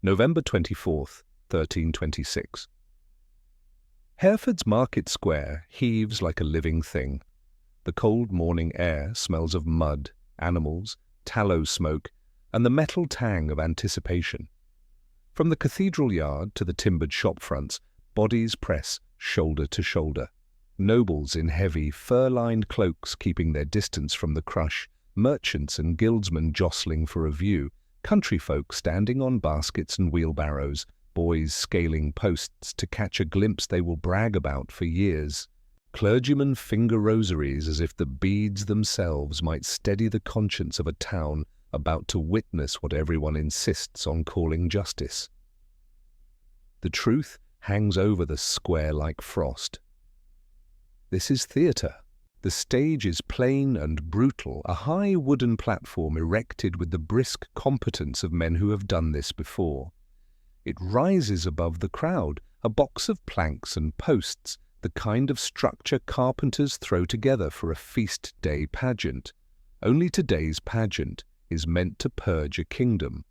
November 24th, 1326. Hereford's market square heaves like a living thing. The cold morning air smells of mud, animals, tallow smoke, and the metal tang of anticipation. From the cathedral yard to the timbered shop fronts, bodies press shoulder to shoulder. Nobles in heavy, fur-lined cloaks keeping their distance from the crush, merchants and guildsmen jostling for a view, country folk standing on baskets and wheelbarrows, boys scaling posts to catch a glimpse they will brag about for years. Clergymen finger rosaries as if the beads themselves might steady the conscience of a town about to witness what everyone insists on calling justice. The truth hangs over the square like frost. This is theatre. The stage is plain and brutal, a high wooden platform erected with the brisk competence of men who have done this before. It rises above the crowd, a box of planks and posts, the kind of structure carpenters throw together for a feast day pageant. Only today's pageant is meant to purge a kingdom.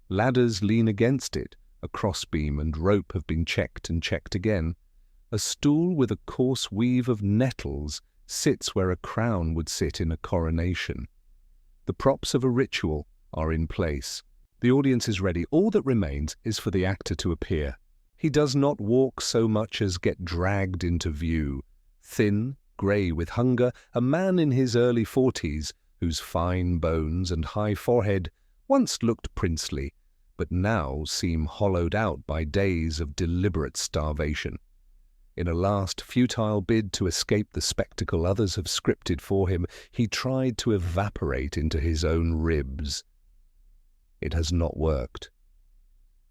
Ladders lean against it, a crossbeam and rope have been checked and checked again. A stool with a coarse weave of nettles sits where a crown would sit in a coronation. The props of a ritual are in place. The audience is ready. All that remains is for the actor to appear. He does not walk so much as get dragged into view. Thin, grey with hunger, a man in his early 40s, whose fine bones and high forehead once looked princely, but now seem hollowed out by days of deliberate starvation. In a last futile bid to escape the spectacle others have scripted for him, he tried to evaporate into his own ribs. It has not worked.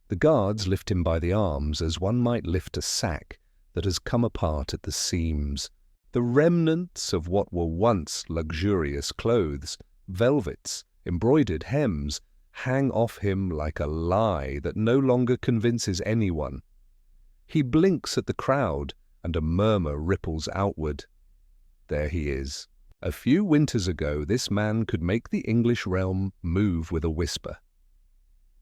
The guards lift him by the arms as one might lift a sack that has come apart at the seams. The remnants of what were once luxurious clothes, velvets, embroidered hems, hang off him like a lie that no longer convinces anyone. He blinks at the crowd, and a murmur ripples outward. There he is. A few winters ago, this man could make the English realm move with a whisper.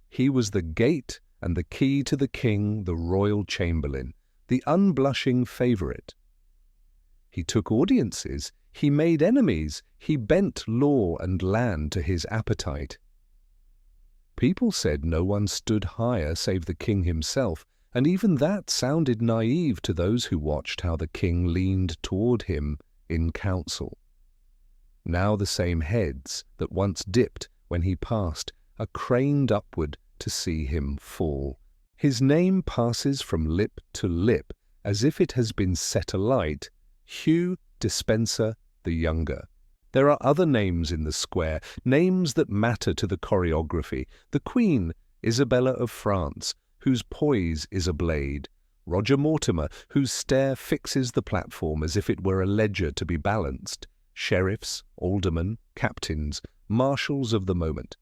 He was the gate and the key to the king, the royal chamberlain, the unblushing favourite. He took audiences, he made enemies, he bent law and land to his appetite. People said no one stood higher save the king himself, and even that sounded naive to those who watched how the king leaned toward him in council. Now the same heads that once dipped when he passed are craned upward to see him fall. His name passes from lip to lip as if it has been set alight, Hugh Despenser the Younger. There are other names in the square, names that matter to the choreography. The Queen, Isabella of France, whose poise is a blade. Roger Mortimer, whose stare fixes the platform as if it were a ledger to be balanced. Sheriffs, aldermen, captains, marshals of the moment.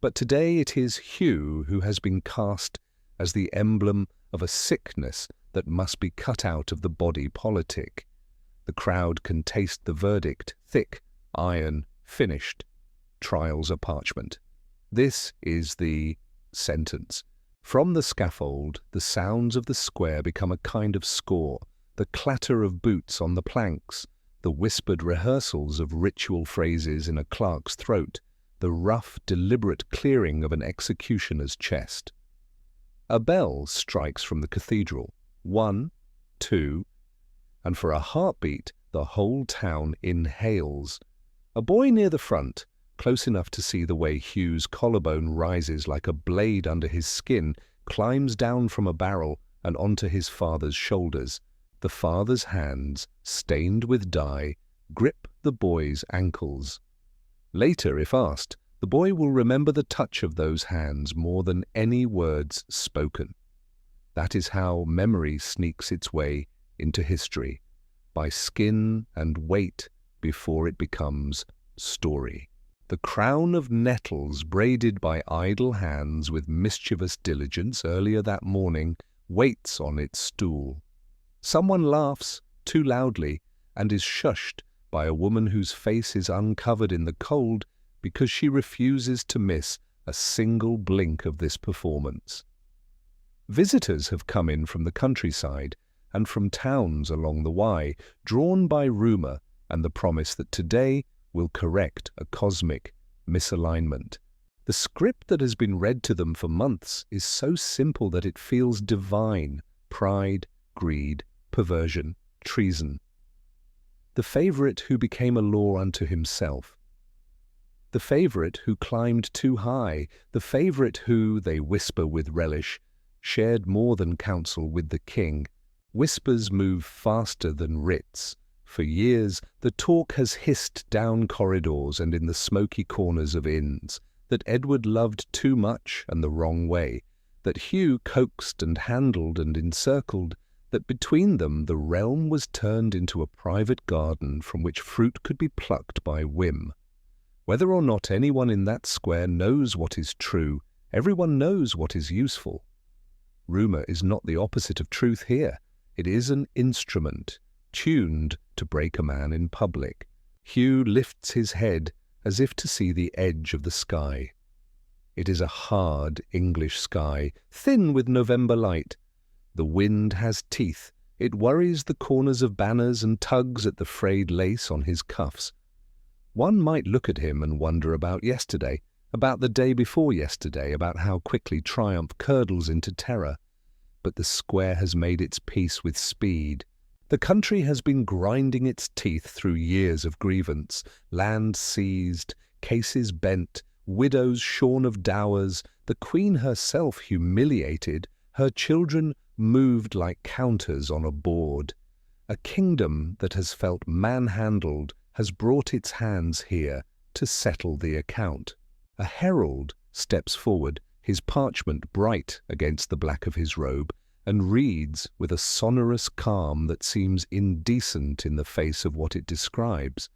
But today it is Hugh who has been cast as the emblem of a sickness that must be cut out of the body politic. The crowd can taste the verdict, thick, iron, finished. Trials are parchment. This is the sentence. From the scaffold, the sounds of the square become a kind of score, the clatter of boots on the planks, the whispered rehearsals of ritual phrases in a clerk's throat, the rough, deliberate clearing of an executioner's chest. A bell strikes from the cathedral. 1, 2, and for a heartbeat the whole town inhales. A boy near the front, close enough to see the way Hugh's collarbone rises like a blade under his skin, climbs down from a barrel and onto his father's shoulders. The father's hands, stained with dye, grip the boy's ankles. Later, if asked, the boy will remember the touch of those hands more than any words spoken. That is how memory sneaks its way into history, by skin and weight before it becomes story. The crown of nettles braided by idle hands with mischievous diligence earlier that morning waits on its stool. Someone laughs too loudly and is shushed by a woman whose face is uncovered in the cold because she refuses to miss a single blink of this performance. Visitors have come in from the countryside and from towns along the Wye, drawn by rumour and the promise that today will correct a cosmic misalignment. The script that has been read to them for months is so simple that it feels divine: pride, greed, perversion, treason. The favourite who became a law unto himself. The favourite who climbed too high, the favourite who, they whisper with relish, shared more than counsel with the king. Whispers move faster than writs. For years the talk has hissed down corridors and in the smoky corners of inns, that Edward loved too much and the wrong way, that Hugh coaxed and handled and encircled, that between them the realm was turned into a private garden from which fruit could be plucked by whim. Whether or not anyone in that square knows what is true, everyone knows what is useful. Rumour is not the opposite of truth here. It is an instrument, tuned to break a man in public. Hugh lifts his head as if to see the edge of the sky. It is a hard English sky, thin with November light. The wind has teeth. It worries the corners of banners and tugs at the frayed lace on his cuffs. One might look at him and wonder about yesterday, about the day before yesterday, about how quickly triumph curdles into terror. But the square has made its peace with speed. The country has been grinding its teeth through years of grievance, land seized, cases bent, widows shorn of dowers, the Queen herself humiliated, her children moved like counters on a board. A kingdom that has felt manhandled has brought its hands here to settle the account. A herald steps forward, his parchment bright against the black of his robe, and reads with a sonorous calm that seems indecent in the face of what it describes.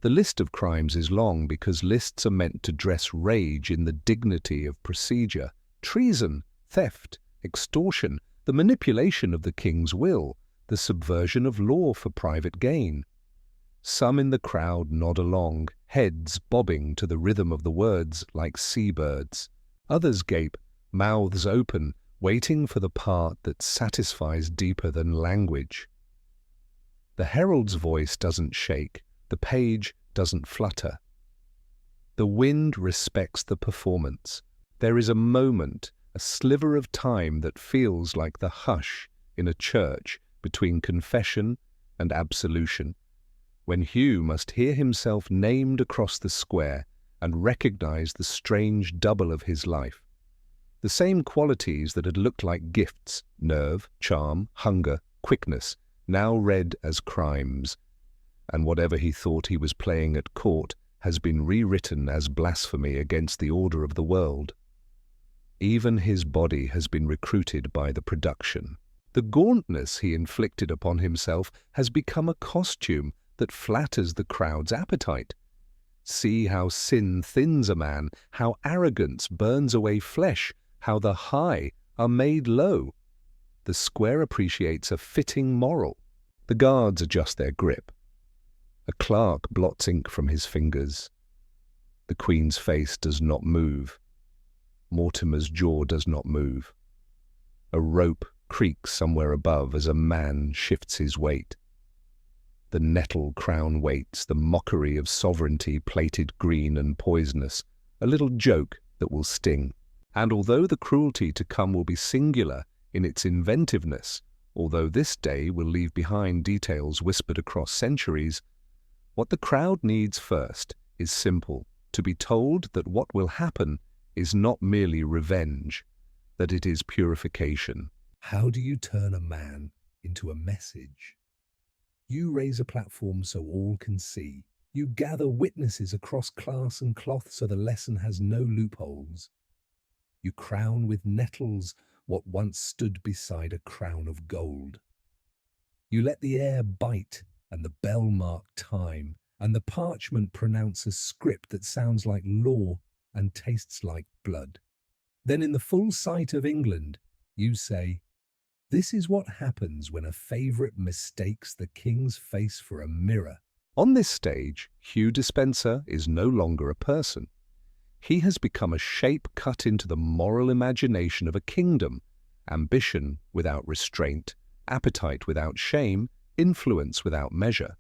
The list of crimes is long because lists are meant to dress rage in the dignity of procedure: treason, theft, extortion, the manipulation of the king's will, the subversion of law for private gain. Some in the crowd nod along, heads bobbing to the rhythm of the words like seabirds. Others gape, mouths open, waiting for the part that satisfies deeper than language. The herald's voice doesn't shake, the page doesn't flutter. The wind respects the performance. There is a moment, a sliver of time that feels like the hush in a church between confession and absolution, when Hugh must hear himself named across the square and recognize the strange double of his life. The same qualities that had looked like gifts, nerve, charm, hunger, quickness, now read as crimes. And whatever he thought he was playing at court has been rewritten as blasphemy against the order of the world. Even his body has been recruited by the production. The gauntness he inflicted upon himself has become a costume that flatters the crowd's appetite. See how sin thins a man, how arrogance burns away flesh, how the high are made low. The square appreciates a fitting moral. The guards adjust their grip. A clerk blots ink from his fingers. The Queen's face does not move. Mortimer's jaw does not move. A rope creaks somewhere above as a man shifts his weight. The nettle crown waits, the mockery of sovereignty plated green and poisonous, a little joke that will sting. And although the cruelty to come will be singular in its inventiveness, although this day will leave behind details whispered across centuries, what the crowd needs first is simple: to be told that what will happen is not merely revenge, that it is purification. How do you turn a man into a message? You raise a platform so all can see. You gather witnesses across class and cloth so the lesson has no loopholes. You crown with nettles what once stood beside a crown of gold. You let the air bite and the bell mark time, and the parchment pronounce a script that sounds like law and tastes like blood. Then in the full sight of England, you say, "This is what happens when a favourite mistakes the king's face for a mirror." On this stage, Hugh Despenser is no longer a person. He has become a shape cut into the moral imagination of a kingdom, ambition without restraint, appetite without shame, influence without measure.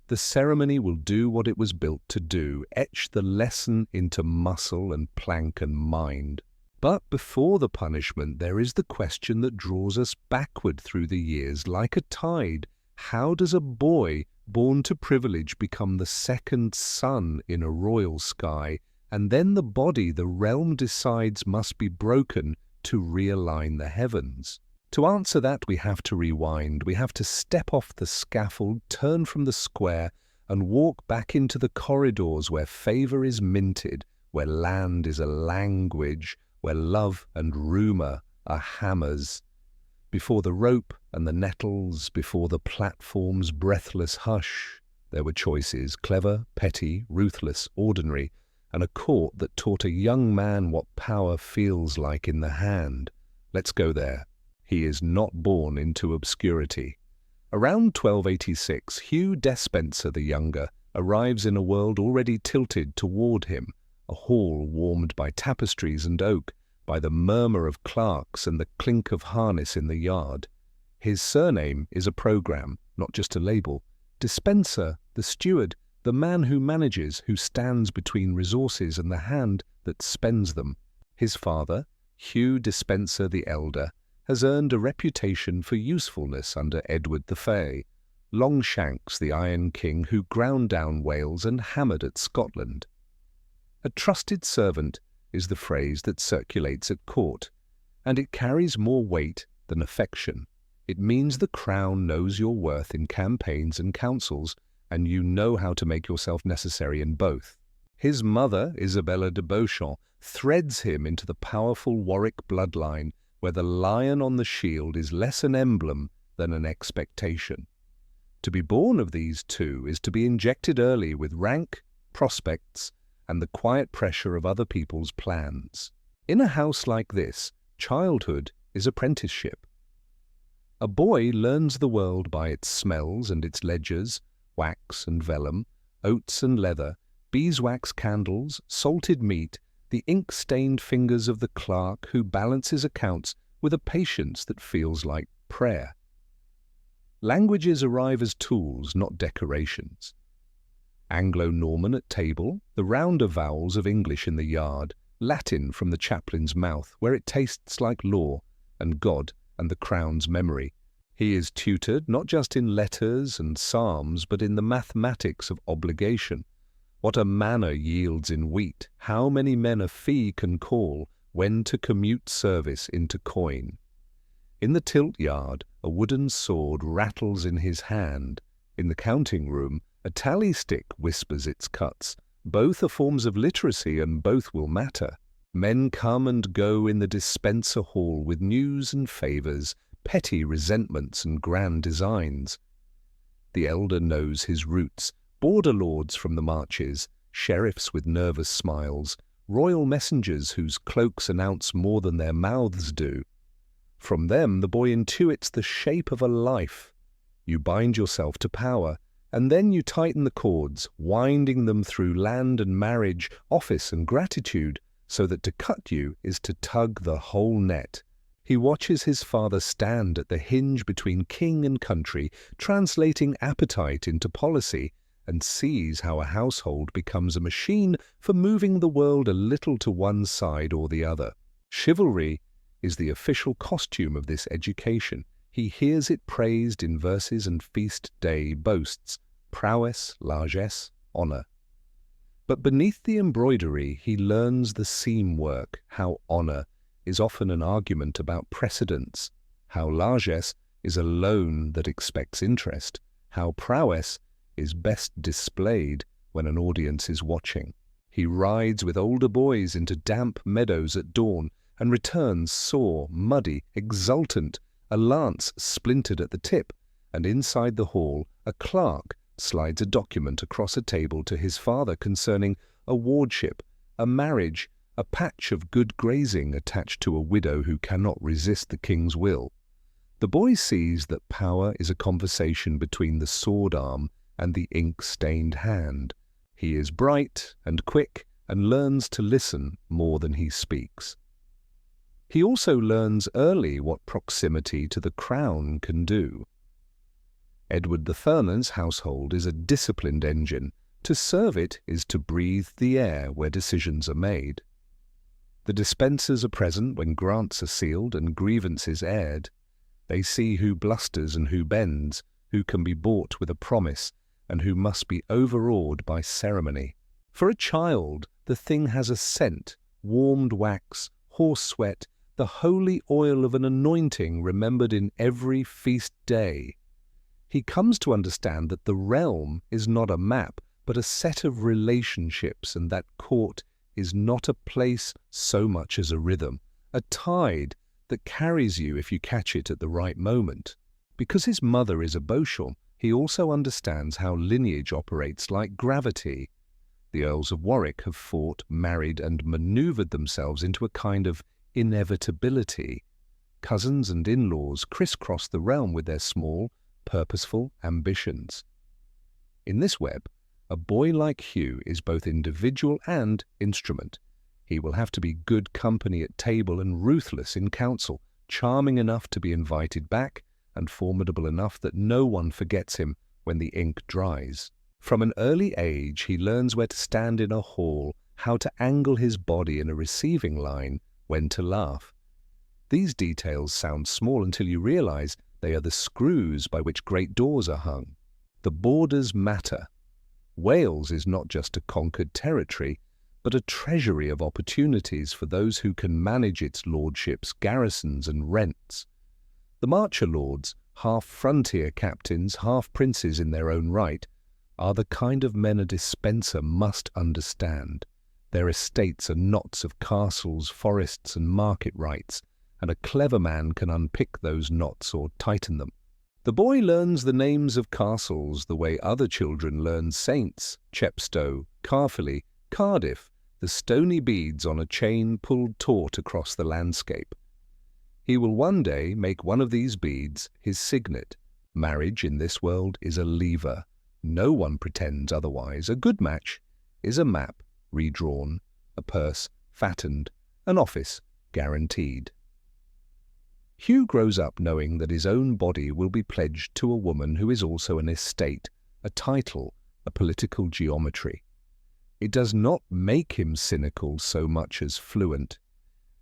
The ceremony will do what it was built to do, etch the lesson into muscle and plank and mind. But before the punishment, there is the question that draws us backward through the years like a tide. How does a boy born to privilege become the second sun in a royal sky, and then the body the realm decides must be broken to realign the heavens? To answer that, we have to rewind. We have to step off the scaffold, turn from the square, and walk back into the corridors where favour is minted, where land is a language, where love and rumour are hammers. Before the rope and the nettles, before the platform's breathless hush, there were choices, clever, petty, ruthless, ordinary, and a court that taught a young man what power feels like in the hand. Let's go there. He is not born into obscurity. Around 1286, Hugh Despenser the Younger arrives in a world already tilted toward him, a hall warmed by tapestries and oak, by the murmur of clerks and the clink of harness in the yard. His surname is a programme, not just a label. Despenser, the steward, the man who manages, who stands between resources and the hand that spends them. His father, Hugh Despenser the Elder, has earned a reputation for usefulness under Edward the Fay, Longshanks the Iron King who ground down Wales and hammered at Scotland. A trusted servant is the phrase that circulates at court, and it carries more weight than affection. It means the crown knows your worth in campaigns and councils, and you know how to make yourself necessary in both. His mother, Isabella de Beauchamp, threads him into the powerful Warwick bloodline, where the lion on the shield is less an emblem than an expectation. To be born of these two is to be injected early with rank, prospects, and the quiet pressure of other people's plans. In a house like this, childhood is apprenticeship. A boy learns the world by its smells and its ledgers, wax and vellum, oats and leather, beeswax candles, salted meat, the ink-stained fingers of the clerk who balances accounts with a patience that feels like prayer. Languages arrive as tools, not decorations. Anglo-Norman at table, the rounder vowels of English in the yard, Latin from the chaplain's mouth, where it tastes like law, and God and the crown's memory. He is tutored not just in letters and psalms, but in the mathematics of obligation. What a manor yields in wheat, how many men a fee can call, when to commute service into coin. In the tilt yard, a wooden sword rattles in his hand. In the counting room, a tally stick whispers its cuts. Both are forms of literacy, and both will matter. Men come and go in the dispenser hall with news and favours, petty resentments and grand designs. The elder knows his roots, border lords from the Marches, sheriffs with nervous smiles, royal messengers whose cloaks announce more than their mouths do. From them the boy intuits the shape of a life. You bind yourself to power, and then you tighten the cords, winding them through land and marriage, office and gratitude, so that to cut you is to tug the whole net. He watches his father stand at the hinge between king and country, translating appetite into policy, and sees how a household becomes a machine for moving the world a little to one side or the other. Chivalry is the official costume of this education. He hears it praised in verses and feast day boasts, prowess, largesse, honour. But beneath the embroidery he learns the seam work, how honour is often an argument about precedence, how largesse is a loan that expects interest, how prowess is best displayed when an audience is watching. He rides with older boys into damp meadows at dawn and returns sore, muddy, exultant, a lance splintered at the tip, and inside the hall a clerk slides a document across a table to his father concerning a wardship, a marriage, a patch of good grazing attached to a widow who cannot resist the king's will. The boy sees that power is a conversation between the sword arm and the ink-stained hand. He is bright and quick and learns to listen more than he speaks. He also learns early what proximity to the crown can do. Edward III's household is a disciplined engine. To serve it is to breathe the air where decisions are made. The Despensers are present when grants are sealed and grievances aired. They see who blusters and who bends, who can be bought with a promise, and who must be overawed by ceremony. For a child, the thing has a scent, warmed wax, horse sweat, the holy oil of an anointing remembered in every feast day. He comes to understand that the realm is not a map, but a set of relationships, and that court is not a place so much as a rhythm, a tide that carries you if you catch it at the right moment. Because his mother is a Beauchamp, he also understands how lineage operates like gravity. The Earls of Warwick have fought, married, and manoeuvred themselves into a kind of inevitability. Cousins and in-laws crisscross the realm with their small, purposeful ambitions. In this web, a boy like Hugh is both individual and instrument. He will have to be good company at table and ruthless in council, charming enough to be invited back, and formidable enough that no one forgets him when the ink dries. From an early age, he learns where to stand in a hall, how to angle his body in a receiving line, when to laugh. These details sound small until you realize they are the screws by which great doors are hung. The borders matter. Wales is not just a conquered territory, but a treasury of opportunities for those who can manage its lordships, garrisons, and rents. The Marcher lords, half frontier captains, half princes in their own right, are the kind of men a Despenser must understand. Their estates are knots of castles, forests, and market rights, and a clever man can unpick those knots or tighten them. The boy learns the names of castles the way other children learn saints, Chepstow, Caerphilly, Cardiff, the stony beads on a chain pulled taut across the landscape. He will one day make one of these beads his signet. Marriage in this world is a lever. No one pretends otherwise. A good match is a map redrawn, a purse fattened, an office guaranteed. Hugh grows up knowing that his own body will be pledged to a woman who is also an estate, a title, a political geometry. It does not make him cynical so much as fluent.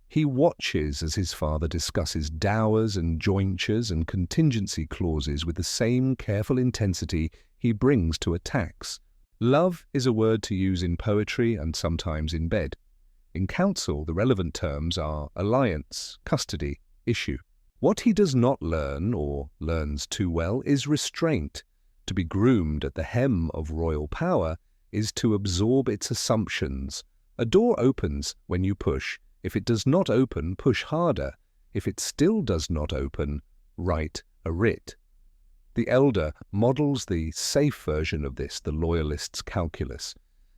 He watches as his father discusses dowers and jointures and contingency clauses with the same careful intensity he brings to a tax. Love is a word to use in poetry and sometimes in bed. In council, the relevant terms are alliance, custody, issue. What he does not learn, or learns too well, is restraint. To be groomed at the hem of royal power is to absorb its assumptions. A door opens when you push. If it does not open, push harder. If it still does not open, write a writ. The elder models the safe version of this, the loyalist's calculus.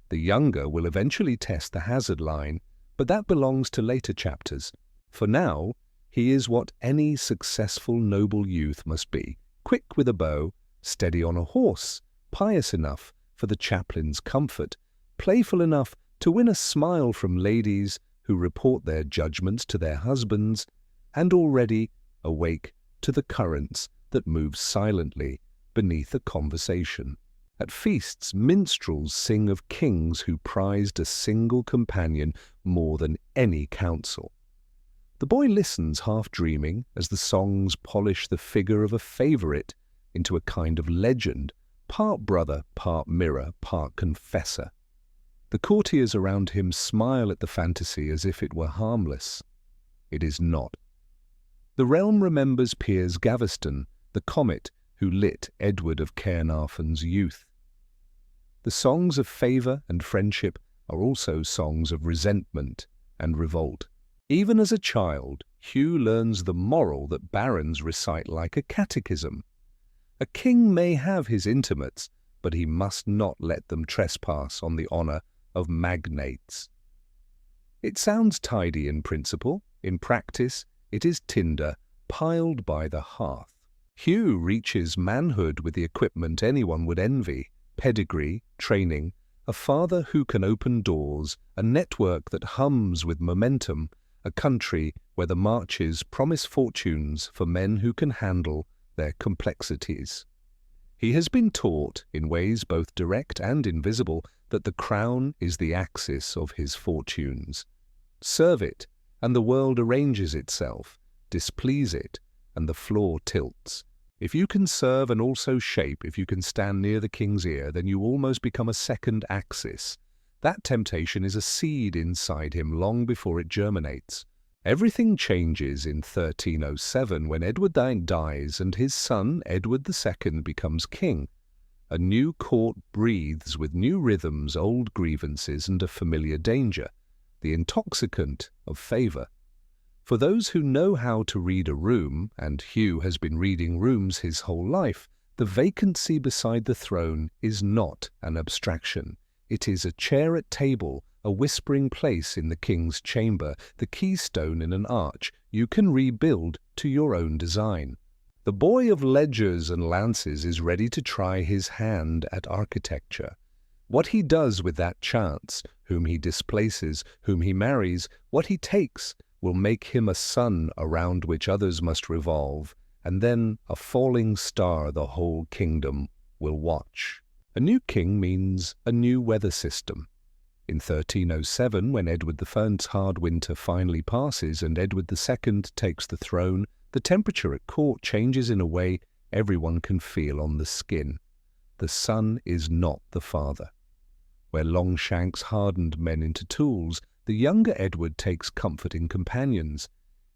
The younger will eventually test the hazard line, but that belongs to later chapters. For now, he is what any successful noble youth must be: quick with a bow, steady on a horse, pious enough for the chaplain's comfort, playful enough to win a smile from ladies who report their judgments to their husbands, and already awake to the currents that move silently beneath a conversation. At feasts, minstrels sing of kings who prized a single companion more than any council. The boy listens half-dreaming as the songs polish the figure of a favourite into a kind of legend, part brother, part mirror, part confessor. The courtiers around him smile at the fantasy as if it were harmless. It is not. The realm remembers Piers Gaveston, the comet who lit Edward of Caernarfon's youth. The songs of favour and friendship are also songs of resentment and revolt. Even as a child, Hugh learns the moral that barons recite like a catechism. A king may have his intimates, but he must not let them trespass on the honour of magnates. It sounds tidy in principle. In practice, it is tinder piled by the hearth. Hugh reaches manhood with the equipment anyone would envy: pedigree, training, a father who can open doors, a network that hums with momentum, a country where the marches promise fortunes for men who can handle their complexities. He has been taught, in ways both direct and invisible, that the crown is the axis of his fortunes. Serve it, and the world arranges itself. Displease it, and the floor tilts. If you can serve and also shape, if you can stand near the king's ear, then you almost become a second axis. That temptation is a seed inside him long before it germinates. Everything changes in 1307 when Edward IX dies and his son, Edward II, becomes king. A new court breathes with new rhythms, old grievances, and a familiar danger, the intoxicant of favour. For those who know how to read a room, and Hugh has been reading rooms his whole life, the vacancy beside the throne is not an abstraction. It is a chair at table, a whispering place in the king's chamber, the keystone in an arch you can rebuild to your own design. The boy of ledgers and lances is ready to try his hand at architecture. What he does with that chance, whom he displaces, whom he marries, what he takes, will make him a sun around which others must revolve, and then a falling star the whole kingdom will watch. A new king means a new weather system. In 1307, when Edward I's hard winter finally passes and Edward II takes the throne, the temperature at court changes in a way everyone can feel on the skin. The son is not the father. Where Longshanks hardened men into tools, the younger Edward takes comfort in companions.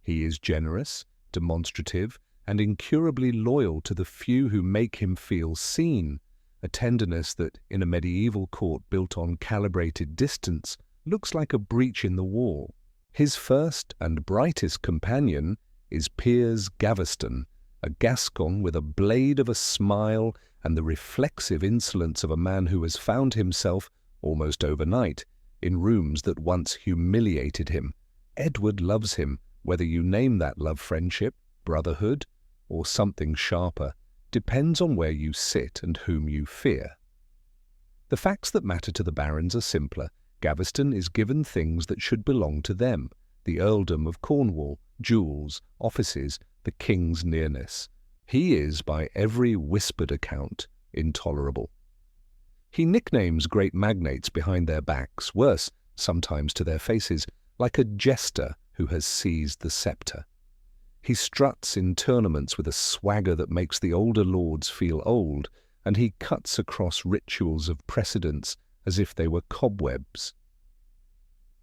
He is generous, demonstrative, and incurably loyal to the few who make him feel seen, a tenderness that, in a medieval court built on calibrated distance, looks like a breach in the wall. His first and brightest companion is Piers Gaveston, a Gascon with a blade of a smile and the reflexive insolence of a man who has found himself, almost overnight, in rooms that once humiliated him. Edward loves him, whether you name that love friendship, brotherhood, or something sharper, depends on where you sit and whom you fear. The facts that matter to the barons are simpler. Gaveston is given things that should belong to them, the earldom of Cornwall, jewels, offices, the king's nearness. He is, by every whispered account, intolerable. He nicknames great magnates behind their backs, worse, sometimes to their faces, like a jester who has seized the sceptre. He struts in tournaments with a swagger that makes the older lords feel old, and he cuts across rituals of precedence as if they were cobwebs.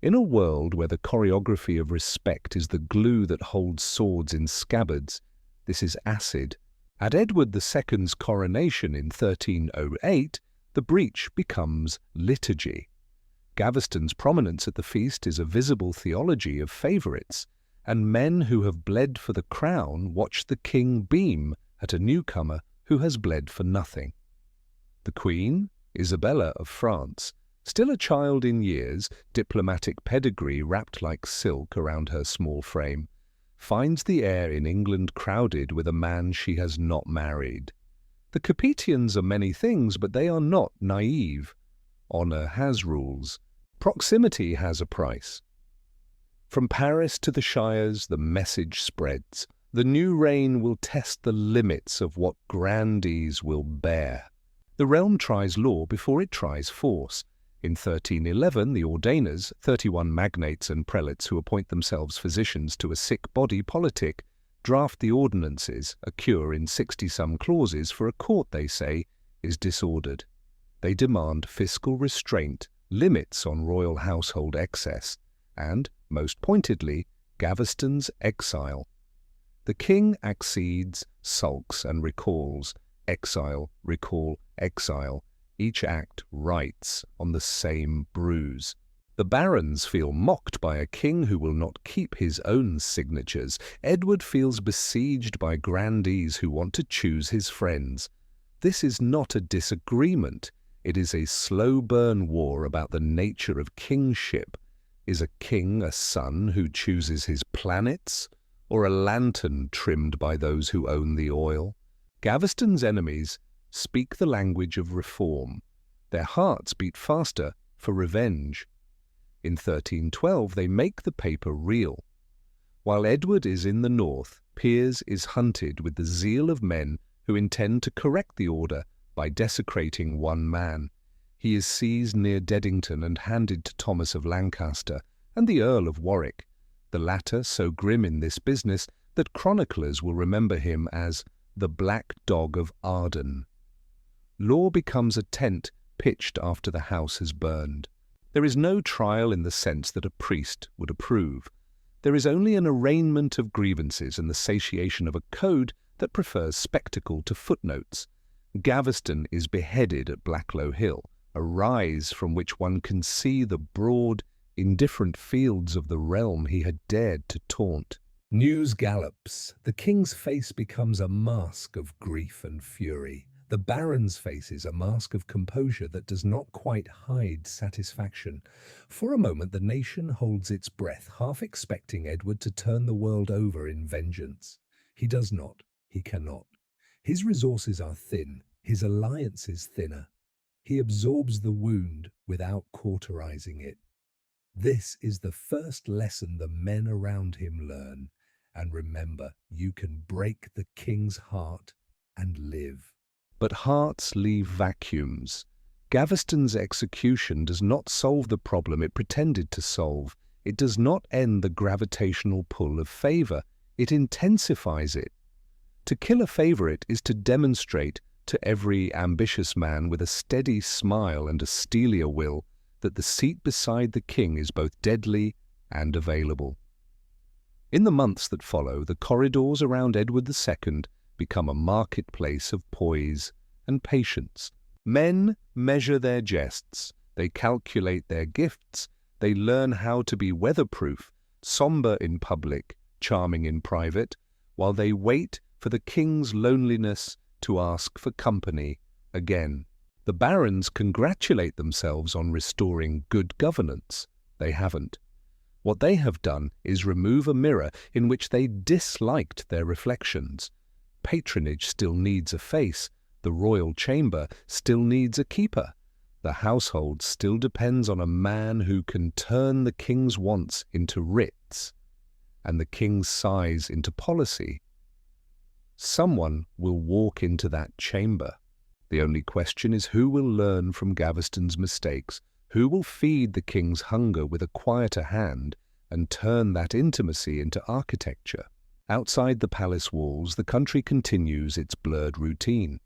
In a world where the choreography of respect is the glue that holds swords in scabbards, this is acid. At Edward II's coronation in 1308, the breach becomes liturgy. Gaveston's prominence at the feast is a visible theology of favourites, and men who have bled for the crown watch the king beam at a newcomer who has bled for nothing. The Queen, Isabella of France, still a child in years, diplomatic pedigree wrapped like silk around her small frame, finds the air in England crowded with a man she has not married. The Capetians are many things, but they are not naive. Honour has rules. Proximity has a price. From Paris to the Shires, the message spreads. The new reign will test the limits of what grandees will bear. The realm tries law before it tries force. In 1311, the ordainers, 31 magnates and prelates who appoint themselves physicians to a sick body politic, draft the ordinances, a cure in 60-some clauses for a court, they say, is disordered. They demand fiscal restraint, limits on royal household excess, and, most pointedly, Gaveston's exile. The king accedes, sulks, and recalls. Exile, recall, exile. Each act writes on the same bruise. The barons feel mocked by a king who will not keep his own signatures. Edward feels besieged by grandees who want to choose his friends. This is not a disagreement. It is a slow-burn war about the nature of kingship. Is a king a sun who chooses his planets, or a lantern trimmed by those who own the oil? Gaveston's enemies speak the language of reform. Their hearts beat faster for revenge. In 1312 they make the paper real. While Edward is in the north, Piers is hunted with the zeal of men who intend to correct the order by desecrating one man. He is seized near Dedington and handed to Thomas of Lancaster and the Earl of Warwick, the latter so grim in this business that chroniclers will remember him as the Black Dog of Arden. Law becomes a tent pitched after the house has burned. There is no trial in the sense that a priest would approve. There is only an arraignment of grievances and the satiation of a code that prefers spectacle to footnotes. Gaveston is beheaded at Blacklow Hill, a rise from which one can see the broad, indifferent fields of the realm he had dared to taunt. News gallops. The king's face becomes a mask of grief and fury. The baron's face is a mask of composure that does not quite hide satisfaction. For a moment the nation holds its breath, half expecting Edward to turn the world over in vengeance. He does not. He cannot. His resources are thin, his alliance is thinner. He absorbs the wound without cauterizing it. This is the first lesson the men around him learn. And remember, you can break the king's heart and live. But hearts leave vacuums. Gaveston's execution does not solve the problem it pretended to solve. It does not end the gravitational pull of favour. It intensifies it. To kill a favourite is to demonstrate to every ambitious man with a steady smile and a steelier will that the seat beside the king is both deadly and available. In the months that follow, the corridors around Edward II become a marketplace of poise and patience. Men measure their jests, they calculate their gifts, they learn how to be weatherproof, sombre in public, charming in private, while they wait for the king's loneliness to ask for company again. The barons congratulate themselves on restoring good governance. They haven't. What they have done is remove a mirror in which they disliked their reflections. Patronage still needs a face, the royal chamber still needs a keeper, the household still depends on a man who can turn the king's wants into writs, and the king's sighs into policy. Someone will walk into that chamber. The only question is who will learn from Gaveston's mistakes, who will feed the king's hunger with a quieter hand and turn that intimacy into architecture. Outside the palace walls, the country continues its blurred routine.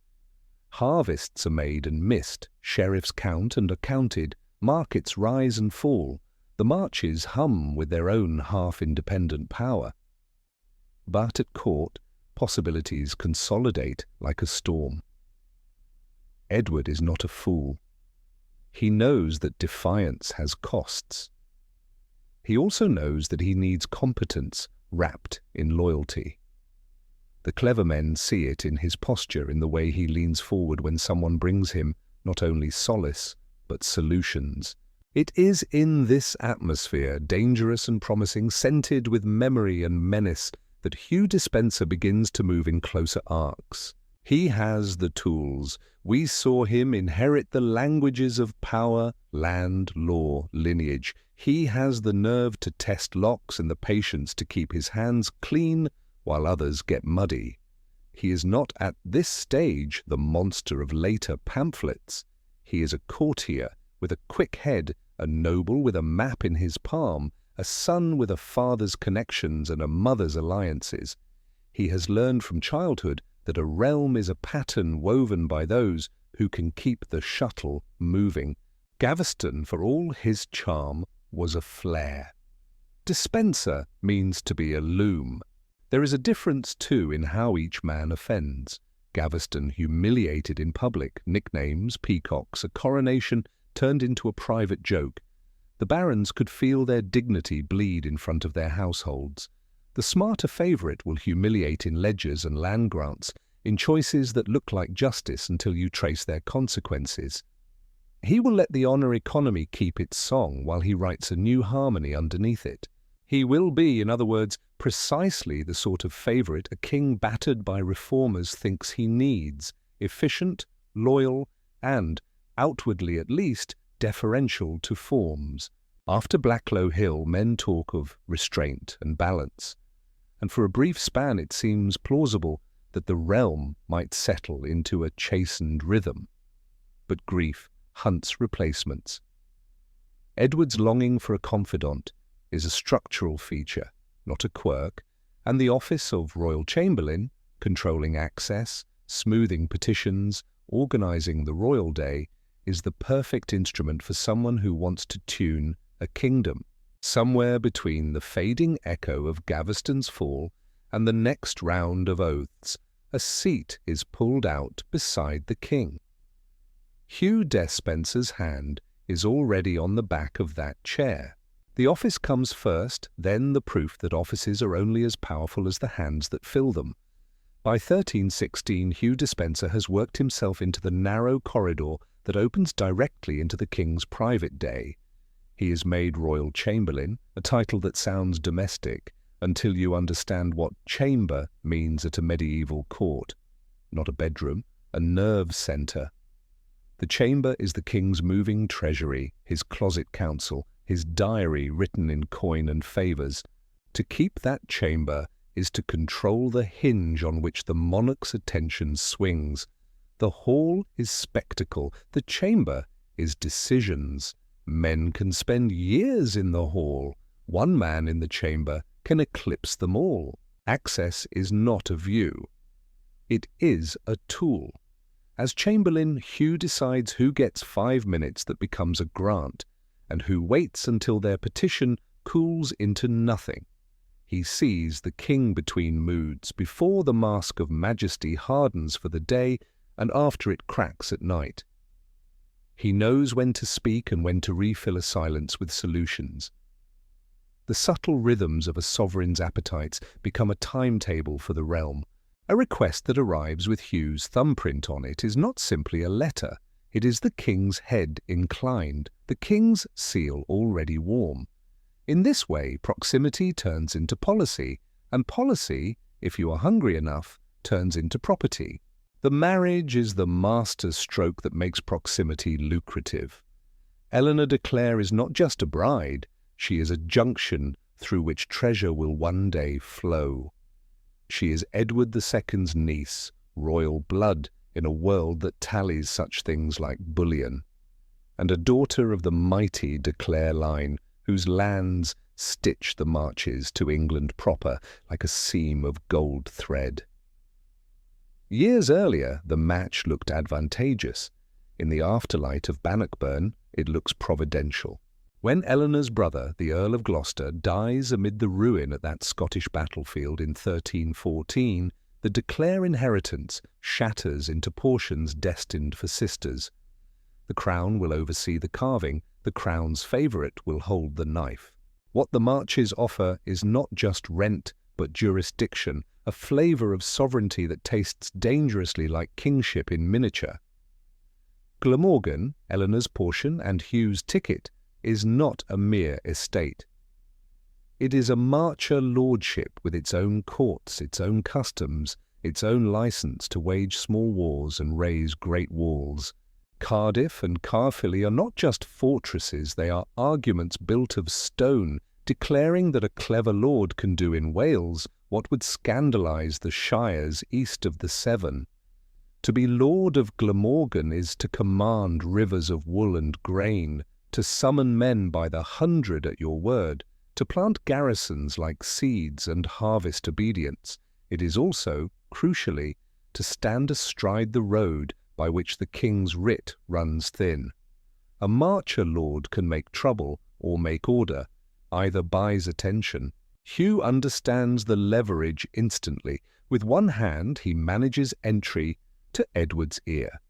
Harvests are made and missed, sheriffs count and are counted, markets rise and fall, the marches hum with their own half-independent power. But at court, possibilities consolidate like a storm. Edward is not a fool. He knows that defiance has costs. He also knows that he needs competence wrapped in loyalty. The clever men see it in his posture, in the way he leans forward when someone brings him not only solace, but solutions. It is in this atmosphere, dangerous and promising, scented with memory and menace, that Hugh Despenser begins to move in closer arcs. He has the tools. We saw him inherit the languages of power, land, law, lineage. He has the nerve to test locks and the patience to keep his hands clean while others get muddy. He is not at this stage the monster of later pamphlets. He is a courtier with a quick head, a noble with a map in his palm, a son with a father's connections and a mother's alliances. He has learned from childhood that a realm is a pattern woven by those who can keep the shuttle moving. Gaveston, for all his charm, was a flare. Despenser means to be a loom. There is a difference, too, in how each man offends. Gaveston humiliated in public, nicknames, peacocks, a coronation turned into a private joke. The barons could feel their dignity bleed in front of their households. The smarter favourite will humiliate in ledgers and land grants, in choices that look like justice until you trace their consequences. He will let the honour economy keep its song while he writes a new harmony underneath it. He will be, in other words, precisely the sort of favourite a king battered by reformers thinks he needs, efficient, loyal, and outwardly at least, deferential to forms. After Blacklow Hill, men talk of restraint and balance, and for a brief span it seems plausible that the realm might settle into a chastened rhythm. But grief hunts replacements. Edward's longing for a confidant is a structural feature, not a quirk, and the office of Royal Chamberlain, controlling access, smoothing petitions, organising the royal day, is the perfect instrument for someone who wants to tune a kingdom. Somewhere between the fading echo of Gaveston's fall and the next round of oaths, a seat is pulled out beside the king. Hugh Despenser's hand is already on the back of that chair. The office comes first, then the proof that offices are only as powerful as the hands that fill them. By 1316, Hugh Despenser has worked himself into the narrow corridor that opens directly into the king's private day. He is made Royal Chamberlain, a title that sounds domestic, until you understand what chamber means at a medieval court. Not a bedroom, a nerve centre. The chamber is the king's moving treasury, his closet council, his diary written in coin and favours. To keep that chamber is to control the hinge on which the monarch's attention swings. The hall is spectacle, the chamber is decisions. Men can spend years in the hall. One man in the chamber can eclipse them all. Access is not a view. It is a tool. As Chamberlain, Hugh decides who gets 5 minutes that becomes a grant, and who waits until their petition cools into nothing. He sees the king between moods, before the mask of majesty hardens for the day and after it cracks at night. He knows when to speak and when to refill a silence with solutions. The subtle rhythms of a sovereign's appetites become a timetable for the realm. A request that arrives with Hugh's thumbprint on it is not simply a letter. It is the king's head inclined, the king's seal already warm. In this way, proximity turns into policy, and policy, if you are hungry enough, turns into property. The marriage is the master stroke that makes proximity lucrative. Eleanor de Clare is not just a bride, she is a junction through which treasure will one day flow. She is Edward II's niece, royal blood in a world that tallies such things like bullion, and a daughter of the mighty de Clare line, whose lands stitch the marches to England proper like a seam of gold thread. Years earlier, the match looked advantageous. In the afterlight of Bannockburn, it looks providential. When Eleanor's brother, the Earl of Gloucester, dies amid the ruin at that Scottish battlefield in 1314, the de Clare inheritance shatters into portions destined for sisters. The crown will oversee the carving, the crown's favourite will hold the knife. What the Marches offer is not just rent, but jurisdiction, a flavour of sovereignty that tastes dangerously like kingship in miniature. Glamorgan, Eleanor's portion and Hugh's ticket, is not a mere estate. It is a Marcher lordship with its own courts, its own customs, its own licence to wage small wars and raise great walls. Cardiff and Caerphilly are not just fortresses, they are arguments built of stone, declaring that a clever lord can do in Wales what would scandalise the shires east of the Severn. To be Lord of Glamorgan is to command rivers of wool and grain, to summon men by the 100 at your word, to plant garrisons like seeds and harvest obedience. It is also, crucially, to stand astride the road by which the king's writ runs thin. A Marcher lord can make trouble or make order, either buys attention. Hugh understands the leverage instantly. With one hand he manages entry to Edward's ear.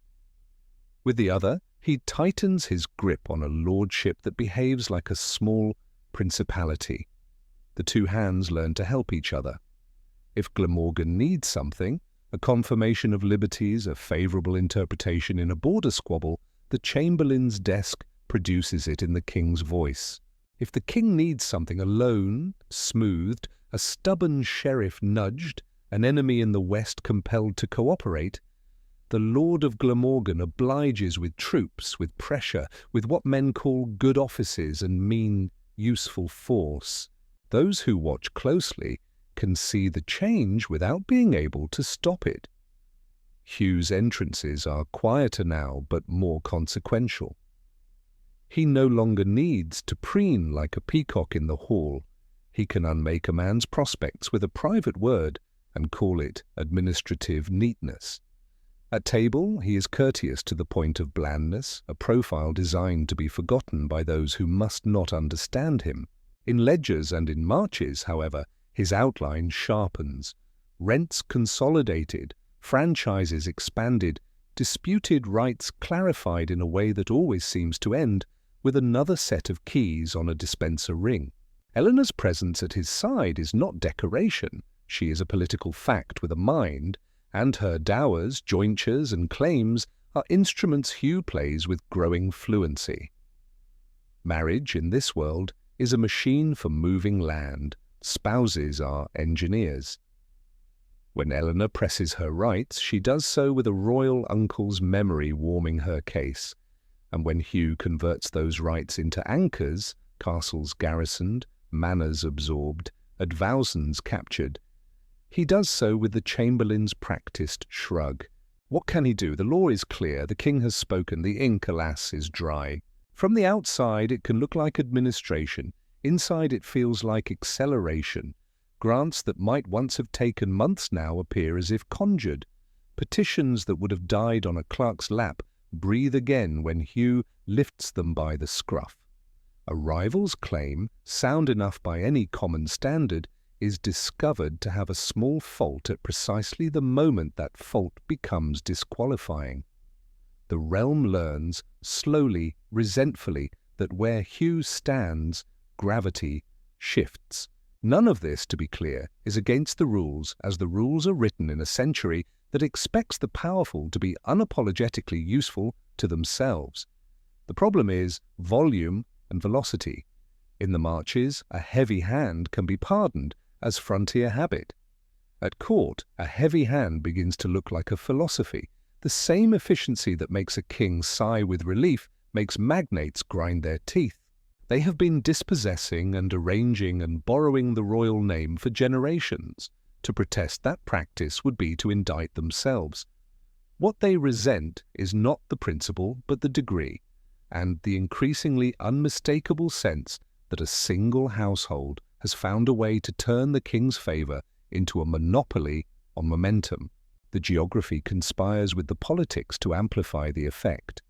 With the other, he tightens his grip on a lordship that behaves like a small principality. The two hands learn to help each other. If Glamorgan needs something, a confirmation of liberties, a favourable interpretation in a border squabble, the Chamberlain's desk produces it in the king's voice. If the king needs something, a loan smoothed, a stubborn sheriff nudged, an enemy in the west compelled to cooperate, The Lord of Glamorgan obliges with troops, with pressure, with what men call good offices and mean useful force. Those who watch closely can see the change without being able to stop it. Hugh's entrances are quieter now, but more consequential. He no longer needs to preen like a peacock in the hall. He can unmake a man's prospects with a private word and call it administrative neatness. At table, he is courteous to the point of blandness, a profile designed to be forgotten by those who must not understand him. In ledgers and in marches, however, his outline sharpens, rents consolidated, franchises expanded, disputed rights clarified in a way that always seems to end with another set of keys on a dispenser ring. Eleanor's presence at his side is not decoration. She is a political fact with a mind, and her dowers, jointures, and claims are instruments Hugh plays with growing fluency. Marriage, in this world, is a machine for moving land. Spouses are engineers. When Eleanor presses her rights, she does so with a royal uncle's memory warming her case, and when Hugh converts those rights into anchors, castles garrisoned, manors absorbed, advowsons captured, he does so with the chamberlain's practised shrug. What can he do? The law is clear, the king has spoken, the ink, alas, is dry. From the outside it can look like administration, inside it feels like acceleration. Grants that might once have taken months now appear as if conjured. Petitions that would have died on a clerk's lap breathe again when Hugh lifts them by the scruff. A rival's claim, sound enough by any common standard, is discovered to have a small fault at precisely the moment that fault becomes disqualifying. The realm learns, slowly, resentfully, that where Hugh stands, gravity shifts. None of this, to be clear, is against the rules, as the rules are written in a century that expects the powerful to be unapologetically useful to themselves. The problem is volume and velocity. In the marches, a heavy hand can be pardoned as frontier habit. At court, a heavy hand begins to look like a philosophy. The same efficiency that makes a king sigh with relief makes magnates grind their teeth. They have been dispossessing and arranging and borrowing the royal name for generations. To protest that practice would be to indict themselves. What they resent is not the principle but the degree, and the increasingly unmistakable sense that a single household has found a way to turn the king's favour into a monopoly on momentum. The geography conspires with the politics to amplify the effect.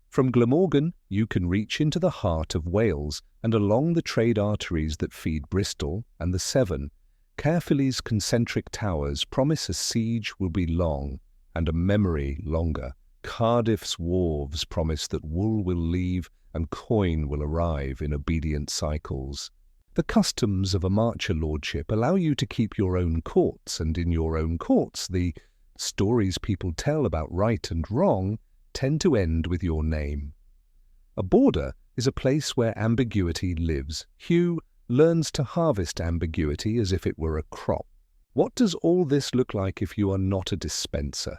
From Glamorgan, you can reach into the heart of Wales and along the trade arteries that feed Bristol and the Severn. Caerphilly's concentric towers promise a siege will be long and a memory longer. Cardiff's wharves promise that wool will leave and coin will arrive in obedient cycles. The customs of a marcher lordship allow you to keep your own courts, and in your own courts the stories people tell about right and wrong tend to end with your name. A border is a place where ambiguity lives. Hugh learns to harvest ambiguity as if it were a crop. What does all this look like if you are not a dispenser?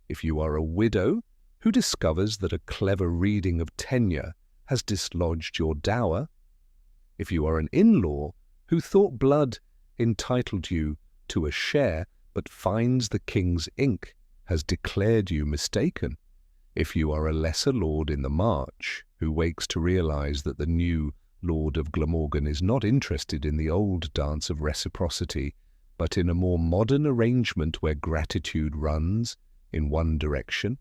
If you are a widow who discovers that a clever reading of tenure has dislodged your dower? If you are an in-law who thought blood entitled you to a share but finds the king's ink has declared you mistaken? If you are a lesser lord in the march who wakes to realize that the new Lord of Glamorgan is not interested in the old dance of reciprocity, but in a more modern arrangement where gratitude runs in one direction?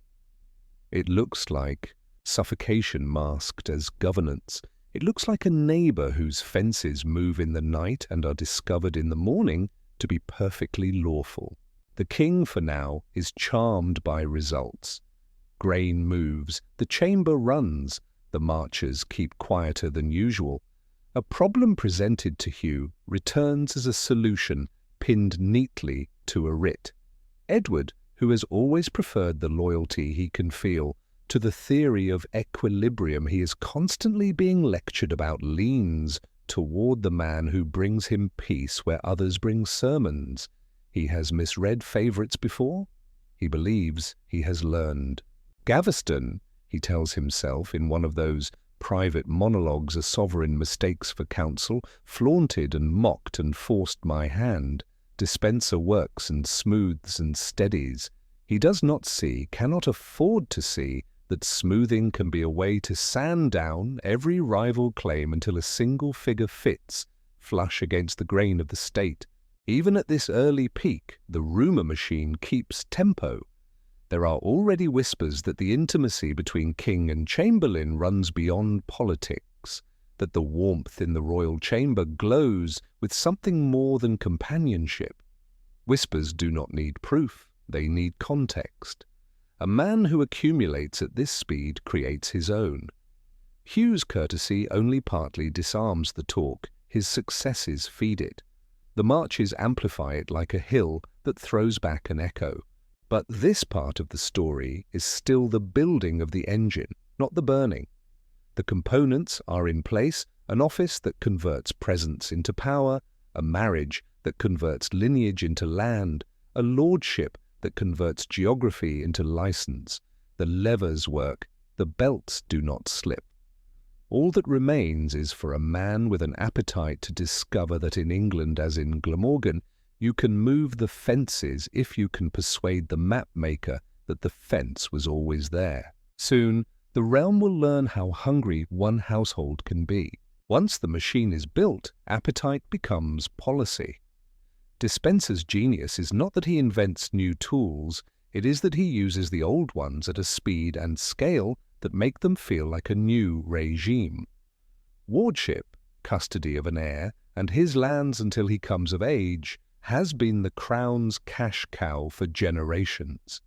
It looks like suffocation masked as governance. It looks like a neighbor whose fences move in the night and are discovered in the morning to be perfectly lawful. The king, for now, is charmed by results. Grain moves, the chamber runs, the marchers keep quieter than usual. A problem presented to Hugh returns as a solution pinned neatly to a writ. Edward, who has always preferred the loyalty he can feel to the theory of equilibrium he is constantly being lectured about, leans toward the man who brings him peace where others bring sermons. He has misread favourites before. he believes he has learned. Gaveston, he tells himself in one of those private monologues a sovereign mistakes for counsel, flaunted and mocked and forced my hand. Despenser works and smooths and steadies. He does not see, cannot afford to see, that smoothing can be a way to sand down every rival claim until a single figure fits, flush against the grain of the state. Even at this early peak, the rumour machine keeps tempo. There are already whispers that the intimacy between king and chamberlain runs beyond politics, that the warmth in the royal chamber glows with something more than companionship. Whispers do not need proof, they need context. A man who accumulates at this speed creates his own. Hugh's courtesy only partly disarms the talk, his successes feed it. The marches amplify it like a hill that throws back an echo. But this part of the story is still the building of the engine, not the burning. The components are in place, an office that converts presence into power, a marriage that converts lineage into land, a lordship that converts geography into license. The levers work, the belts do not slip. All that remains is for a man with an appetite to discover that in England, as in Glamorgan, you can move the fences if you can persuade the map-maker that the fence was always there. Soon, the realm will learn how hungry one household can be. Once the machine is built, appetite becomes policy. Despenser's genius is not that he invents new tools, it is that he uses the old ones at a speed and scale that make them feel like a new regime. Wardship, custody of an heir, and his lands until he comes of age, has been the crown's cash cow for generations.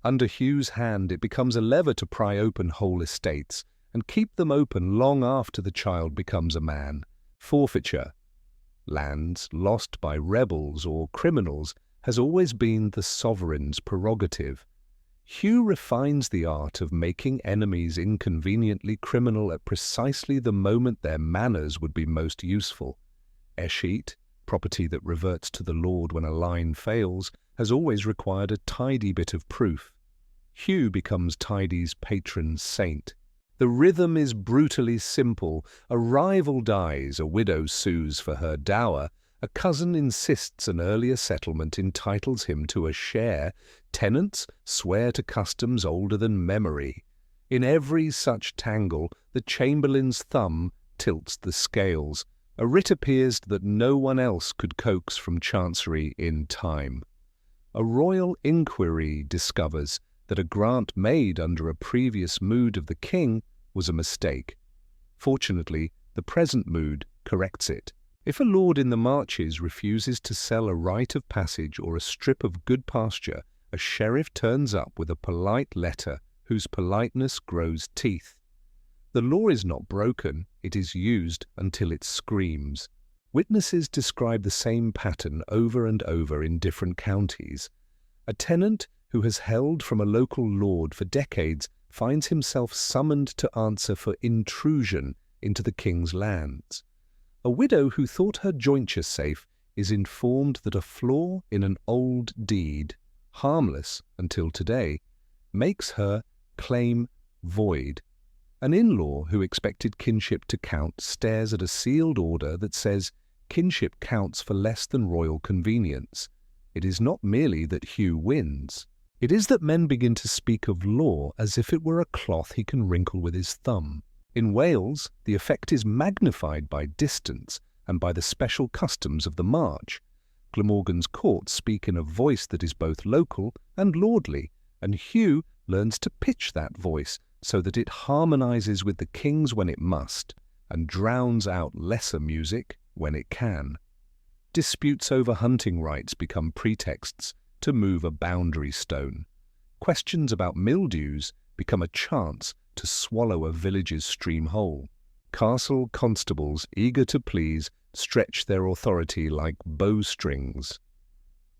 Under Hugh's hand it becomes a lever to pry open whole estates and keep them open long after the child becomes a man. Forfeiture, lands lost by rebels or criminals, has always been the sovereign's prerogative. Hugh refines the art of making enemies inconveniently criminal at precisely the moment their manners would be most useful. Escheat, property that reverts to the lord when a line fails, has always required a tidy bit of proof. Hugh becomes tidy's patron saint. The rhythm is brutally simple. A rival dies, a widow sues for her dower, a cousin insists an earlier settlement entitles him to a share, tenants swear to customs older than memory. In every such tangle, the chamberlain's thumb tilts the scales. A writ appears that no one else could coax from chancery in time. A royal inquiry discovers that a grant made under a previous mood of the king was a mistake. Fortunately, the present mood corrects it. If a lord in the Marches refuses to sell a right of passage or a strip of good pasture, a sheriff turns up with a polite letter whose politeness grows teeth. The law is not broken, it is used until it screams. Witnesses describe the same pattern over and over in different counties. A tenant who has held from a local lord for decades finds himself summoned to answer for intrusion into the king's lands. A widow who thought her jointure safe is informed that a flaw in an old deed, harmless until today, makes her claim void. An in-law who expected kinship to count stares at a sealed order that says kinship counts for less than royal convenience. It is not merely that Hugh wins. It is that men begin to speak of law as if it were a cloth he can wrinkle with his thumb. In Wales, the effect is magnified by distance and by the special customs of the march. Glamorgan's courts speak in a voice that is both local and lordly, and Hugh learns to pitch that voice so that it harmonizes with the king's when it must, and drowns out lesser music when it can. Disputes over hunting rights become pretexts to move a boundary stone. Questions about mildews become a chance to swallow a village's stream whole. Castle constables, eager to please, stretch their authority like bowstrings.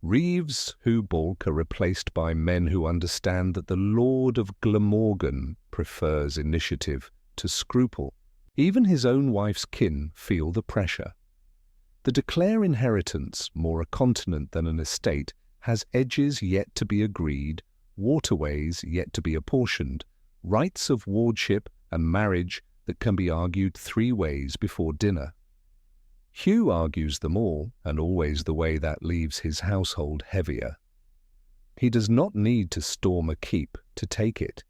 Reeves who balk are replaced by men who understand that the Lord of Glamorgan prefers initiative to scruple. Even his own wife's kin feel the pressure. The de Clare inheritance, more a continent than an estate, has edges yet to be agreed, waterways yet to be apportioned, rights of wardship and marriage that can be argued 3 ways before dinner. Hugh argues them all, and always the way that leaves his household heavier. He does not need to storm a keep to take it.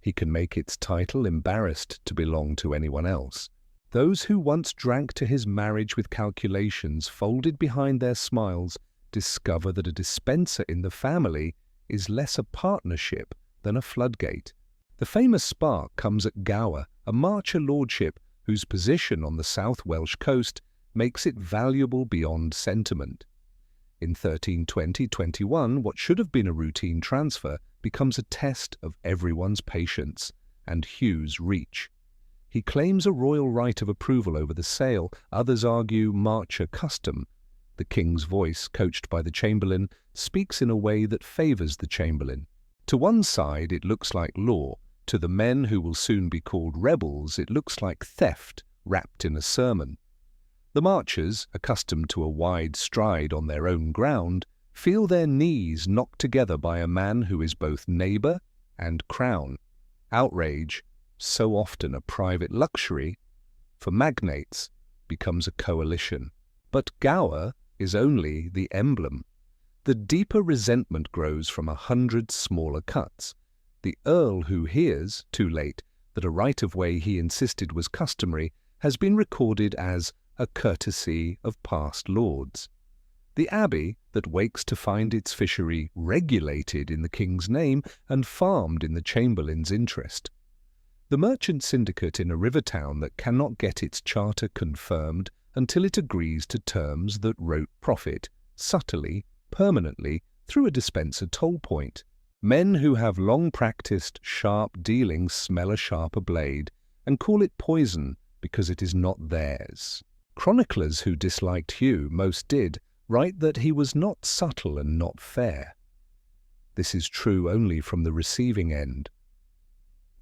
He can make its title embarrassed to belong to anyone else. Those who once drank to his marriage with calculations folded behind their smiles discover that a dispenser in the family is less a partnership than a floodgate. The famous spark comes at Gower, a Marcher lordship whose position on the South Welsh coast makes it valuable beyond sentiment. In 1320-21, what should have been a routine transfer becomes a test of everyone's patience and Hugh's reach. He claims a royal right of approval over the sale. Others argue Marcher custom. The king's voice, coached by the chamberlain, speaks in a way that favours the chamberlain. To one side it looks like law. To the men who will soon be called rebels, it looks like theft wrapped in a sermon. The Marchers, accustomed to a wide stride on their own ground, feel their knees knocked together by a man who is both neighbour and crown. Outrage, so often a private luxury, for magnates becomes a coalition. But Gower is only the emblem. The deeper resentment grows from 100 smaller cuts. The Earl who hears, too late, that a right-of-way he insisted was customary has been recorded as a courtesy of past lords. The abbey that wakes to find its fishery regulated in the king's name and farmed in the chamberlain's interest. The merchant syndicate in a river town that cannot get its charter confirmed until it agrees to terms that rote profit, subtly, permanently, through a dispenser toll point. Men who have long practised sharp dealing smell a sharper blade and call it poison because it is not theirs. Chroniclers who disliked Hugh most did write that he was not subtle and not fair. This is true only from the receiving end.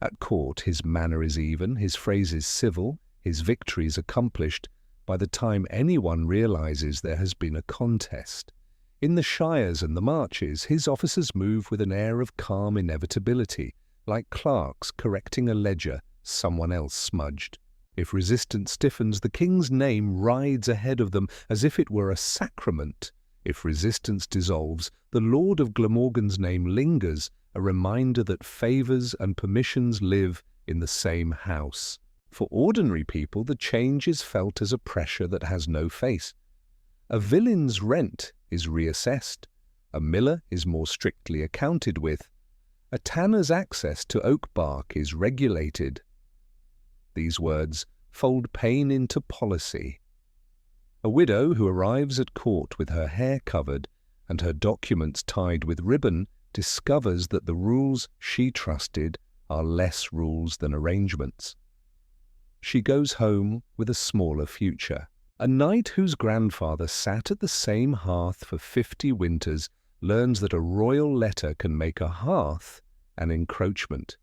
At court his manner is even, his phrases civil, his victories accomplished by the time anyone realizes there has been a contest. In the shires and the marches, his officers move with an air of calm inevitability, like clerks correcting a ledger someone else smudged. If resistance stiffens, the king's name rides ahead of them as if it were a sacrament. If resistance dissolves, the Lord of Glamorgan's name lingers, a reminder that favours and permissions live in the same house. For ordinary people, the change is felt as a pressure that has no face. A villain's rent is reassessed. A miller is more strictly accounted with. A tanner's access to oak bark is regulated. These words fold pain into policy. A widow who arrives at court with her hair covered and her documents tied with ribbon discovers that the rules she trusted are less rules than arrangements. She goes home with a smaller future. A knight whose grandfather sat at the same hearth for 50 winters learns that a royal letter can make a hearth an encroachment.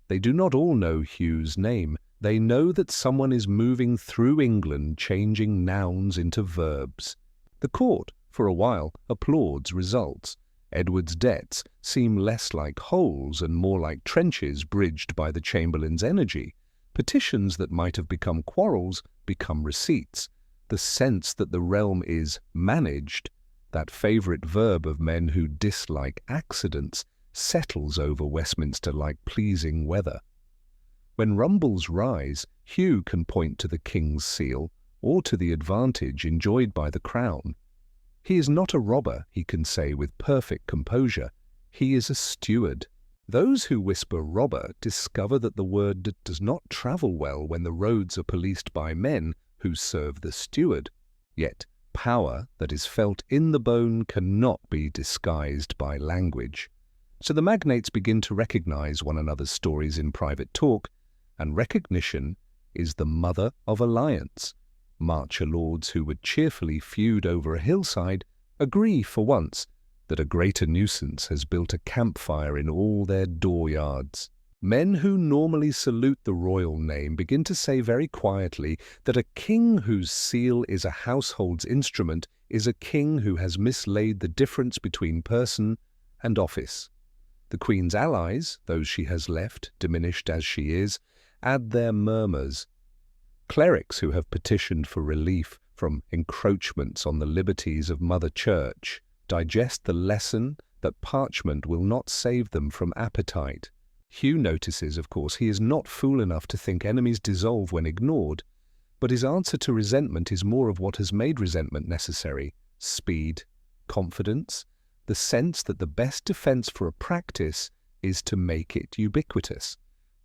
They do not all know Hugh's name. They know that someone is moving through England, changing nouns into verbs. The court, for a while, applauds results. Edward's debts seem less like holes and more like trenches bridged by the chamberlain's energy. Petitions that might have become quarrels become receipts. The sense that the realm is managed, that favourite verb of men who dislike accidents, settles over Westminster like pleasing weather. When rumbles rise, Hugh can point to the king's seal or to the advantage enjoyed by the crown. He is not a robber, he can say with perfect composure. He is a steward. Those who whisper robber discover that the word does not travel well when the roads are policed by men who serve the steward. Yet power that is felt in the bone cannot be disguised by language. So the magnates begin to recognize one another's stories in private talk, and recognition is the mother of alliance. Marcher lords who would cheerfully feud over a hillside agree for once that a greater nuisance has built a campfire in all their dooryards. Men who normally salute the royal name begin to say very quietly that a king whose seal is a household's instrument is a king who has mislaid the difference between person and office. The Queen's allies, those she has left, diminished as she is, add their murmurs. Clerics who have petitioned for relief from encroachments on the liberties of Mother Church digest the lesson that parchment will not save them from appetite. Hugh notices, of course, he is not fool enough to think enemies dissolve when ignored, but his answer to resentment is more of what has made resentment necessary: speed, confidence, the sense that the best defense for a practice is to make it ubiquitous.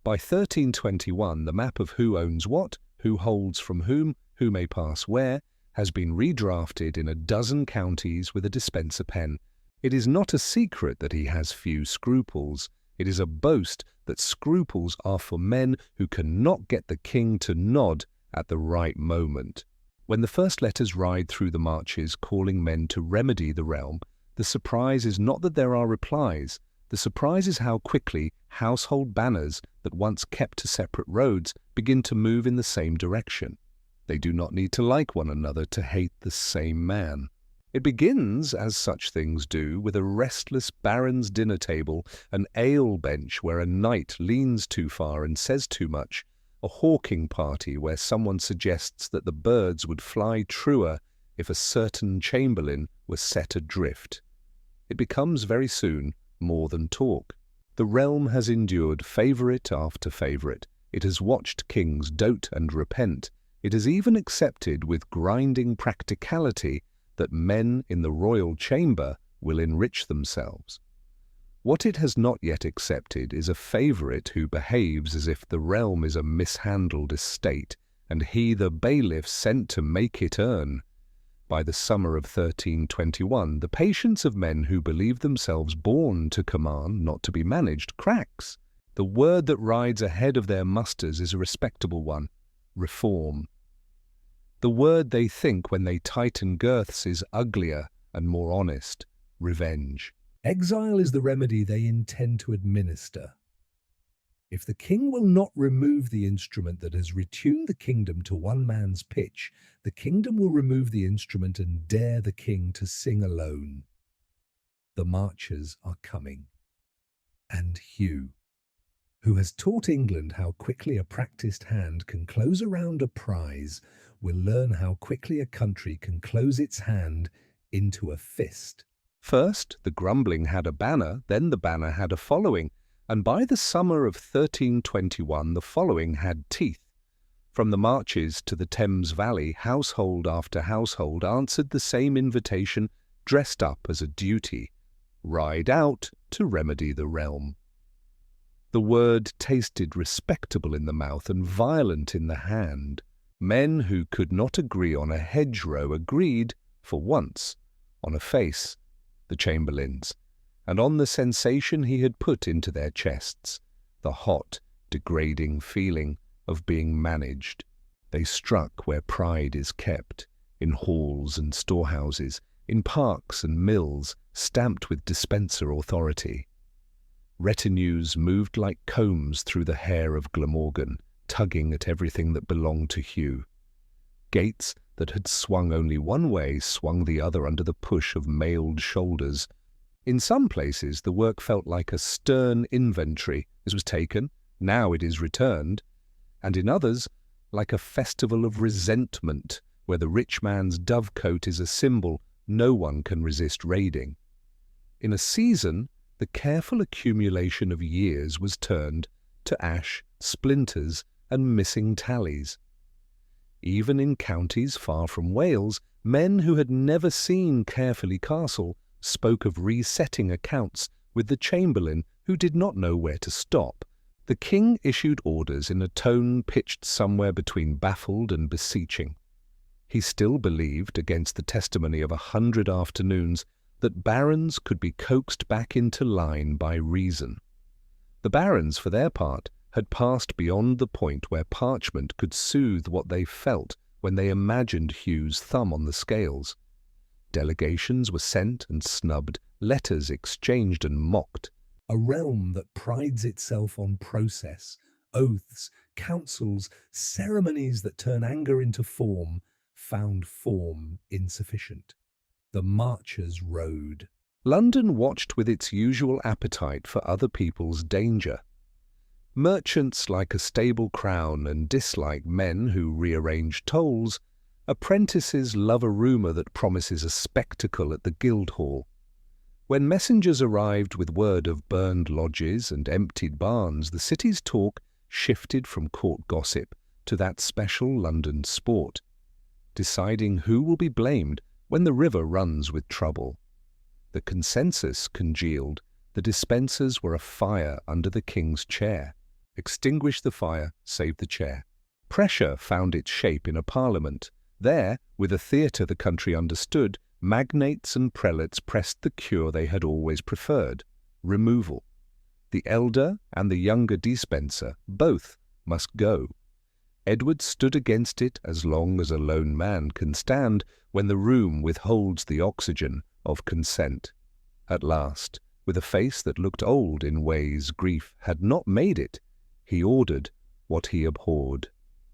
By 1321, the map of who owns what, who holds from whom, who may pass where, has been redrafted in a dozen counties with a Despenser pen. It is not a secret that he has few scruples. It is a boast that scruples are for men who cannot get the king to nod at the right moment. When the first letters ride through the marches calling men to remedy the realm, the surprise is not that there are replies. The surprise is how quickly household banners that once kept to separate roads begin to move in the same direction. They do not need to like one another to hate the same man. It begins, as such things do, with a restless baron's dinner table, an ale bench where a knight leans too far and says too much, a hawking party where someone suggests that the birds would fly truer if a certain chamberlain were set adrift. It becomes very soon more than talk. The realm has endured favourite after favourite. It has watched kings dote and repent. It has even accepted with grinding practicality that men in the royal chamber will enrich themselves. What it has not yet accepted is a favourite who behaves as if the realm is a mishandled estate, and he the bailiff sent to make it earn. By the summer of 1321, the patience of men who believe themselves born to command, not to be managed, cracks. The word that rides ahead of their musters is a respectable one: reform. The word they think when they tighten girths is uglier and more honest: revenge. Exile is the remedy they intend to administer. If the king will not remove the instrument that has retuned the kingdom to one man's pitch, the kingdom will remove the instrument and dare the king to sing alone. The marches are coming. And Hugh, who has taught England how quickly a practiced hand can close around a prize, will learn how quickly a country can close its hand into a fist. First, the grumbling had a banner, then the banner had a following, and by the summer of 1321 the following had teeth. From the Marches to the Thames Valley, household after household answered the same invitation, dressed up as a duty: ride out to remedy the realm. The word tasted respectable in the mouth and violent in the hand. Men who could not agree on a hedgerow agreed, for once, on a face, the chamberlains, and on the sensation he had put into their chests, the hot, degrading feeling of being managed. They struck where pride is kept, in halls and storehouses, in parks and mills, stamped with Despenser authority. Retinues moved like combs through the hair of Glamorgan, tugging at everything that belonged to Hugh. Gates that had swung only one way swung the other under the push of mailed shoulders. In some places the work felt like a stern inventory. This was taken, now it is returned, and in others like a festival of resentment, where the rich man's dovecoat is a symbol no one can resist raiding. In a season, the careful accumulation of years was turned to ash, splinters, and missing tallies. Even in counties far from Wales, men who had never seen Carefully Castle spoke of resetting accounts with the chamberlain who did not know where to stop. The king issued orders in a tone pitched somewhere between baffled and beseeching. He still believed, against the testimony of 100 afternoons, that barons could be coaxed back into line by reason. The barons, for their part, had passed beyond the point where parchment could soothe what they felt when they imagined Hugh's thumb on the scales. Delegations were sent and snubbed, letters exchanged and mocked. A realm that prides itself on process, oaths, councils, ceremonies that turn anger into form, found form insufficient. the Marches' road. London watched with its usual appetite for other people's danger. Merchants like a stable crown and dislike men who rearrange tolls. Apprentices love a rumour that promises a spectacle at the Guildhall. When messengers arrived with word of burned lodges and emptied barns, the city's talk shifted from court gossip to that special London sport, deciding who will be blamed when the river runs with trouble. The consensus congealed. The Despensers were a fire under the king's chair. Extinguish the fire, save the chair. Pressure found its shape in a parliament. There, with a theatre the country understood, magnates and prelates pressed the cure they had always preferred: removal. The elder and the younger Despenser, both, must go. Edward stood against it as long as a lone man can stand when the room withholds the oxygen of consent. At last, with a face that looked old in ways grief had not made it, he ordered what he abhorred: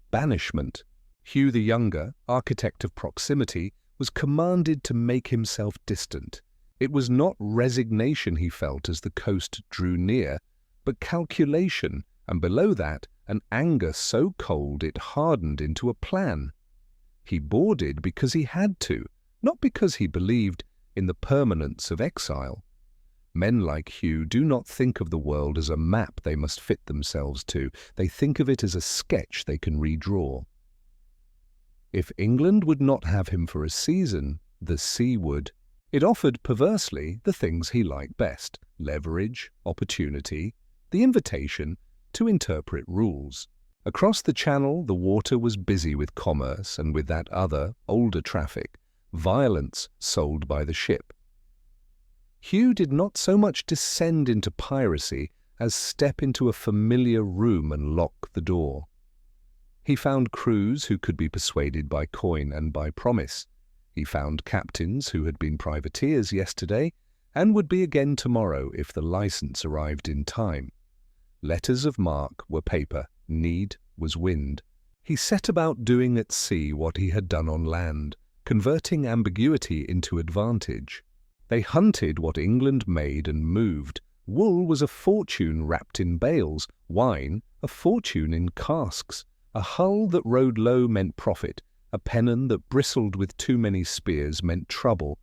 banishment. Hugh the Younger, architect of proximity, was commanded to make himself distant. It was not resignation he felt as the coast drew near, but calculation, and below that, an anger so cold it hardened into a plan. He boarded because he had to, not because he believed in the permanence of exile. Men like Hugh do not think of the world as a map they must fit themselves to. They think of it as a sketch they can redraw. If England would not have him for a season, the sea would. It offered, perversely, the things he liked best: leverage, opportunity, the invitation to interpret rules. Across the Channel, the water was busy with commerce and with that other, older traffic, violence sold by the ship. Hugh did not so much descend into piracy as step into a familiar room and lock the door. He found crews who could be persuaded by coin and by promise. He found captains who had been privateers yesterday and would be again tomorrow if the license arrived in time. Letters of marque were paper, need was wind. He set about doing at sea what he had done on land, converting ambiguity into advantage. They hunted what England made and moved. Wool was a fortune wrapped in bales, wine a fortune in casks. A hull that rode low meant profit, a pennon that bristled with too many spears meant trouble.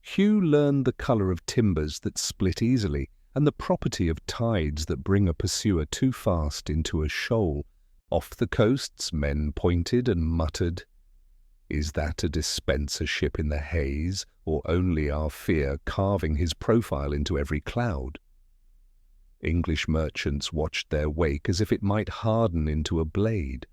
Hugh learned the colour of timbers that split easily, and the property of tides that bring a pursuer too fast into a shoal. Off the coasts men pointed and muttered, "Is that a Despenser ship in the haze, or only our fear carving his profile into every cloud?" English merchants watched their wake as if it might harden into a blade.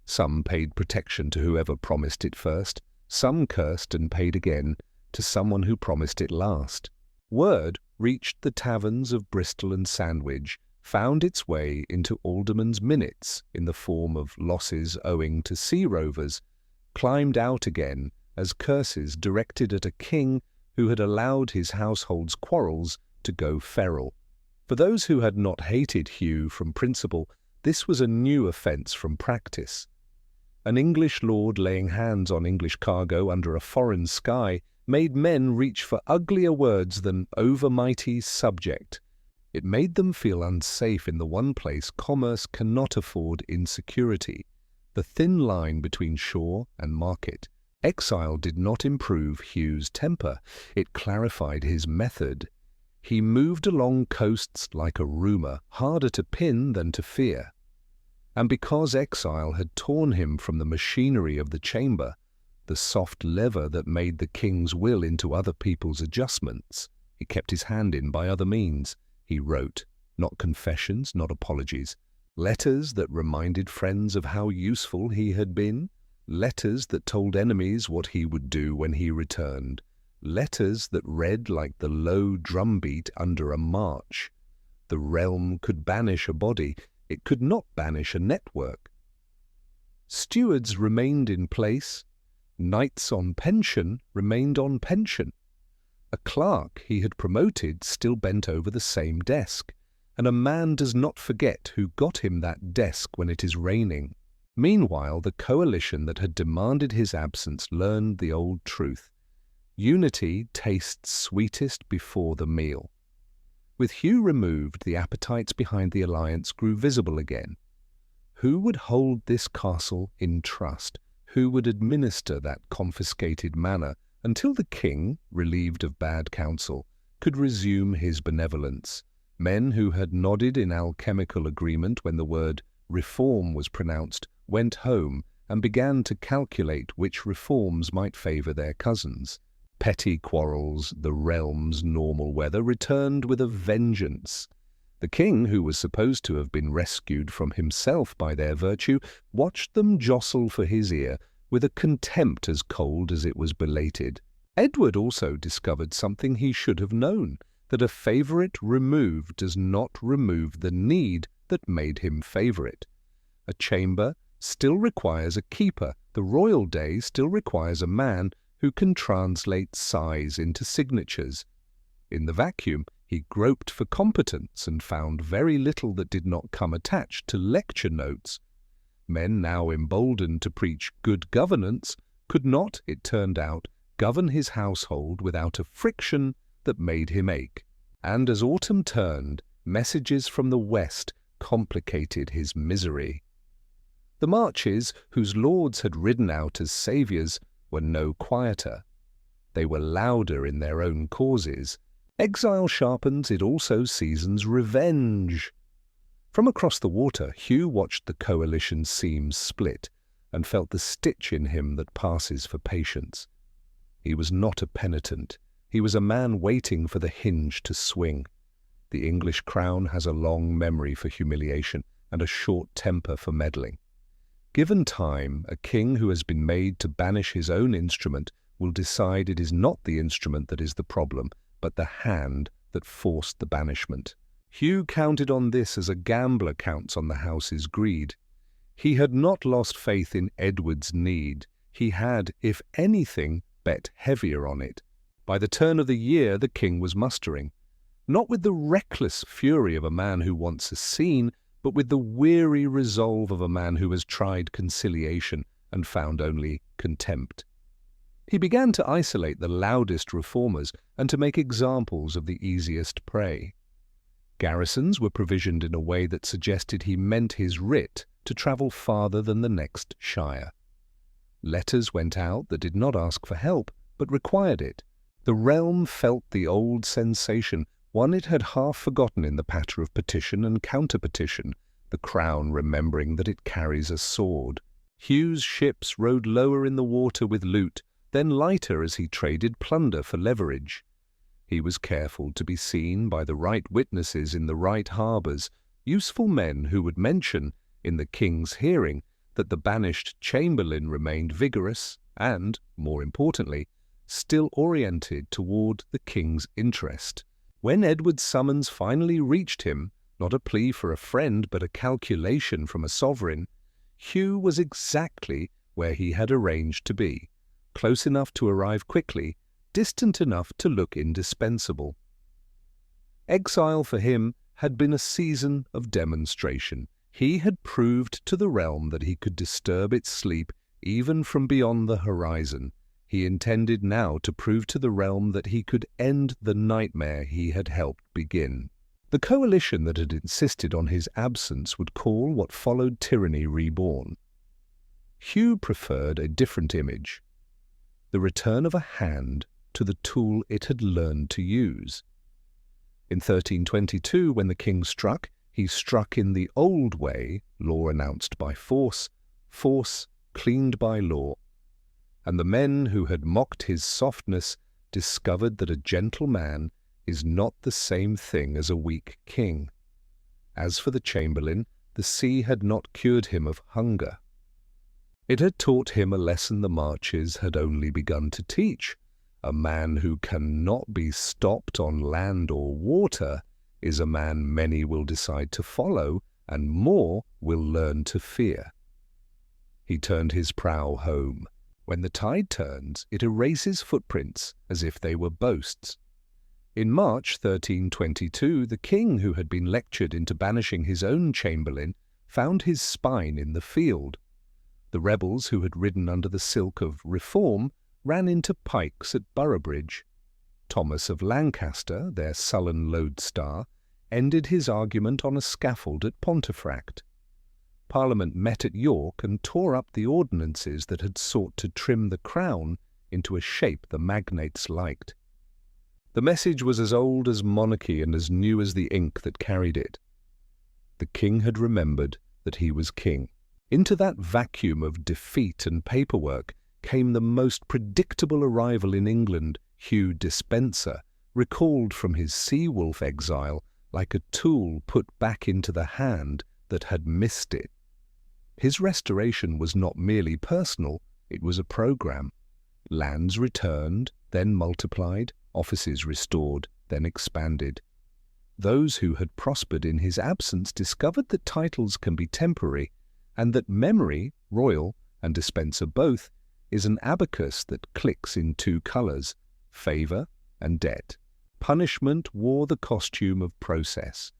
Some paid protection to whoever promised it first. Some cursed and paid again to someone who promised it last. Word reached the taverns of Bristol and Sandwich, found its way into aldermen's minutes in the form of losses owing to sea rovers, climbed out again as curses directed at a king who had allowed his household's quarrels to go feral. For those who had not hated Hugh from principle, this was a new offence from practice. An English lord laying hands on English cargo under a foreign sky made men reach for uglier words than overmighty subject. It made them feel unsafe in the one place commerce cannot afford insecurity, the thin line between shore and market. Exile did not improve Hugh's temper, it clarified his method. He moved along coasts like a rumour, harder to pin than to fear. And because exile had torn him from the machinery of the chamber, the soft lever that made the king's will into other people's adjustments, he kept his hand in by other means. He wrote, not confessions, not apologies, letters that reminded friends of how useful he had been, letters that told enemies what he would do when he returned, letters that read like the low drumbeat under a march. The realm could banish a body, it could not banish a network. Stewards remained in place, knights on pension remained on pension. A clerk he had promoted still bent over the same desk, and a man does not forget who got him that desk when it is raining. Meanwhile, the coalition that had demanded his absence learned the old truth. Unity tastes sweetest before the meal. With Hugh removed, the appetites behind the alliance grew visible again. Who would hold this castle in trust? Who would administer that confiscated manor until the king, relieved of bad counsel, could resume his benevolence? Men who had nodded in alchemical agreement when the word reform was pronounced went home and began to calculate which reforms might favour their cousins. Petty quarrels, the realm's normal weather, returned with a vengeance. The king, who was supposed to have been rescued from himself by their virtue, watched them jostle for his ear with a contempt as cold as it was belated. Edward also discovered something he should have known, that a favourite removed does not remove the need that made him favourite. A chamber still requires a keeper. The royal day still requires a man who can translate sighs into signatures. In the vacuum, he groped for competence and found very little that did not come attached to lecture notes. Men now emboldened to preach good governance could not, it turned out, govern his household without a friction that made him ache. And as autumn turned, messages from the west complicated his misery. The Marches, whose lords had ridden out as saviours, were no quieter. They were louder in their own causes. Exile sharpens, it also seasons revenge. From across the water, Hugh watched the coalition seams split and felt the stitch in him that passes for patience. He was not a penitent. He was a man waiting for the hinge to swing. The English crown has a long memory for humiliation and a short temper for meddling. Given time, a king who has been made to banish his own instrument will decide it is not the instrument that is the problem, but the hand that forced the banishment. Hugh counted on this as a gambler counts on the house's greed. He had not lost faith in Edward's need. He had, if anything, bet heavier on it. By the turn of the year, the king was mustering, not with the reckless fury of a man who wants a scene, but with the weary resolve of a man who has tried conciliation and found only contempt. He began to isolate the loudest reformers and to make examples of the easiest prey. Garrisons were provisioned in a way that suggested he meant his writ to travel farther than the next shire. Letters went out that did not ask for help, but required it. The realm felt the old sensation, one it had half forgotten in the patter of petition and counter-petition, the crown remembering that it carries a sword. Hugh's ships rode lower in the water with loot, then lighter as he traded plunder for leverage. He was careful to be seen by the right witnesses in the right harbours, useful men who would mention, in the king's hearing, that the banished chamberlain remained vigorous and, more importantly, still oriented toward the king's interest. When Edward's summons finally reached him, not a plea for a friend but a calculation from a sovereign, Hugh was exactly where he had arranged to be, close enough to arrive quickly, distant enough to look indispensable. Exile for him had been a season of demonstration. He had proved to the realm that he could disturb its sleep even from beyond the horizon. He intended now to prove to the realm that he could end the nightmare he had helped begin. The coalition that had insisted on his absence would call what followed tyranny reborn. Hugh preferred a different image, the return of a hand to the tool it had learned to use. In 1322, when the king struck, he struck in the old way, law announced by force, force cleaned by law. And the men who had mocked his softness discovered that a gentle man is not the same thing as a weak king. As for the chamberlain, the sea had not cured him of hunger. It had taught him a lesson the Marches had only begun to teach. A man who cannot be stopped on land or water is a man many will decide to follow, and more will learn to fear. He turned his prow home. When the tide turns, it erases footprints as if they were boasts. In March 1322, the king, who had been lectured into banishing his own chamberlain, found his spine in the field. The rebels who had ridden under the silk of reform ran into pikes at Boroughbridge. Thomas of Lancaster, their sullen lodestar, ended his argument on a scaffold at Pontefract. Parliament met at York and tore up the ordinances that had sought to trim the crown into a shape the magnates liked. The message was as old as monarchy and as new as the ink that carried it. The king had remembered that he was king. Into that vacuum of defeat and paperwork came the most predictable arrival in England, Hugh Despenser, recalled from his sea-wolf exile like a tool put back into the hand that had missed it. His restoration was not merely personal, it was a program. Lands returned, then multiplied, offices restored, then expanded. Those who had prospered in his absence discovered that titles can be temporary, and that memory, royal and Despenser both, is an abacus that clicks in two colours, favour and debt. Punishment wore the costume of process.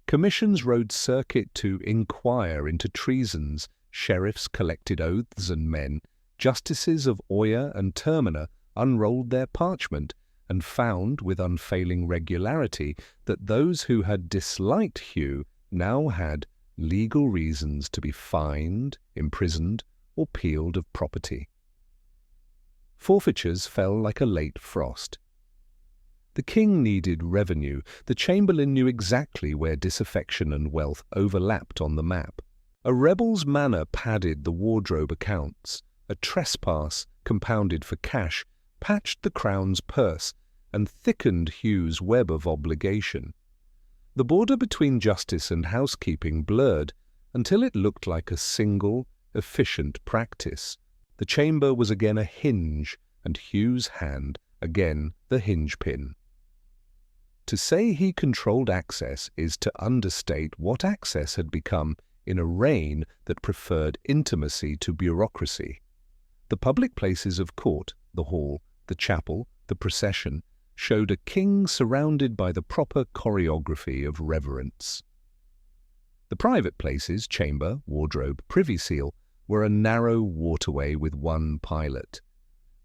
Commissions rode circuit to inquire into treasons, sheriffs collected oaths and men, justices of Oyer and Terminer unrolled their parchment and found with unfailing regularity that those who had disliked Hugh now had legal reasons to be fined, imprisoned, or peeled of property. Forfeitures fell like a late frost. The king needed revenue. The chamberlain knew exactly where disaffection and wealth overlapped on the map. A rebel's manor padded the wardrobe accounts. A trespass, compounded for cash, patched the crown's purse and thickened Hugh's web of obligation. The border between justice and housekeeping blurred until it looked like a single, efficient practice. The chamber was again a hinge, and Hugh's hand again the hinge-pin. To say he controlled access is to understate what access had become in a reign that preferred intimacy to bureaucracy. The public places of court, the hall, the chapel, the procession, showed a king surrounded by the proper choreography of reverence. The private places, chamber, wardrobe, privy seal, were a narrow waterway with one pilot.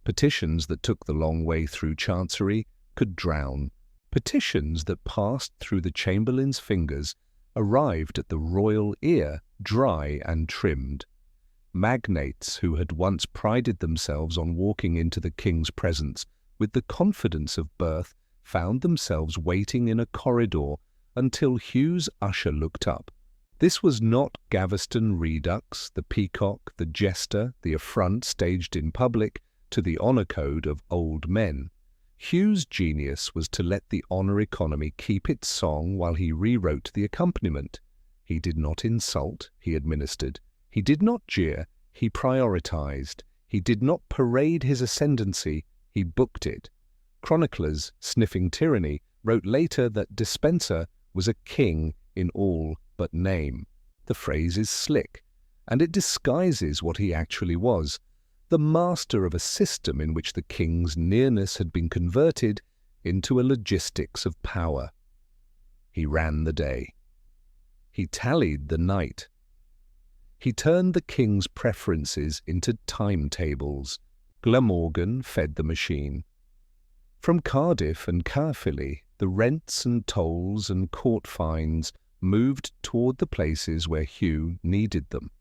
Petitions that took the long way through chancery could drown. Petitions that passed through the chamberlain's fingers arrived at the royal ear dry and trimmed. Magnates who had once prided themselves on walking into the king's presence with the confidence of birth found themselves waiting in a corridor until Hugh's usher looked up. This was not Gaveston Redux, the peacock, the jester, the affront staged in public to the honour code of old men. Hugh's genius was to let the honour economy keep its song while he rewrote the accompaniment. He did not insult, he administered. He did not jeer, he prioritized. He did not parade his ascendancy, he booked it. Chroniclers, sniffing tyranny, wrote later that Despenser was a king in all but name. The phrase is slick, and it disguises what he actually was, the master of a system in which the king's nearness had been converted into a logistics of power. He ran the day. He tallied the night. He turned the king's preferences into timetables. Glamorgan fed the machine. From Cardiff and Caerphilly, the rents and tolls and court fines moved toward the places where Hugh needed them.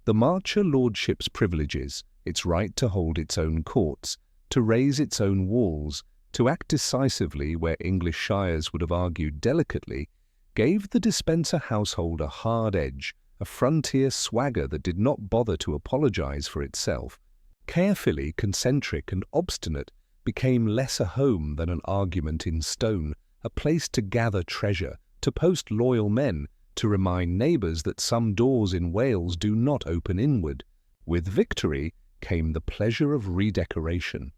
The Marcher lordship's privileges, its right to hold its own courts, to raise its own walls, to act decisively where English shires would have argued delicately, gave the Despenser household a hard edge, a frontier swagger that did not bother to apologize for itself. Carefully concentric and obstinate became less a home than an argument in stone, a place to gather treasure, to post loyal men, to remind neighbours that some doors in Wales do not open inward. With victory came the pleasure of redecoration.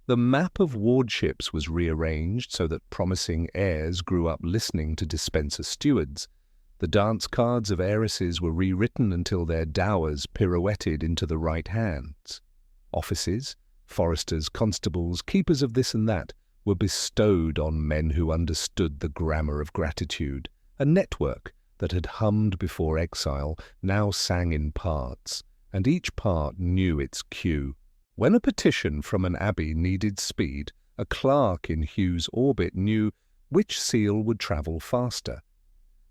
The map of wardships was rearranged so that promising heirs grew up listening to Despenser stewards. The dance cards of heiresses were rewritten until their dowers pirouetted into the right hands. Offices, foresters, constables, keepers of this and that, were bestowed on men who understood the grammar of gratitude. A network that had hummed before exile now sang in parts, and each part knew its cue. When a petition from an abbey needed speed, a clerk in Hugh's orbit knew which seal would travel faster.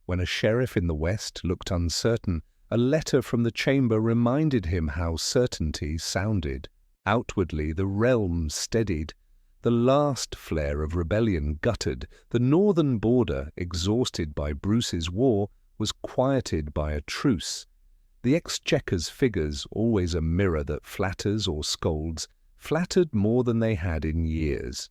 When a sheriff in the west looked uncertain, a letter from the chamber reminded him how certainty sounded. Outwardly the realm steadied, the last flare of rebellion guttered, the northern border, exhausted by Bruce's war, was quieted by a truce. The exchequer's figures, always a mirror that flatters or scolds, flattered more than they had in years.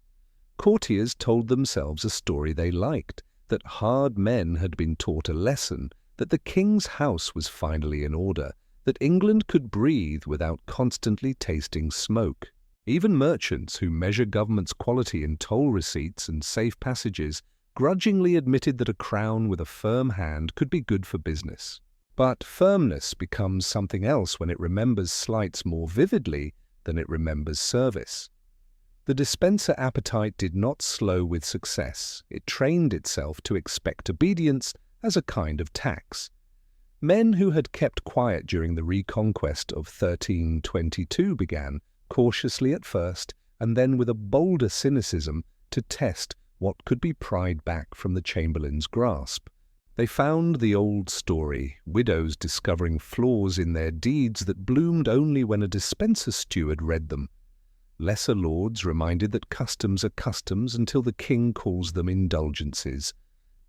Courtiers told themselves a story they liked, that hard men had been taught a lesson, that the king's house was finally in order, that England could breathe without constantly tasting smoke. Even merchants who measure government's quality in toll receipts and safe passages grudgingly admitted that a crown with a firm hand could be good for business. But firmness becomes something else when it remembers slights more vividly than it remembers service. The Despenser appetite did not slow with success. It trained itself to expect obedience as a kind of tax. Men who had kept quiet during the reconquest of 1322 began, cautiously at first, and then with a bolder cynicism, to test what could be pried back from the chamberlain's grasp. They found the old story, widows discovering flaws in their deeds that bloomed only when a dispenser steward read them. Lesser lords reminded that customs are customs until the king calls them indulgences.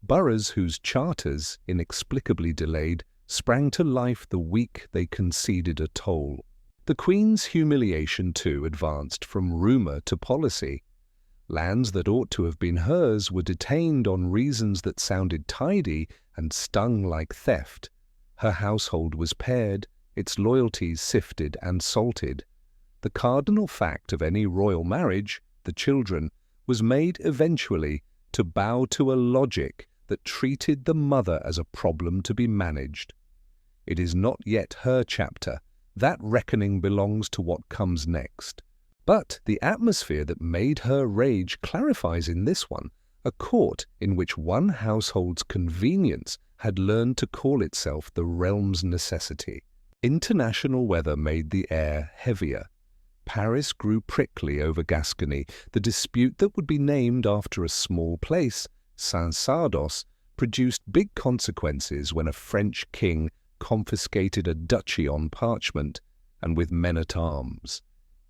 Boroughs whose charters, inexplicably delayed, sprang to life the week they conceded a toll. The Queen's humiliation, too, advanced from rumour to policy. Lands that ought to have been hers were detained on reasons that sounded tidy and stung like theft. Her household was pared, its loyalties sifted and salted. The cardinal fact of any royal marriage, the children, was made eventually to bow to a logic that treated the mother as a problem to be managed. It is not yet her chapter. That reckoning belongs to what comes next. But the atmosphere that made her rage clarifies in this one, a court in which one household's convenience had learned to call itself the realm's necessity. International weather made the air heavier. Paris grew prickly over Gascony. The dispute that would be named after a small place, Saint-Sardos, produced big consequences when a French king confiscated a duchy on parchment and with men-at-arms.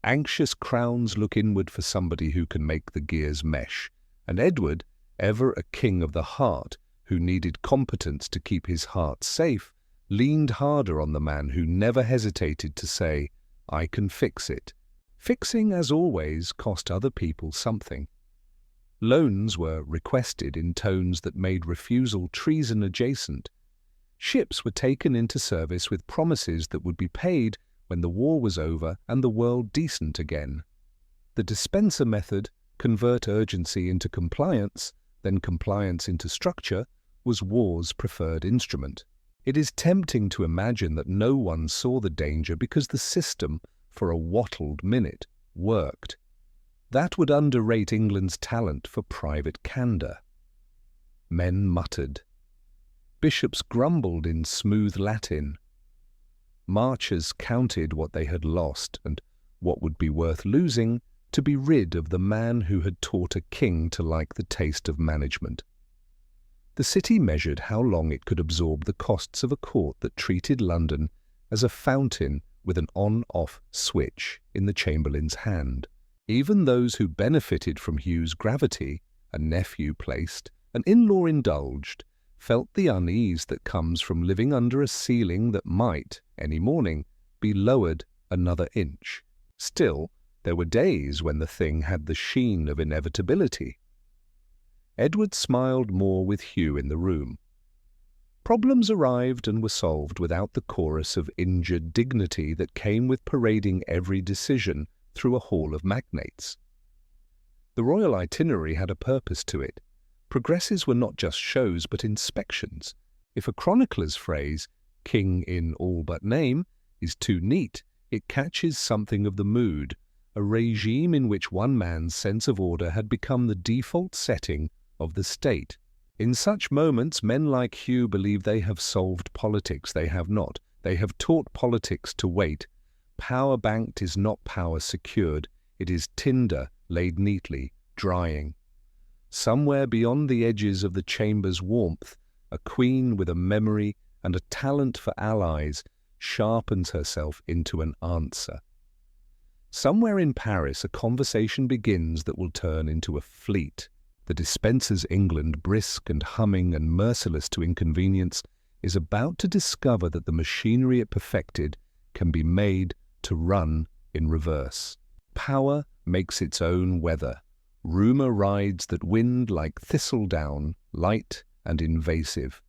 Anxious crowns look inward for somebody who can make the gears mesh, and Edward, ever a king of the heart, who needed competence to keep his heart safe, leaned harder on the man who never hesitated to say, "I can fix it." Fixing, as always, cost other people something. Loans were requested in tones that made refusal treason adjacent. Ships were taken into service with promises that would be paid when the war was over and the world decent again. The dispenser method, convert urgency into compliance, then compliance into structure, was war's preferred instrument. It is tempting to imagine that no one saw the danger because the system, for a wattled minute, worked. That would underrate England's talent for private candour. Men muttered. Bishops grumbled in smooth Latin. Marchers counted what they had lost and what would be worth losing to be rid of the man who had taught a king to like the taste of management. The city measured how long it could absorb the costs of a court that treated London as a fountain with an on-off switch in the chamberlain's hand. Even those who benefited from Hugh's gravity, a nephew placed, an in-law indulged, felt the unease that comes from living under a ceiling that might, any morning, be lowered another inch. Still, there were days when the thing had the sheen of inevitability. Edward smiled more with Hugh in the room. Problems arrived and were solved without the chorus of injured dignity that came with parading every decision through a hall of magnates. The royal itinerary had a purpose to it. Progresses were not just shows but inspections. If a chronicler's phrase, "king in all but name," is too neat, it catches something of the mood, a regime in which one man's sense of order had become the default setting of the state. In such moments, men like Hugh believe they have solved politics. They have not. They have taught politics to wait. Power banked is not power secured, it is tinder laid neatly, drying. Somewhere beyond the edges of the chamber's warmth, a queen with a memory and a talent for allies sharpens herself into an answer. Somewhere in Paris a conversation begins that will turn into a fleet. The Despenser's England, brisk and humming and merciless to inconvenience, is about to discover that the machinery it perfected can be made to run in reverse. Power makes its own weather. Rumour rides that wind like thistledown, light and invasive.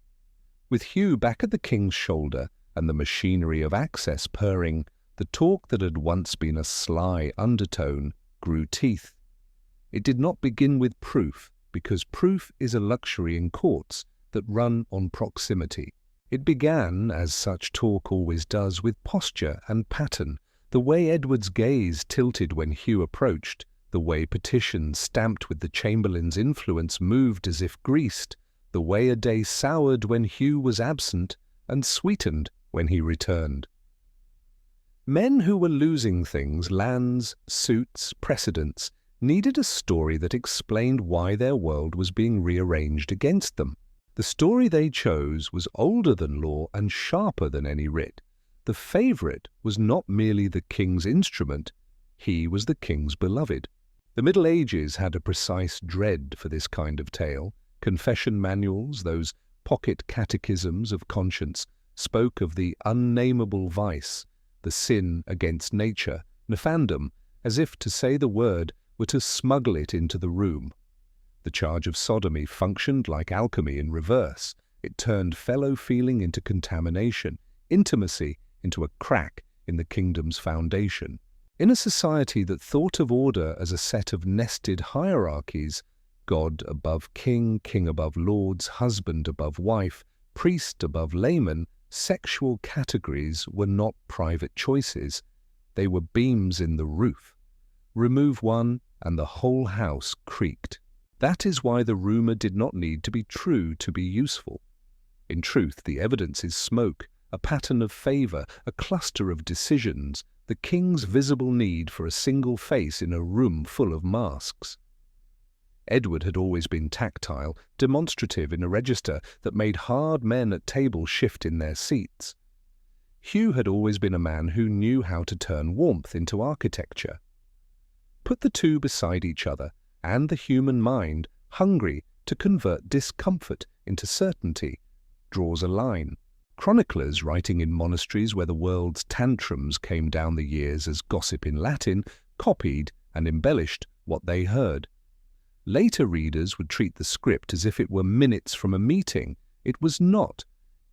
With Hugh back at the king's shoulder and the machinery of access purring, the talk that had once been a sly undertone grew teeth. It did not begin with proof, because proof is a luxury in courts that run on proximity. It began, as such talk always does, with posture and pattern, the way Edward's gaze tilted when Hugh approached, the way petitions stamped with the chamberlain's influence moved as if greased, the way a day soured when Hugh was absent and sweetened when he returned. Men who were losing things, lands, suits, precedents, needed a story that explained why their world was being rearranged against them. The story they chose was older than law and sharper than any writ. The favourite was not merely the king's instrument, he was the king's beloved. The Middle Ages had a precise dread for this kind of tale. Confession manuals, those pocket catechisms of conscience, spoke of the unnameable vice, the sin against nature, nefandum, as if to say the word were to smuggle it into the room. The charge of sodomy functioned like alchemy in reverse. It turned fellow feeling into contamination, intimacy into a crack in the kingdom's foundation. In a society that thought of order as a set of nested hierarchies, God above king, king above lords, husband above wife, priest above layman, sexual categories were not private choices. They were beams in the roof. Remove one, and the whole house creaked. That is why the rumour did not need to be true to be useful. In truth, the evidence is smoke, a pattern of favour, a cluster of decisions, the king's visible need for a single face in a room full of masks. Edward had always been tactile, demonstrative in a register that made hard men at table shift in their seats. Hugh had always been a man who knew how to turn warmth into architecture. Put the two beside each other, and the human mind, hungry to convert discomfort into certainty, draws a line. Chroniclers writing in monasteries where the world's tantrums came down the years as gossip in Latin copied and embellished what they heard. Later readers would treat the script as if it were minutes from a meeting. It was not.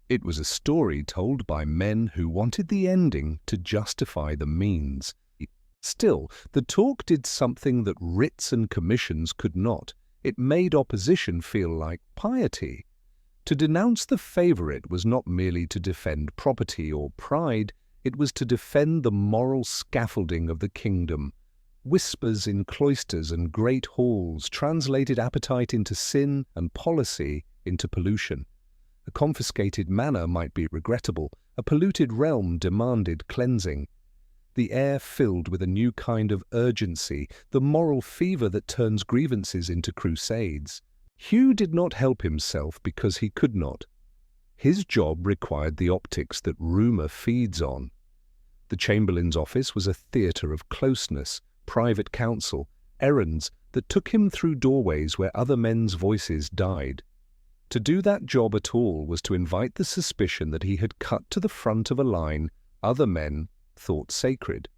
It was a story told by men who wanted the ending to justify the means. Still, the talk did something that writs and commissions could not. It made opposition feel like piety. To denounce the favourite was not merely to defend property or pride, it was to defend the moral scaffolding of the kingdom. Whispers in cloisters and great halls translated appetite into sin and policy into pollution. A confiscated manor might be regrettable, a polluted realm demanded cleansing. The air filled with a new kind of urgency, the moral fever that turns grievances into crusades. Hugh did not help himself because he could not. His job required the optics that rumour feeds on. The chamberlain's office was a theatre of closeness, private counsel, errands that took him through doorways where other men's voices died. To do that job at all was to invite the suspicion that he had cut to the front of a line other men thought sacred.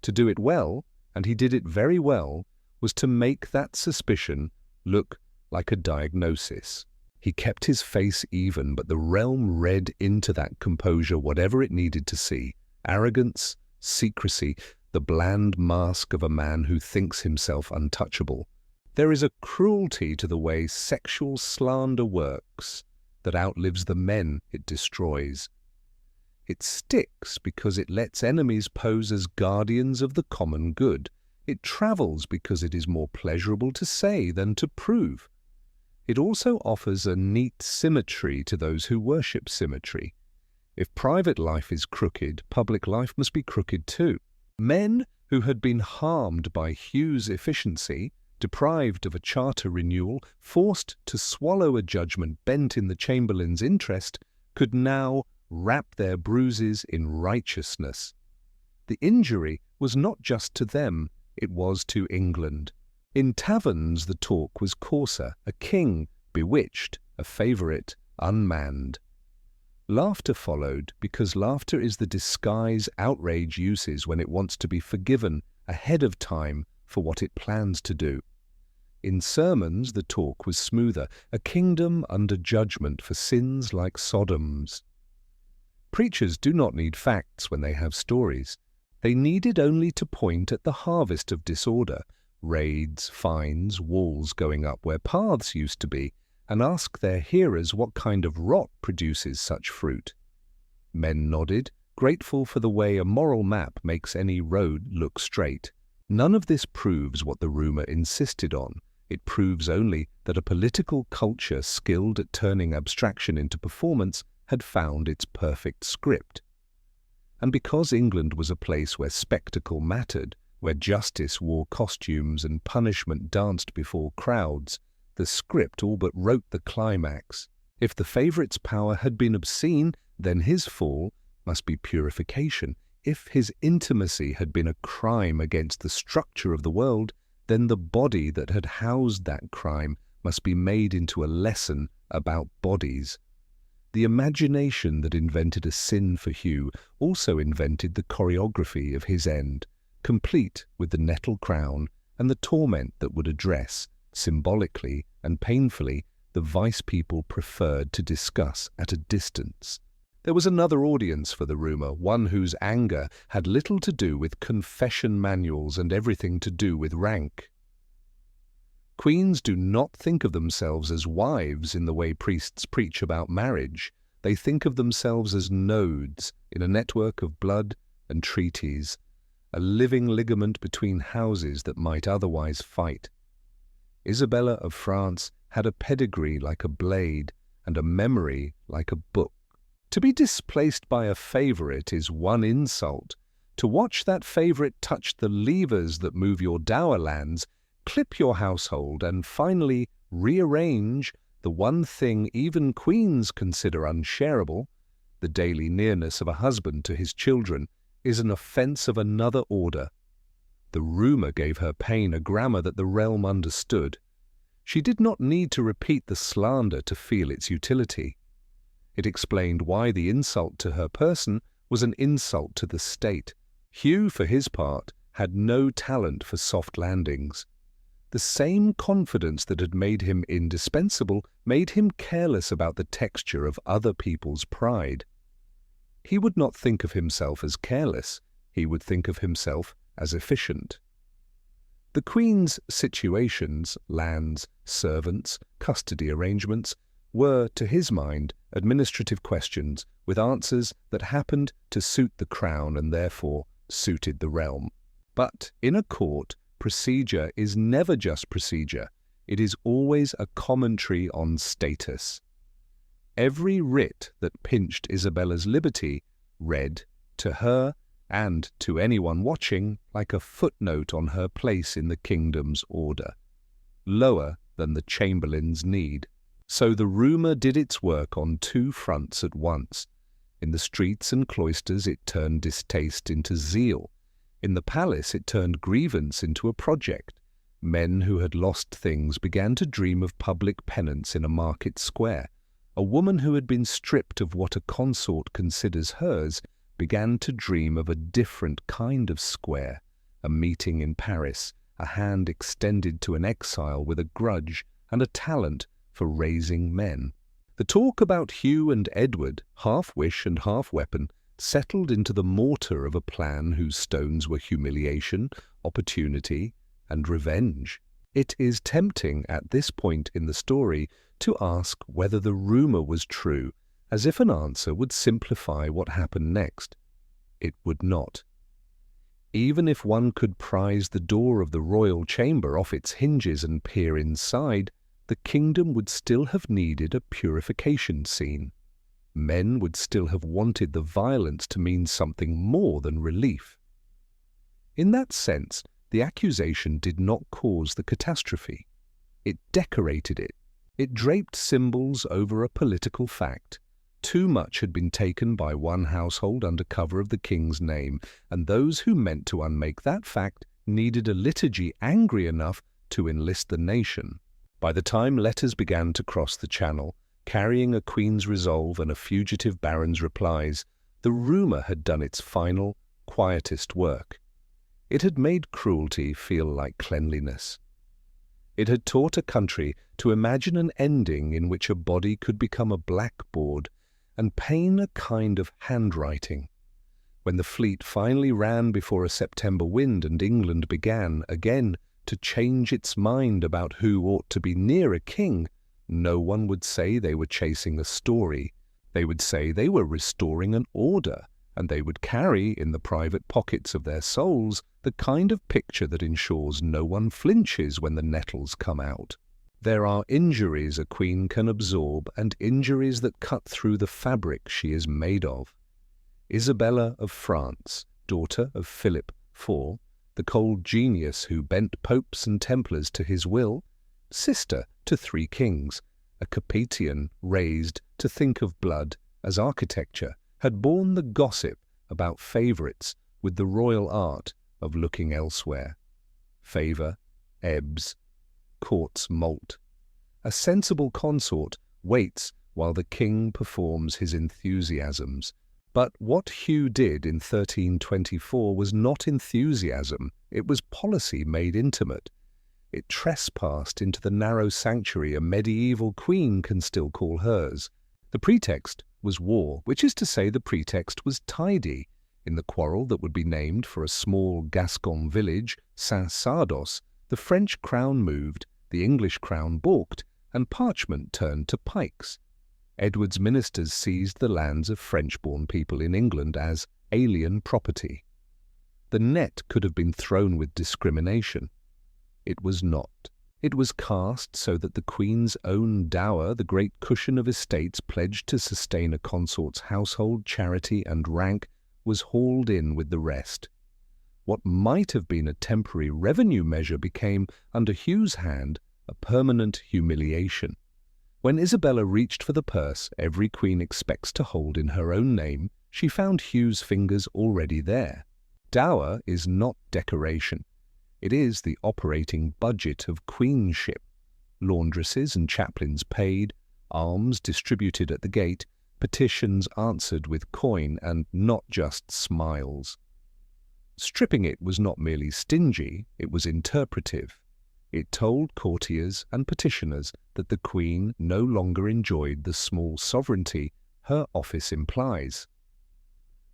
To do it well, and he did it very well, was to make that suspicion look like a diagnosis. He kept his face even, but the realm read into that composure whatever it needed to see. Arrogance, secrecy, the bland mask of a man who thinks himself untouchable. There is a cruelty to the way sexual slander works that outlives the men it destroys. It sticks because it lets enemies pose as guardians of the common good. It travels because it is more pleasurable to say than to prove. It also offers a neat symmetry to those who worship symmetry. If private life is crooked, public life must be crooked too. Men who had been harmed by Hugh's efficiency, deprived of a charter renewal, forced to swallow a judgment bent in the chamberlain's interest, could now wrap their bruises in righteousness. The injury was not just to them, it was to England. In taverns the talk was coarser, a king bewitched, a favourite unmanned. Laughter followed, because laughter is the disguise outrage uses when it wants to be forgiven ahead of time for what it plans to do. In sermons the talk was smoother, a kingdom under judgment for sins like Sodom's. Preachers do not need facts when they have stories. They needed only to point at the harvest of disorder, raids, fines, walls going up where paths used to be, and ask their hearers what kind of rot produces such fruit. Men nodded, grateful for the way a moral map makes any road look straight. None of this proves what the rumour insisted on. It proves only that a political culture skilled at turning abstraction into performance had found its perfect script. And because England was a place where spectacle mattered, where justice wore costumes and punishment danced before crowds, the script all but wrote the climax. If the favourite's power had been obscene, then his fall must be purification. If his intimacy had been a crime against the structure of the world, then the body that had housed that crime must be made into a lesson about bodies. The imagination that invented a sin for Hugh also invented the choreography of his end, complete with the nettle crown and the torment that would address, symbolically and painfully, the vice people preferred to discuss at a distance. There was another audience for the rumour, one whose anger had little to do with confession manuals and everything to do with rank. Queens do not think of themselves as wives in the way priests preach about marriage. They think of themselves as nodes in a network of blood and treaties, a living ligament between houses that might otherwise fight. Isabella of France had a pedigree like a blade and a memory like a book. To be displaced by a favourite is one insult. To watch that favourite touch the levers that move your dower lands, clip your household, and finally rearrange the one thing even queens consider unshareable, the daily nearness of a husband to his children, is an offence of another order. The rumour gave her pain a grammar that the realm understood. She did not need to repeat the slander to feel its utility. It explained why the insult to her person was an insult to the state. Hugh, for his part, had no talent for soft landings. The same confidence that had made him indispensable made him careless about the texture of other people's pride. He would not think of himself as careless, he would think of himself as efficient. The Queen's situations, lands, servants, custody arrangements, were, to his mind, administrative questions with answers that happened to suit the crown and therefore suited the realm. But in a court, procedure is never just procedure. It is always a commentary on status. Every writ that pinched Isabella's liberty read, to her and to anyone watching, like a footnote on her place in the kingdom's order, lower than the chamberlain's need. So the rumour did its work on two fronts at once. In the streets and cloisters it turned distaste into zeal. In the palace it turned grievance into a project. Men who had lost things began to dream of public penance in a market square. A woman who had been stripped of what a consort considers hers began to dream of a different kind of square, a meeting in Paris, a hand extended to an exile with a grudge and a talent for raising men. The talk about Hugh and Edward, half wish and half weapon, settled into the mortar of a plan whose stones were humiliation, opportunity, and revenge. It is tempting at this point in the story to ask whether the rumour was true, as if an answer would simplify what happened next. It would not. Even if one could prise the door of the royal chamber off its hinges and peer inside, the kingdom would still have needed a purification scene. men would still have wanted the violence to mean something more than relief. In that sense, the accusation did not cause the catastrophe. It decorated it. It draped symbols over a political fact. Too much had been taken by one household under cover of the king's name, and those who meant to unmake that fact needed a liturgy angry enough to enlist the nation. By the time letters began to cross the channel, carrying a queen's resolve and a fugitive baron's replies, the rumour had done its final, quietest work. It had made cruelty feel like cleanliness. It had taught a country to imagine an ending in which a body could become a blackboard and pain a kind of handwriting. When the fleet finally ran before a September wind and England began, again, to change its mind about who ought to be near a king, no one would say they were chasing a story. They would say they were restoring an order, and they would carry in the private pockets of their souls the kind of picture that ensures no one flinches when the nettles come out. There are injuries a queen can absorb and injuries that cut through the fabric she is made of. Isabella of France, daughter of Philip IV, the cold genius who bent popes and templars to his will, sister to 3 kings, a Capetian raised to think of blood as architecture, had borne the gossip about favourites with the royal art of looking elsewhere. Favour ebbs, courts molt. A sensible consort waits while the king performs his enthusiasms. But what Hugh did in 1324 was not enthusiasm, it was policy made intimate. It trespassed into the narrow sanctuary a medieval queen can still call hers. The pretext was war, which is to say the pretext was tidy. In the quarrel that would be named for a small Gascon village, Saint-Sardos, the French crown moved, the English crown balked, and parchment turned to pikes. Edward's ministers seized the lands of French-born people in England as alien property. The net could have been thrown with discrimination. It was not. It was cast so that the Queen's own dower, the great cushion of estates pledged to sustain a consort's household, charity and rank, was hauled in with the rest. What might have been a temporary revenue measure became, under Hugh's hand, a permanent humiliation. When Isabella reached for the purse every queen expects to hold in her own name, she found Hugh's fingers already there. Dower is not decoration. It is the operating budget of queenship. Laundresses and chaplains paid, alms distributed at the gate, petitions answered with coin and not just smiles. Stripping it was not merely stingy, it was interpretive. It told courtiers and petitioners that the Queen no longer enjoyed the small sovereignty her office implies.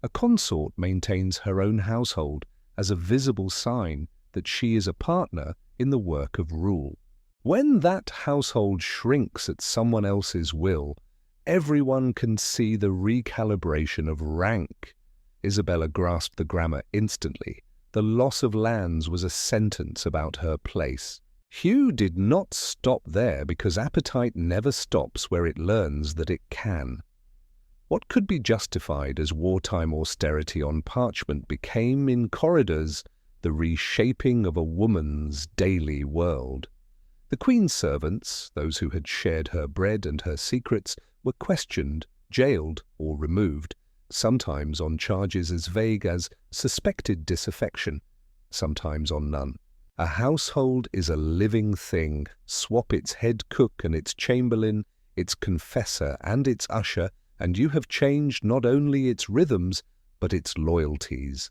A consort maintains her own household as a visible sign that she is a partner in the work of rule. When that household shrinks at someone else's will, everyone can see the recalibration of rank. Isabella grasped the grammar instantly. The loss of lands was a sentence about her place. Hugh did not stop there because appetite never stops where it learns that it can. What could be justified as wartime austerity on parchment became, in corridors, the reshaping of a woman's daily world. The Queen's servants, those who had shared her bread and her secrets, were questioned, jailed, or removed, sometimes on charges as vague as suspected disaffection, sometimes on none. A household is a living thing. Swap its head cook and its chamberlain, its confessor and its usher, and you have changed not only its rhythms, but its loyalties.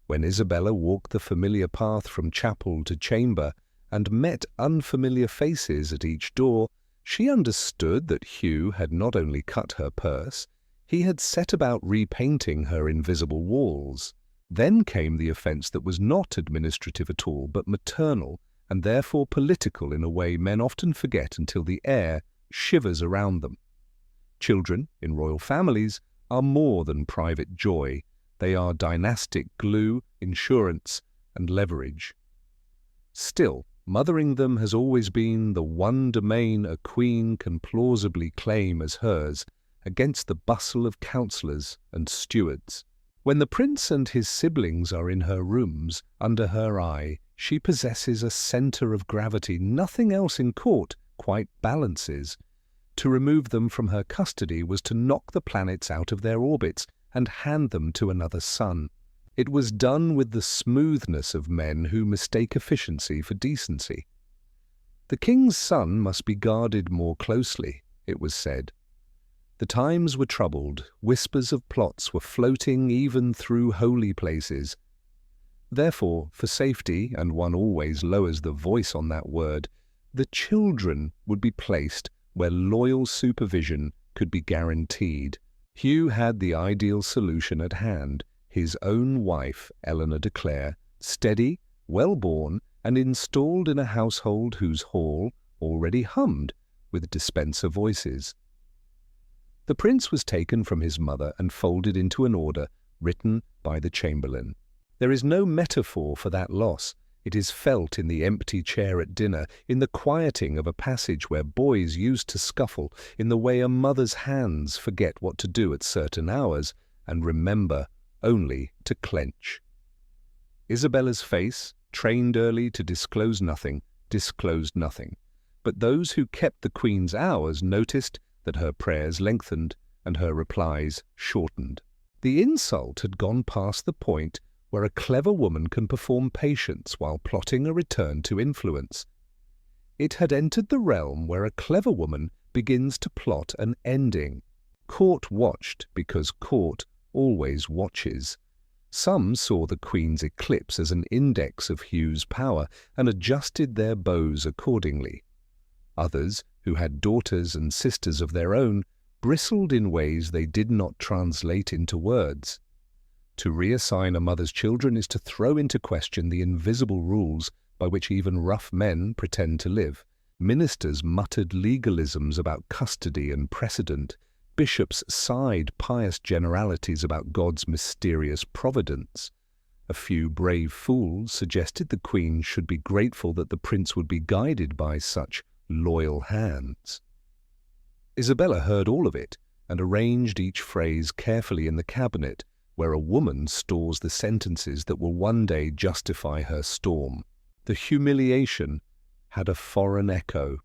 When Isabella walked the familiar path from chapel to chamber and met unfamiliar faces at each door, she understood that Hugh had not only cut her purse, he had set about repainting her invisible walls. Then came the offence that was not administrative at all, but maternal, and therefore political in a way men often forget until the air shivers around them. Children, in royal families, are more than private joy. They are dynastic glue, insurance, and leverage. Still, mothering them has always been the one domain a queen can plausibly claim as hers, against the bustle of counsellors and stewards. When the prince and his siblings are in her rooms, under her eye, she possesses a centre of gravity nothing else in court quite balances. To remove them from her custody was to knock the planets out of their orbits and hand them to another sun. It was done with the smoothness of men who mistake efficiency for decency. The king's son must be guarded more closely, it was said. The times were troubled, whispers of plots were floating even through holy places. Therefore, for safety, and one always lowers the voice on that word, the children would be placed where loyal supervision could be guaranteed. Hugh had the ideal solution at hand, his own wife, Eleanor de Clare, steady, well-born, and installed in a household whose hall already hummed with Despenser voices. The prince was taken from his mother and folded into an order written by the chamberlain. There is no metaphor for that loss. It is felt in the empty chair at dinner, in the quieting of a passage where boys used to scuffle, in the way a mother's hands forget what to do at certain hours and remember only to clench. Isabella's face, trained early to disclose nothing, disclosed nothing. But those who kept the Queen's hours noticed that her prayers lengthened and her replies shortened. The insult had gone past the point where a clever woman can perform patience while plotting a return to influence. It had entered the realm where a clever woman begins to plot an ending. Court watched because court always watches. Some saw the Queen's eclipse as an index of Hugh's power and adjusted their bows accordingly. Others, who had daughters and sisters of their own, bristled in ways they did not translate into words. To reassign a mother's children is to throw into question the invisible rules by which even rough men pretend to live. Ministers muttered legalisms about custody and precedent. Bishops sighed pious generalities about God's mysterious providence. A few brave fools suggested the Queen should be grateful that the prince would be guided by such loyal hands. Isabella heard all of it and arranged each phrase carefully in the cabinet, where a woman stores the sentences that will one day justify her storm. The humiliation had a foreign echo.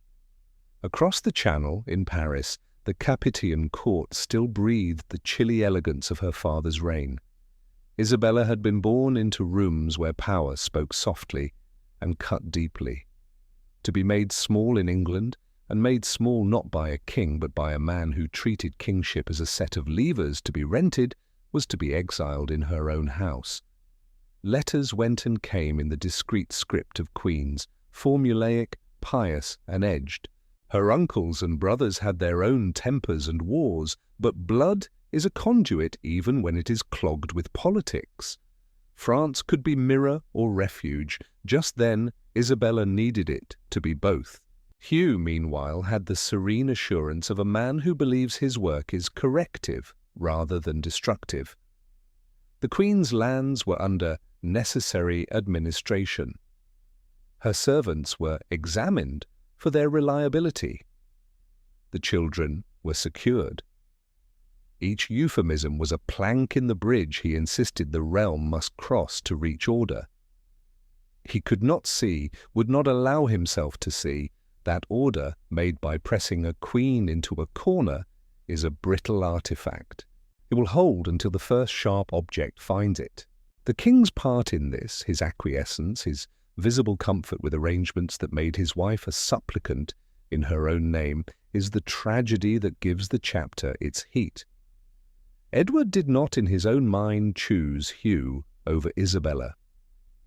Across the Channel, in Paris, the Capetian court still breathed the chilly elegance of her father's reign. Isabella had been born into rooms where power spoke softly and cut deeply. To be made small in England, and made small not by a king but by a man who treated kingship as a set of levers to be rented, was to be exiled in her own house. Letters went and came in the discreet script of queens, formulaic, pious, and edged. Her uncles and brothers had their own tempers and wars, but blood is a conduit even when it is clogged with politics. France could be mirror or refuge. Just then, Isabella needed it to be both. Hugh, meanwhile, had the serene assurance of a man who believes his work is corrective rather than destructive. The Queen's lands were under necessary administration. Her servants were examined for their reliability. The children were secured. Each euphemism was a plank in the bridge he insisted the realm must cross to reach order. He could not see, would not allow himself to see, that order made by pressing a queen into a corner is a brittle artifact. It will hold until the first sharp object finds it. The king's part in this, his acquiescence, his visible comfort with arrangements that made his wife a supplicant in her own name, is the tragedy that gives the chapter its heat. Edward did not in his own mind choose Hugh over Isabella.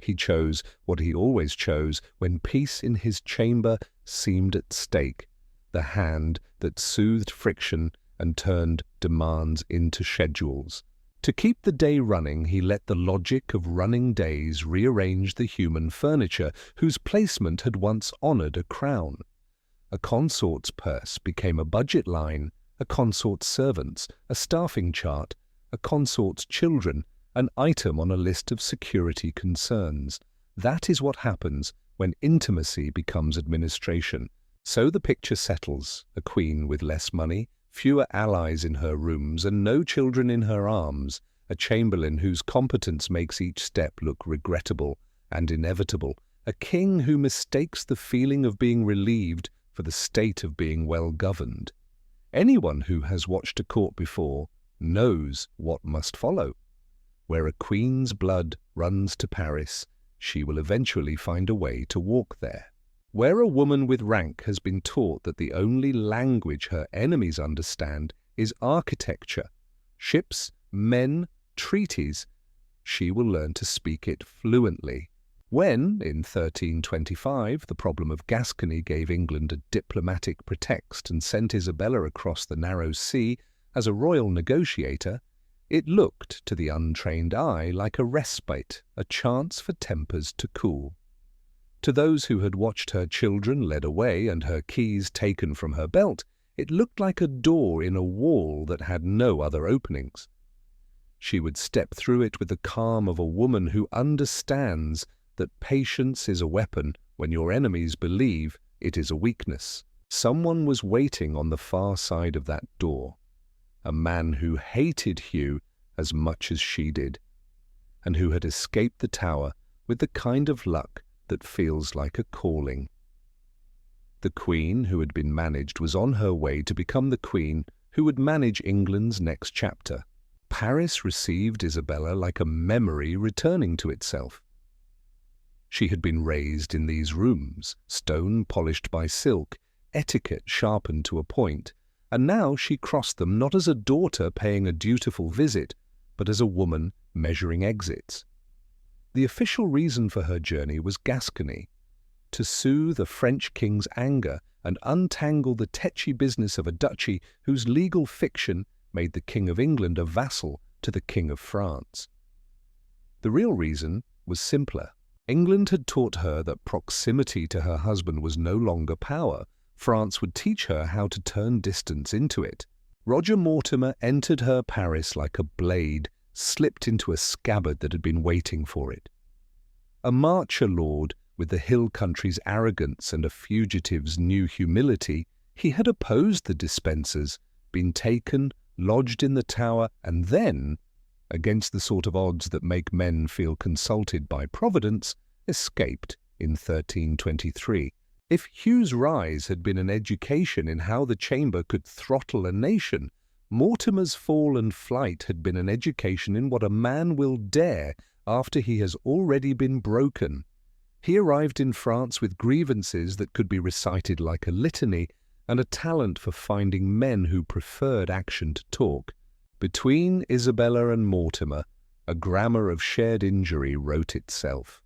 He chose what he always chose when peace in his chamber seemed at stake, the hand that soothed friction and turned demands into schedules. To keep the day running, he let the logic of running days rearrange the human furniture whose placement had once honoured a crown. A consort's purse became a budget line, a consort's servants, a staffing chart, a consort's children, an item on a list of security concerns. That is what happens when intimacy becomes administration. So the picture settles, a queen with less money, fewer allies in her rooms and no children in her arms, a chamberlain whose competence makes each step look regrettable and inevitable, a king who mistakes the feeling of being relieved for the state of being well governed. Anyone who has watched a court before knows what must follow. Where a queen's blood runs to Paris, she will eventually find a way to walk there. Where a woman with rank has been taught that the only language her enemies understand is architecture, ships, men, treaties, she will learn to speak it fluently. When, in 1325, the problem of Gascony gave England a diplomatic pretext and sent Isabella across the narrow sea as a royal negotiator, it looked, to the untrained eye, like a respite, a chance for tempers to cool. To those who had watched her children led away and her keys taken from her belt, it looked like a door in a wall that had no other openings. She would step through it with the calm of a woman who understands that patience is a weapon when your enemies believe it is a weakness. Someone was waiting on the far side of that door, a man who hated Hugh as much as she did, and who had escaped the tower with the kind of luck that feels like a calling. The queen who had been managed was on her way to become the queen who would manage England's next chapter. Paris received Isabella like a memory returning to itself. She had been raised in these rooms, stone polished by silk, etiquette sharpened to a point, and now she crossed them not as a daughter paying a dutiful visit, but as a woman measuring exits. The official reason for her journey was Gascony, to soothe a French king's anger and untangle the tetchy business of a duchy whose legal fiction made the King of England a vassal to the King of France. The real reason was simpler. England had taught her that proximity to her husband was no longer power. France would teach her how to turn distance into it. Roger Mortimer entered her Paris like a blade slipped into a scabbard that had been waiting for it. A marcher lord with the hill country's arrogance and a fugitive's new humility, he had opposed the Despensers, been taken, lodged in the Tower, and then, against the sort of odds that make men feel consulted by Providence, escaped in 1323. If Hugh's rise had been an education in how the chamber could throttle a nation, Mortimer's fall and flight had been an education in what a man will dare after he has already been broken. He arrived in France with grievances that could be recited like a litany and a talent for finding men who preferred action to talk. Between Isabella and Mortimer, a grammar of shared injury wrote itself.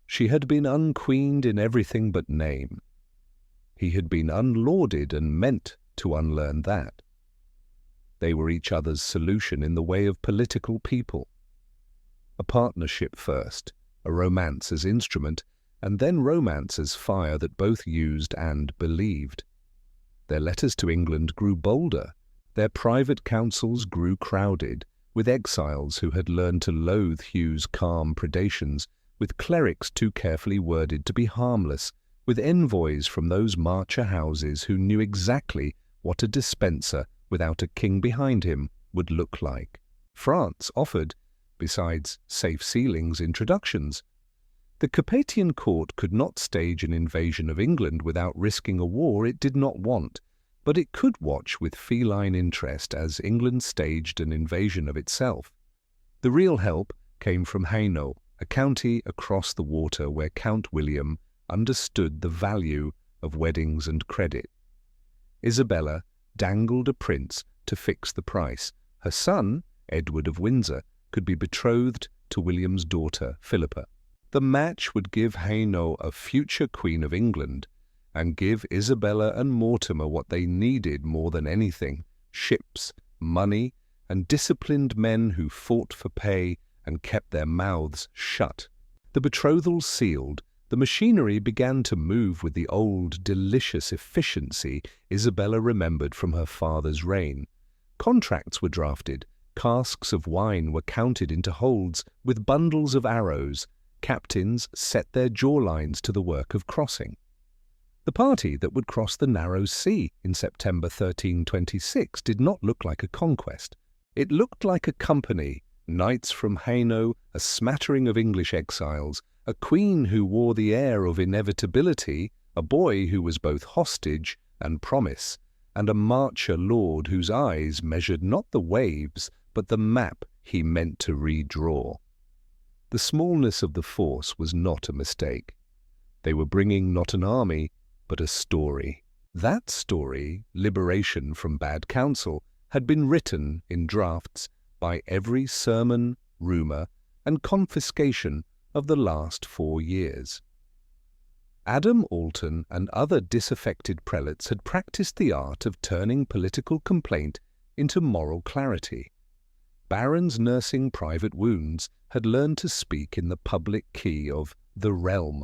She had been unqueened in everything but name. He had been unlauded and meant to unlearn that. They were each other's solution in the way of political people. A partnership first, a romance as instrument, and then romance as fire that both used and believed. Their letters to England grew bolder. Their private councils grew crowded, with exiles who had learned to loathe Hugh's calm predations, with clerics too carefully worded to be harmless, with envoys from those marcher houses who knew exactly what a Despenser without a king behind him would look like. France offered, besides safe ceilings, introductions. The Capetian court could not stage an invasion of England without risking a war it did not want, but it could watch with feline interest as England staged an invasion of itself. The real help came from Hainault, a county across the water where Count William understood the value of weddings and credit. Isabella dangled a prince to fix the price. Her son, Edward of Windsor, could be betrothed to William's daughter, Philippa. The match would give Hainault a future Queen of England and give Isabella and Mortimer what they needed more than anything: ships, money, and disciplined men who fought for pay and kept their mouths shut. The betrothal sealed, the machinery began to move with the old, delicious efficiency Isabella remembered from her father's reign. Contracts were drafted, casks of wine were counted into holds with bundles of arrows, captains set their jawlines to the work of crossing. The party that would cross the narrow sea in September 1326 did not look like a conquest. It looked like a company, knights from Hainault, a smattering of English exiles, a queen who wore the air of inevitability, a boy who was both hostage and promise, and a marcher lord whose eyes measured not the waves, but the map he meant to redraw. The smallness of the force was not a mistake. They were bringing not an army, but a story. That story, liberation from bad counsel, had been written in drafts by every sermon, rumour, and confiscation of the last 4 years. Adam Alton and other disaffected prelates had practiced the art of turning political complaint into moral clarity. Barons nursing private wounds had learned to speak in the public key of the realm.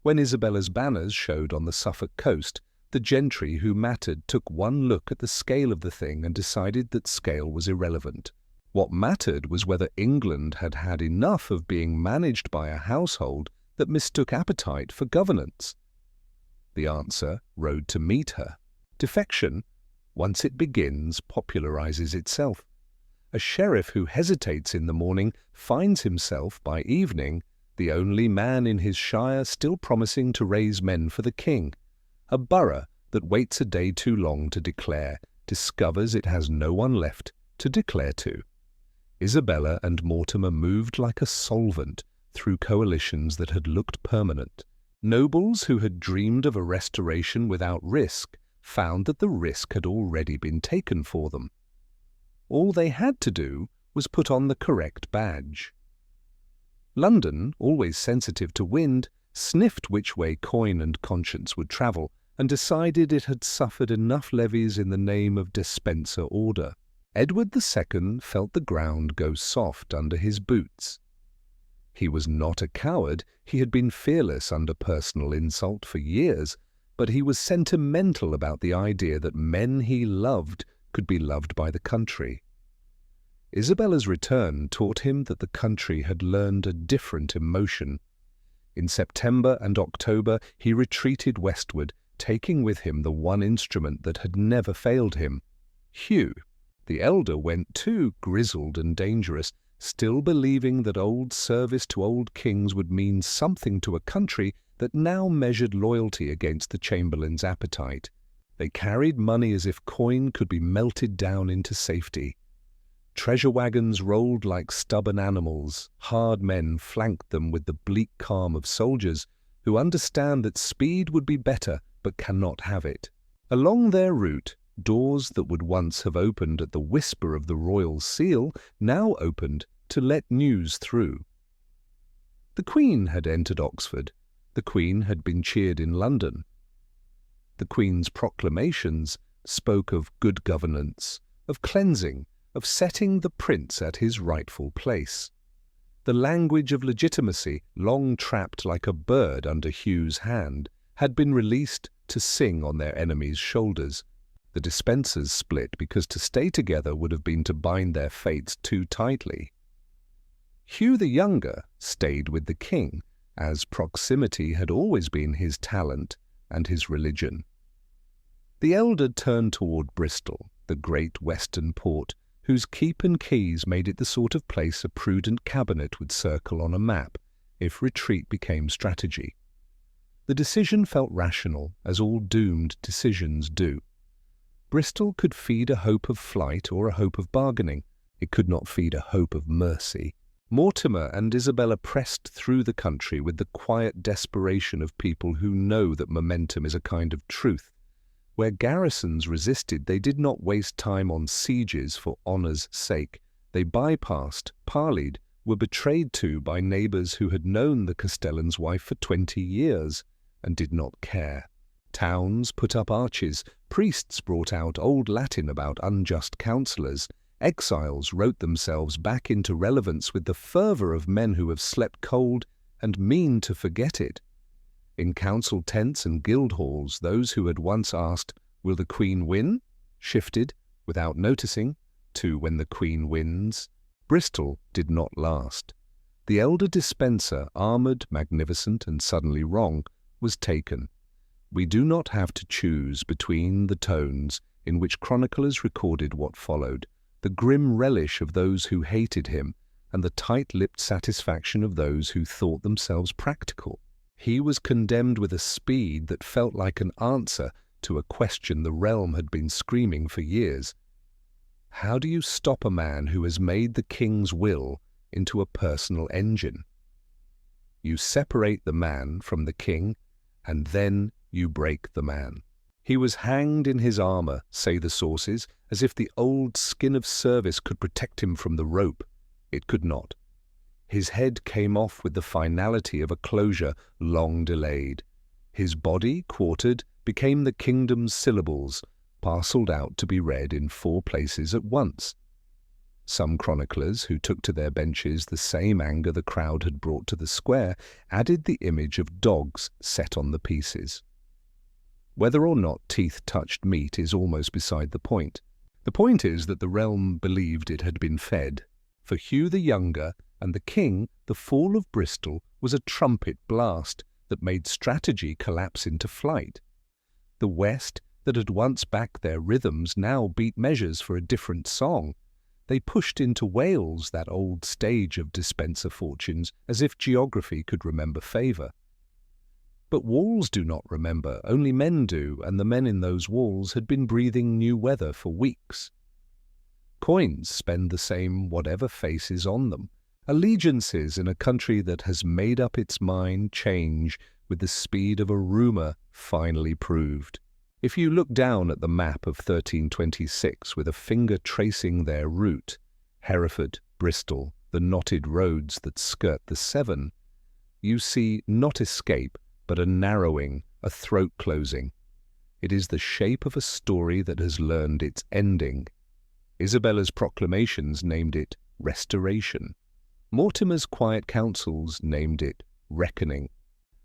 When Isabella's banners showed on the Suffolk coast, the gentry who mattered took one look at the scale of the thing and decided that scale was irrelevant. What mattered was whether England had had enough of being managed by a household that mistook appetite for governance. The answer rode to meet her. Defection, once it begins, popularizes itself. A sheriff who hesitates in the morning finds himself, by evening, the only man in his shire still promising to raise men for the king. A borough that waits a day too long to declare discovers it has no one left to declare to. Isabella and Mortimer moved like a solvent through coalitions that had looked permanent. Nobles who had dreamed of a restoration without risk found that the risk had already been taken for them. All they had to do was put on the correct badge. London, always sensitive to wind, sniffed which way coin and conscience would travel and decided it had suffered enough levies in the name of Despenser order. Edward II felt the ground go soft under his boots. He was not a coward, he had been fearless under personal insult for years, but he was sentimental about the idea that men he loved could be loved by the country. Isabella's return taught him that the country had learned a different emotion. In September and October he retreated westward, taking with him the one instrument that had never failed him. Hugh, the elder, went too, grizzled and dangerous, still believing that old service to old kings would mean something to a country that now measured loyalty against the chamberlain's appetite. They carried money as if coin could be melted down into safety. Treasure wagons rolled like stubborn animals. Hard men flanked them with the bleak calm of soldiers who understand that speed would be better but cannot have it. Along their route, doors that would once have opened at the whisper of the royal seal now opened to let news through. The Queen had entered Oxford. The Queen had been cheered in London. The Queen's proclamations spoke of good governance, of cleansing, of setting the prince at his rightful place. The language of legitimacy, long trapped like a bird under Hugh's hand, had been released to sing on their enemies' shoulders. The Despensers split because to stay together would have been to bind their fates too tightly. Hugh the Younger stayed with the king, as proximity had always been his talent and his religion. The elder turned toward Bristol, the great western port, whose keep and quays made it the sort of place a prudent cabinet would circle on a map if retreat became strategy. The decision felt rational, as all doomed decisions do. Bristol could feed a hope of flight or a hope of bargaining. It could not feed a hope of mercy. Mortimer and Isabella pressed through the country with the quiet desperation of people who know that momentum is a kind of truth. Where garrisons resisted, they did not waste time on sieges for honour's sake. They bypassed, parleyed, were betrayed to by neighbours who had known the Castellan's wife for 20 years and did not care. Towns put up arches, priests brought out old Latin about unjust counsellors, exiles wrote themselves back into relevance with the fervour of men who have slept cold and mean to forget it. In council tents and guild halls, those who had once asked, "Will the Queen win?" shifted, without noticing, to "When the Queen wins." Bristol did not last. The elder Despenser, armoured, magnificent, and suddenly wrong, was taken. We do not have to choose between the tones in which chroniclers recorded what followed, the grim relish of those who hated him, and the tight-lipped satisfaction of those who thought themselves practical. He was condemned with a speed that felt like an answer to a question the realm had been screaming for years. How do you stop a man who has made the king's will into a personal engine? You separate the man from the king, and then you break the man. He was hanged in his armour, say the sources, as if the old skin of service could protect him from the rope. It could not. His head came off with the finality of a closure long delayed. His body, quartered, became the kingdom's syllables, parcelled out to be read in 4 places at once. Some chroniclers, who took to their benches the same anger the crowd had brought to the square, added the image of dogs set on the pieces. Whether or not teeth touched meat is almost beside the point. The point is that the realm believed it had been fed. For Hugh the Younger and the king, the fall of Bristol was a trumpet blast that made strategy collapse into flight. The West, that had once backed their rhythms, now beat measures for a different song. They pushed into Wales, that old stage of Despenser fortunes, as if geography could remember favour. But walls do not remember, only men do, and the men in those walls had been breathing new weather for weeks. Coins spend the same whatever face is on them. Allegiances in a country that has made up its mind change with the speed of a rumour finally proved. If you look down at the map of 1326 with a finger tracing their route, Hereford, Bristol, the knotted roads that skirt the Severn, you see not escape, but a narrowing, a throat closing. It is the shape of a story that has learned its ending. Isabella's proclamations named it restoration. Mortimer's quiet counsels named it reckoning.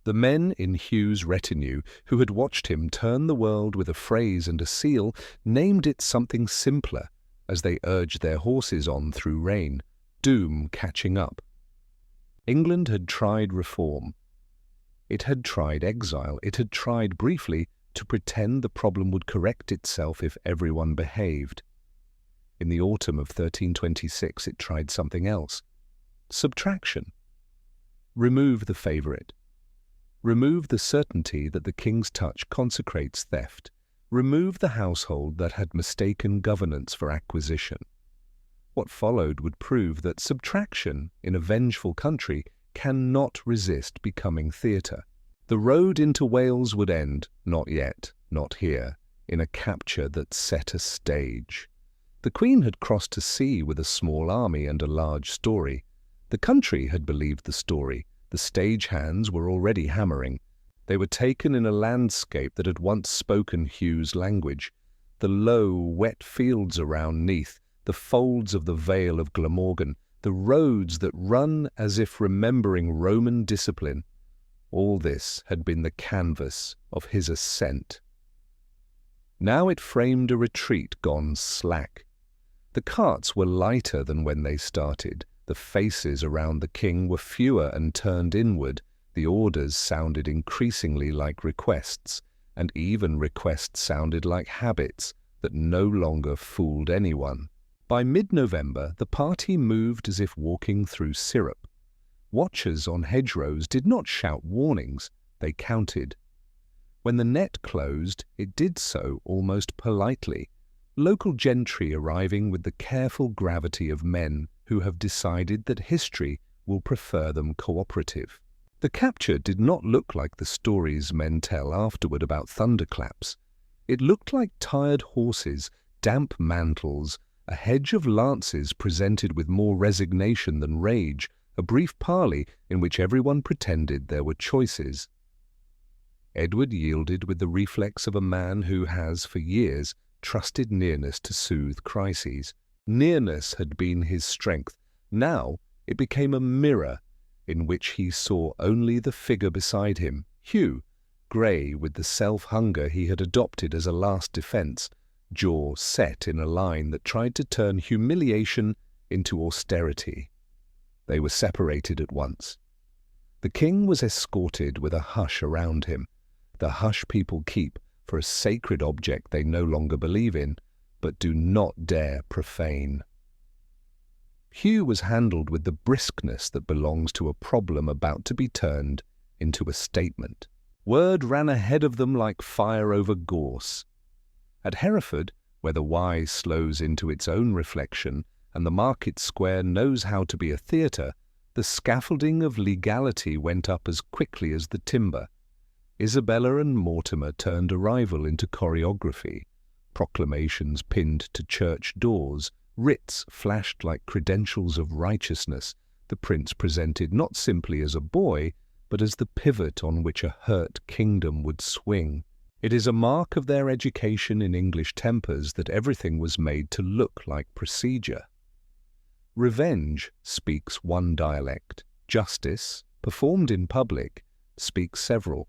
The men in Hugh's retinue, who had watched him turn the world with a phrase and a seal, named it something simpler as they urged their horses on through rain, doom catching up. England had tried reform. It had tried exile. It had tried briefly to pretend the problem would correct itself if everyone behaved. In the autumn of 1326 it tried something else. Subtraction. Remove the favourite. Remove the certainty that the king's touch consecrates theft. Remove the household that had mistaken governance for acquisition. What followed would prove that subtraction in a vengeful country cannot resist becoming theatre. The road into Wales would end, not yet, not here, in a capture that set a stage. The Queen had crossed to sea with a small army and a large story. The country had believed the story. The stage hands were already hammering. They were taken in a landscape that had once spoken Hugh's language. The low, wet fields around Neath, the folds of the Vale of Glamorgan, the roads that run as if remembering Roman discipline. All this had been the canvas of his ascent. Now it framed a retreat gone slack. The carts were lighter than when they started. The faces around the king were fewer and turned inward. The orders sounded increasingly like requests, and even requests sounded like habits that no longer fooled anyone. By mid-November, the party moved as if walking through syrup. Watchers on hedgerows did not shout warnings, they counted. When the net closed, it did so almost politely, local gentry arriving with the careful gravity of men who have decided that history will prefer them cooperative. The capture did not look like the stories men tell afterward about thunderclaps. It looked like tired horses, damp mantles, a hedge of lances presented with more resignation than rage, a brief parley in which everyone pretended there were choices. Edward yielded with the reflex of a man who has, for years, trusted nearness to soothe crises. Nearness had been his strength. Now it became a mirror in which he saw only the figure beside him, Hugh, grey with the self-hunger he had adopted as a last defence, jaw set in a line that tried to turn humiliation into austerity. They were separated at once. The king was escorted with a hush around him. the hush people keep for a sacred object they no longer believe in, but do not dare profane. Hugh was handled with the briskness that belongs to a problem about to be turned into a statement. Word ran ahead of them like fire over gorse. At Hereford, where the Wye slows into its own reflection and the market square knows how to be a theatre, the scaffolding of legality went up as quickly as the timber. Isabella and Mortimer turned arrival into choreography, proclamations pinned to church doors, writs flashed like credentials of righteousness, the prince presented not simply as a boy, but as the pivot on which a hurt kingdom would swing. It is a mark of their education in English tempers that everything was made to look like procedure. Revenge speaks one dialect. Justice, performed in public, speaks several,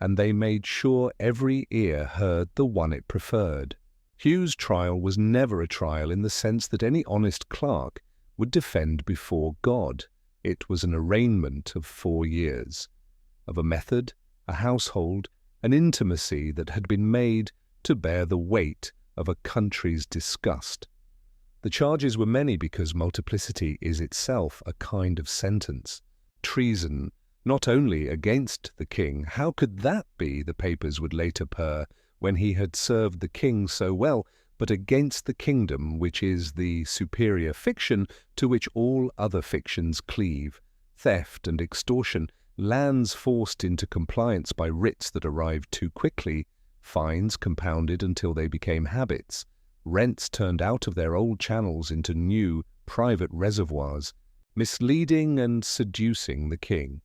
and they made sure every ear heard the one it preferred. Hugh's trial was never a trial in the sense that any honest clerk would defend before God. It was an arraignment of 4 years, of a method, a household, an intimacy that had been made to bear the weight of a country's disgust. The charges were many because multiplicity is itself a kind of sentence. Treason, not only against the king, how could that be, the papers would later purr, when he had served the king so well, but against the kingdom, which is the superior fiction to which all other fictions cleave. Theft and extortion, lands forced into compliance by writs that arrived too quickly, fines compounded until they became habits, rents turned out of their old channels into new, private reservoirs, misleading and seducing the king.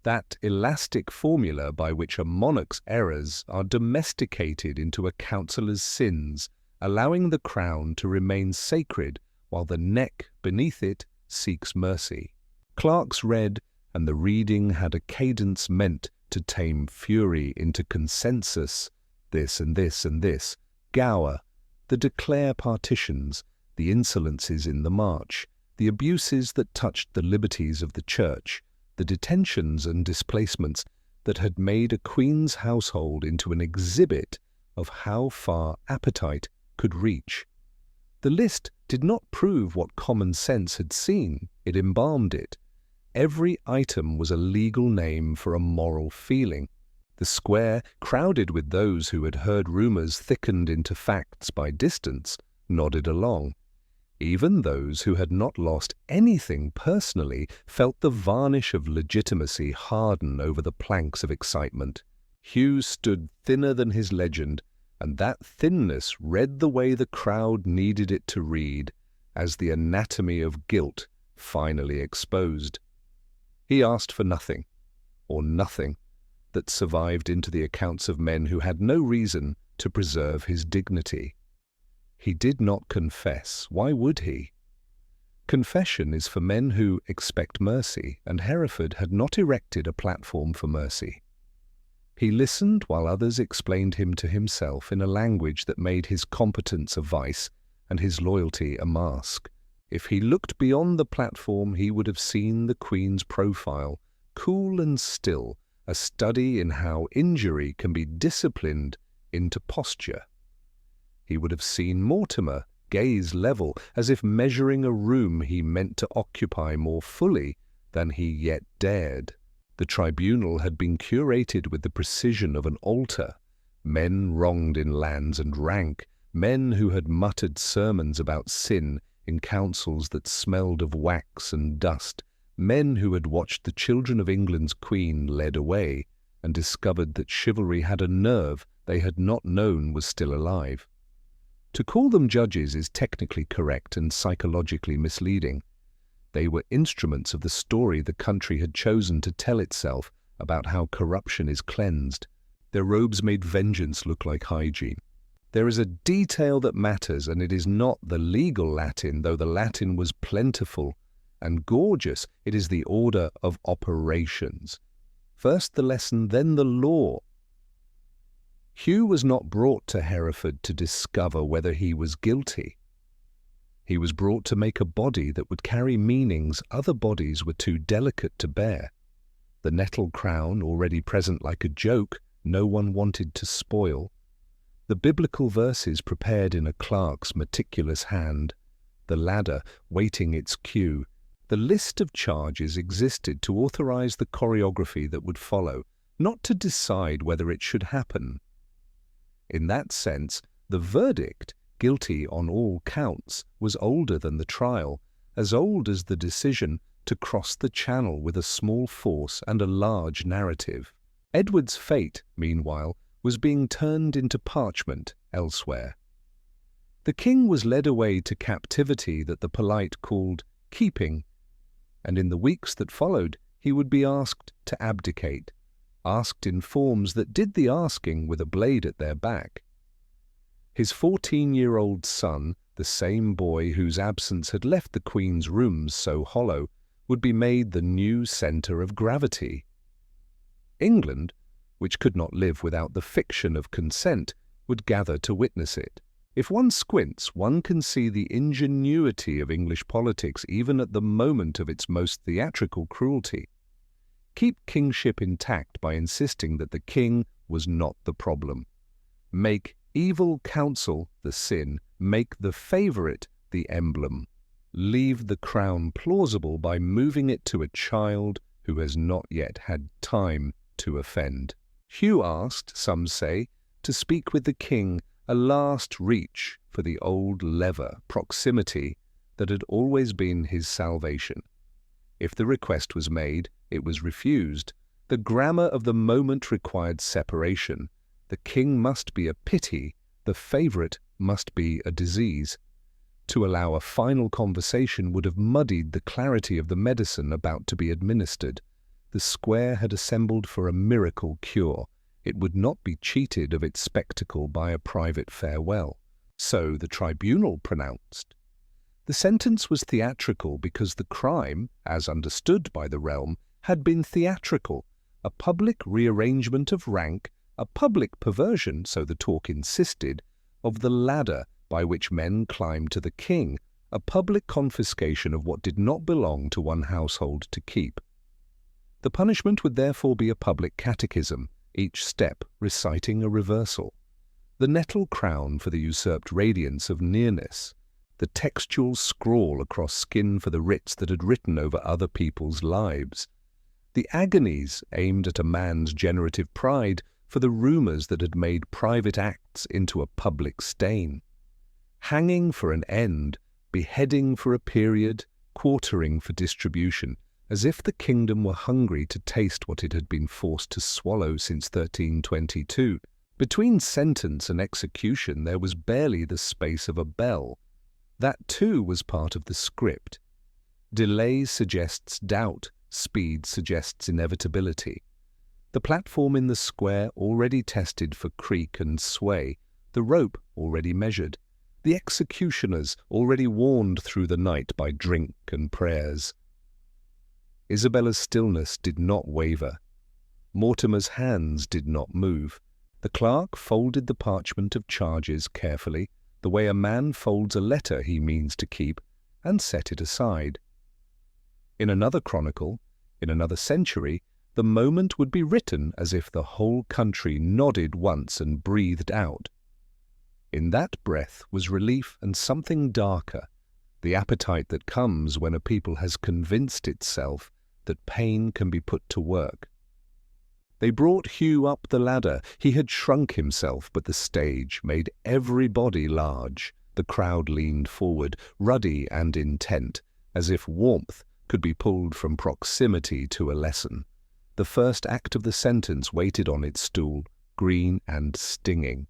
That elastic formula by which a monarch's errors are domesticated into a counsellor's sins, allowing the crown to remain sacred while the neck beneath it seeks mercy. Clerks read, and the reading had a cadence meant to tame fury into consensus, this and this and this, Gower, the de Clare partitions, the insolences in the march, the abuses that touched the liberties of the church, the detentions and displacements that had made a queen's household into an exhibit of how far appetite could reach. The list did not prove what common sense had seen, it embalmed it. Every item was a legal name for a moral feeling. The square, crowded with those who had heard rumours thickened into facts by distance, nodded along. Even those who had not lost anything personally felt the varnish of legitimacy harden over the planks of excitement. Hugh stood thinner than his legend, and that thinness read the way the crowd needed it to read, as the anatomy of guilt finally exposed. He asked for nothing, or nothing, that survived into the accounts of men who had no reason to preserve his dignity. He did not confess. Why would he? Confession is for men who expect mercy, and Hereford had not erected a platform for mercy. He listened while others explained him to himself in a language that made his competence a vice and his loyalty a mask. If he looked beyond the platform, he would have seen the Queen's profile, cool and still, a study in how injury can be disciplined into posture. He would have seen Mortimer, gaze level, as if measuring a room he meant to occupy more fully than he yet dared. The tribunal had been curated with the precision of an altar. Men wronged in lands and rank, men who had muttered sermons about sin in councils that smelled of wax and dust, men who had watched the children of England's queen led away and discovered that chivalry had a nerve they had not known was still alive. To call them judges is technically correct and psychologically misleading. They were instruments of the story the country had chosen to tell itself about how corruption is cleansed. Their robes made vengeance look like hygiene. There is a detail that matters, and it is not the legal Latin, though the Latin was plentiful and gorgeous. It is the order of operations. First the lesson, then the law. Hugh was not brought to Hereford to discover whether he was guilty. He was brought to make a body that would carry meanings other bodies were too delicate to bear. The nettle crown, already present like a joke, no one wanted to spoil. The biblical verses prepared in a clerk's meticulous hand, the ladder waiting its cue. The list of charges existed to authorize the choreography that would follow, not to decide whether it should happen. In that sense, the verdict, guilty on all counts, was older than the trial, as old as the decision to cross the Channel with a small force and a large narrative. Edward's fate, meanwhile, was being turned into parchment elsewhere. The king was led away to captivity that the polite called keeping, and in the weeks that followed he would be asked to abdicate, asked in forms that did the asking with a blade at their back. His 14-year-old son, the same boy whose absence had left the Queen's rooms so hollow, would be made the new centre of gravity. England, which could not live without the fiction of consent, would gather to witness it. If one squints, one can see the ingenuity of English politics even at the moment of its most theatrical cruelty. Keep kingship intact by insisting that the king was not the problem. Make evil counsel the sin, make the favourite the emblem. Leave the crown plausible by moving it to a child who has not yet had time to offend. Hugh asked, some say, to speak with the king, a last reach for the old lever, proximity, that had always been his salvation. If the request was made, it was refused. The grammar of the moment required separation. The king must be a pity, the favourite must be a disease. To allow a final conversation would have muddied the clarity of the medicine about to be administered. The square had assembled for a miracle cure. It would not be cheated of its spectacle by a private farewell. So the tribunal pronounced. The sentence was theatrical because the crime, as understood by the realm, had been theatrical, a public rearrangement of rank, a public perversion, so the talk insisted, of the ladder by which men climbed to the king, a public confiscation of what did not belong to one household to keep. The punishment would therefore be a public catechism, each step reciting a reversal. The nettle crown for the usurped radiance of nearness, the textual scrawl across skin for the writs that had written over other people's lives, the agonies aimed at a man's generative pride for the rumours that had made private acts into a public stain, hanging for an end, beheading for a period, quartering for distribution, as if the kingdom were hungry to taste what it had been forced to swallow since 1322. Between sentence and execution there was barely the space of a bell. That too was part of the script. Delay suggests doubt, speed suggests inevitability. The platform in the square already tested for creak and sway, the rope already measured, the executioners already warned through the night by drink and prayers. Isabella's stillness did not waver. Mortimer's hands did not move. The clerk folded the parchment of charges carefully, the way a man folds a letter he means to keep, and set it aside. In another chronicle, in another century, the moment would be written as if the whole country nodded once and breathed out. In that breath was relief and something darker, the appetite that comes when a people has convinced itself that pain can be put to work. They brought Hugh up the ladder. He had shrunk himself, but the stage made every body large. The crowd leaned forward, ruddy and intent, as if warmth could be pulled from proximity to a lesson. The first act of the sentence waited on its stool, green and stinging.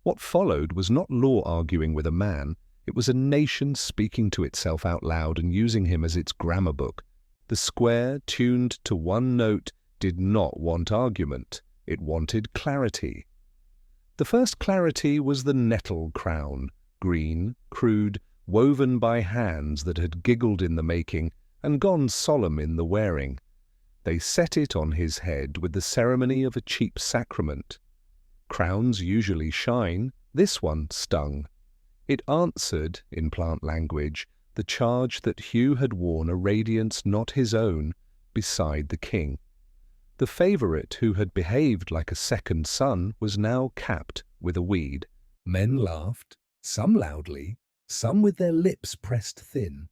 What followed was not law arguing with a man. It was a nation speaking to itself out loud and using him as its grammar book. The square, tuned to one note, did not want argument. It wanted clarity. The first clarity was the nettle crown, green, crude, woven by hands that had giggled in the making and gone solemn in the wearing. They set it on his head with the ceremony of a cheap sacrament. Crowns usually shine, this one stung. It answered, in plant language, the charge that Hugh had worn a radiance not his own beside the king. The favourite, who had behaved like a second son, was now capped with a weed. Men laughed, some loudly, some with their lips pressed thin,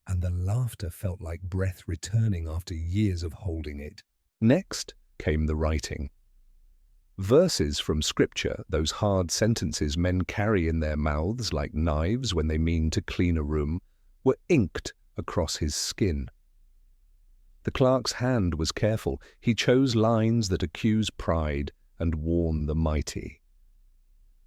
and the laughter felt like breath returning after years of holding it. Next came the writing. Verses from Scripture, those hard sentences men carry in their mouths like knives when they mean to clean a room, were inked across his skin. The clerk's hand was careful. He chose lines that accuse pride and warn the mighty.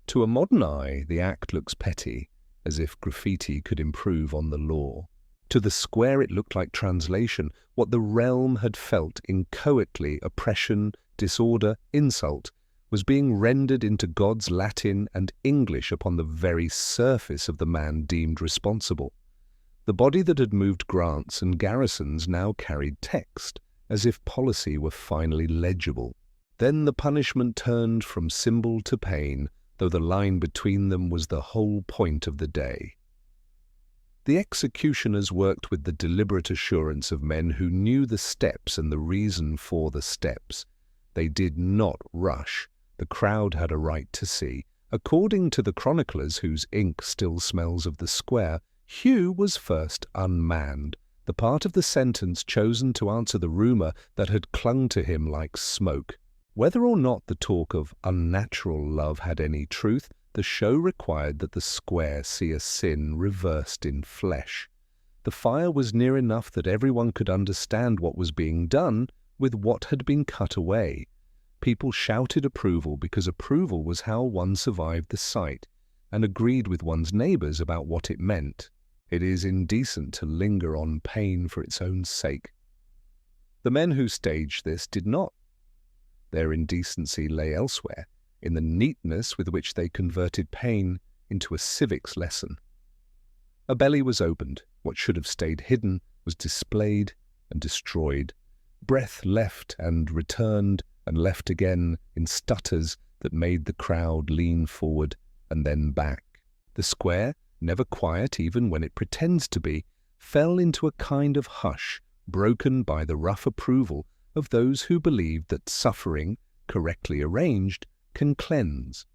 To a modern eye, the act looks petty, as if graffiti could improve on the law. To the square it looked like translation, what the realm had felt inchoately: oppression, disorder, insult, was being rendered into God's Latin and English upon the very surface of the man deemed responsible. The body that had moved grants and garrisons now carried text, as if policy were finally legible. Then the punishment turned from symbol to pain, though the line between them was the whole point of the day. The executioners worked with the deliberate assurance of men who knew the steps and the reason for the steps. They did not rush. The crowd had a right to see. According to the chroniclers, whose ink still smells of the square, Hugh was first unmanned, the part of the sentence chosen to answer the rumour that had clung to him like smoke. Whether or not the talk of unnatural love had any truth, the show required that the square see a sin reversed in flesh. The fire was near enough that everyone could understand what was being done with what had been cut away. People shouted approval because approval was how one survived the sight, and agreed with one's neighbours about what it meant. It is indecent to linger on pain for its own sake. The men who staged this did not. Their indecency lay elsewhere, in the neatness with which they converted pain into a civics lesson. A belly was opened. What should have stayed hidden was displayed and destroyed. Breath left and returned and left again in stutters that made the crowd lean forward and then back. The square, never quiet even when it pretends to be, fell into a kind of hush, broken by the rough approval of those who believed that suffering, correctly arranged, can cleanse.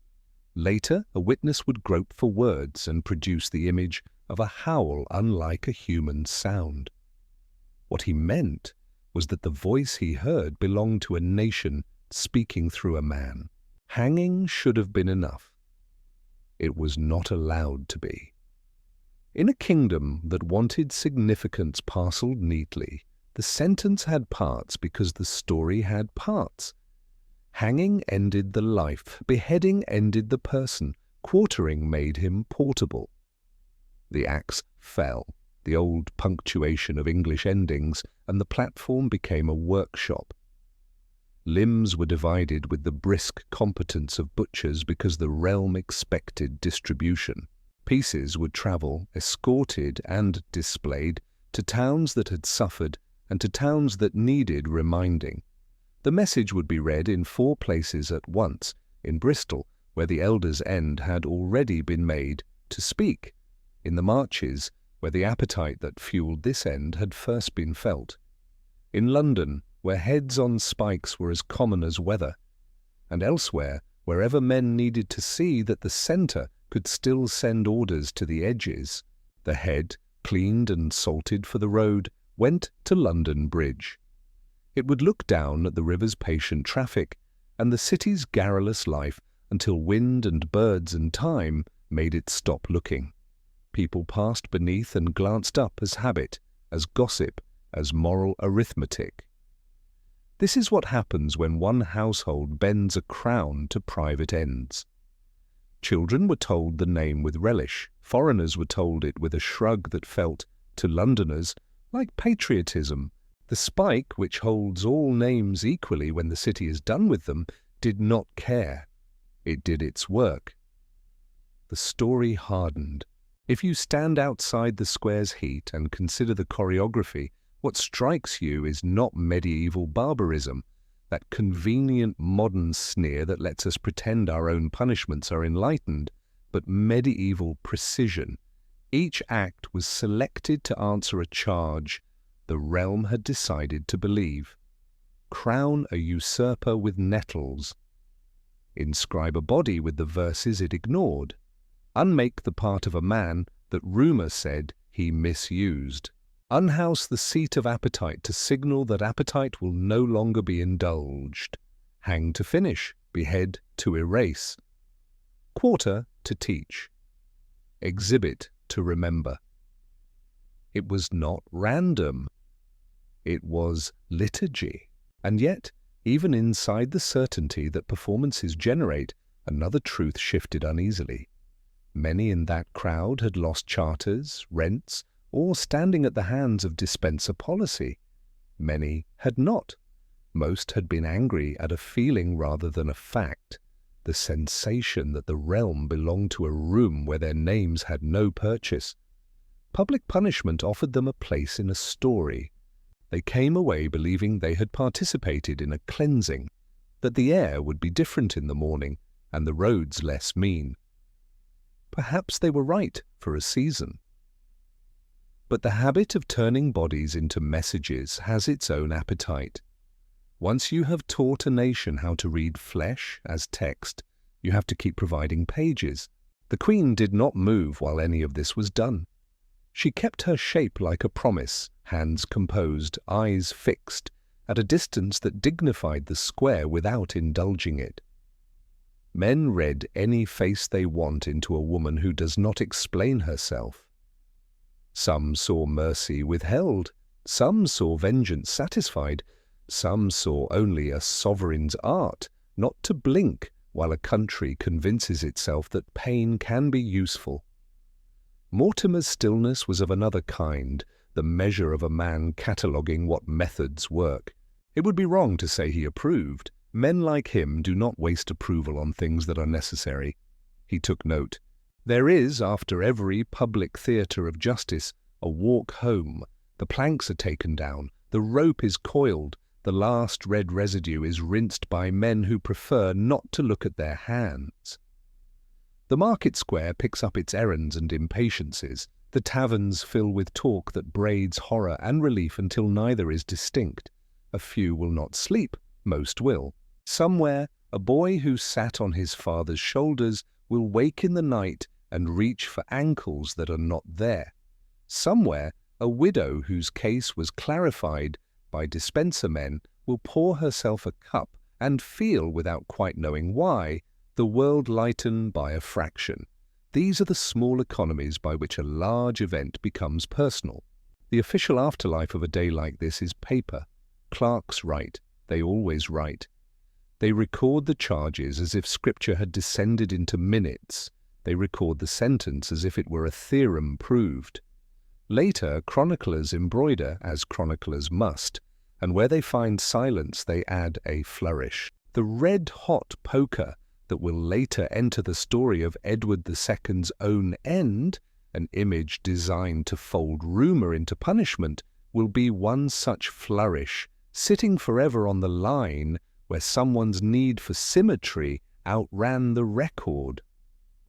Later, a witness would grope for words and produce the image of a howl unlike a human sound. What he meant was that the voice he heard belonged to a nation speaking through a man. Hanging should have been enough. It was not allowed to be. In a kingdom that wanted significance parcelled neatly, the sentence had parts because the story had parts. Hanging ended the life, beheading ended the person, quartering made him portable. The axe fell, the old punctuation of English endings, and the platform became a workshop. Limbs were divided with the brisk competence of butchers because the realm expected distribution. Pieces would travel, escorted and displayed, to towns that had suffered and to towns that needed reminding. The message would be read in 4 places at once: in Bristol, where the elder's end had already been made to speak; in the Marches, where the appetite that fueled this end had first been felt; in London, where heads on spikes were as common as weather; and elsewhere, wherever men needed to see that the centre could still send orders to the edges. The head, cleaned and salted for the road, went to London Bridge. It would look down at the river's patient traffic and the city's garrulous life until wind and birds and time made it stop looking. People passed beneath and glanced up as habit, as gossip, as moral arithmetic. This is what happens when one household bends a crown to private ends. Children were told the name with relish. Foreigners were told it with a shrug that felt, to Londoners, like patriotism. The spike, which holds all names equally when the city is done with them, did not care. It did its work. The story hardened. If you stand outside the square's heat and consider the choreography, what strikes you is not medieval barbarism, that convenient modern sneer that lets us pretend our own punishments are enlightened, but medieval precision. Each act was selected to answer a charge the realm had decided to believe. crown a usurper with nettles. Inscribe a body with the verses it ignored. Unmake the part of a man that rumour said he misused. Unhouse the seat of appetite to signal that appetite will no longer be indulged. Hang to finish, behead to erase. Quarter to teach. Exhibit to remember. It was not random. It was liturgy. And yet, even inside the certainty that performances generate, another truth shifted uneasily. Many in that crowd had lost charters, rents, or standing at the hands of dispenser policy. Many had not. Most had been angry at a feeling rather than a fact, the sensation that the realm belonged to a room where their names had no purchase. Public punishment offered them a place in a story. They came away believing they had participated in a cleansing, that the air would be different in the morning and the roads less mean. Perhaps they were right for a season. But the habit of turning bodies into messages has its own appetite. Once you have taught a nation how to read flesh as text, you have to keep providing pages. The Queen did not move while any of this was done. She kept her shape like a promise, hands composed, eyes fixed, at a distance that dignified the square without indulging it. Men read any face they want into a woman who does not explain herself. Some saw mercy withheld, some saw vengeance satisfied, some saw only a sovereign's art, not to blink while a country convinces itself that pain can be useful. Mortimer's stillness was of another kind, the measure of a man cataloguing what methods work. It would be wrong to say he approved. Men like him do not waste approval on things that are necessary. He took note. There is, after every public theatre of justice, a walk home. The planks are taken down, the rope is coiled, the last red residue is rinsed by men who prefer not to look at their hands. The market square picks up its errands and impatiences. The taverns fill with talk that braids horror and relief until neither is distinct. A few will not sleep, most will. Somewhere, a boy who sat on his father's shoulders will wake in the night and reach for ankles that are not there. Somewhere, a widow whose case was clarified by dispenser men will pour herself a cup and feel, without quite knowing why, the world lighten by a fraction. These are the small economies by which a large event becomes personal. The official afterlife of a day like this is paper. Clerks write. They always write. They record the charges as if Scripture had descended into minutes. They record the sentence as if it were a theorem proved. Later, chroniclers embroider, as chroniclers must, and where they find silence they add a flourish. The red-hot poker that will later enter the story of Edward II's own end, an image designed to fold rumour into punishment, will be one such flourish, sitting forever on the line where someone's need for symmetry outran the record.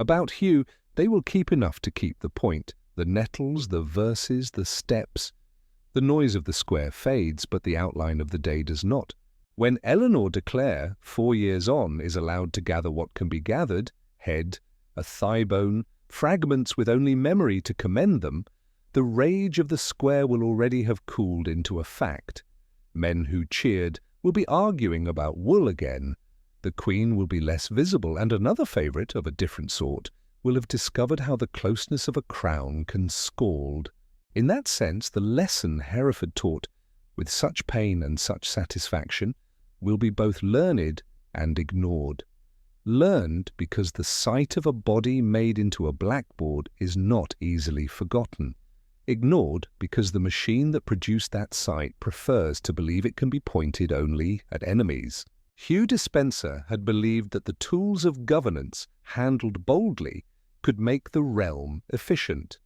About Hugh, they will keep enough to keep the point, the nettles, the verses, the steps. The noise of the square fades, but the outline of the day does not. When Eleanor de Clare, 4 years on, is allowed to gather what can be gathered, head, a thigh bone, fragments with only memory to commend them, the rage of the square will already have cooled into a fact. Men who cheered will be arguing about wool again. The Queen will be less visible, and another favourite, of a different sort, will have discovered how the closeness of a crown can scald. In that sense, the lesson Hereford taught, with such pain and such satisfaction, will be both learned and ignored. Learned because the sight of a body made into a blackboard is not easily forgotten. Ignored because the machine that produced that sight prefers to believe it can be pointed only at enemies. Hugh Despenser had believed that the tools of governance, handled boldly, could make the realm efficient.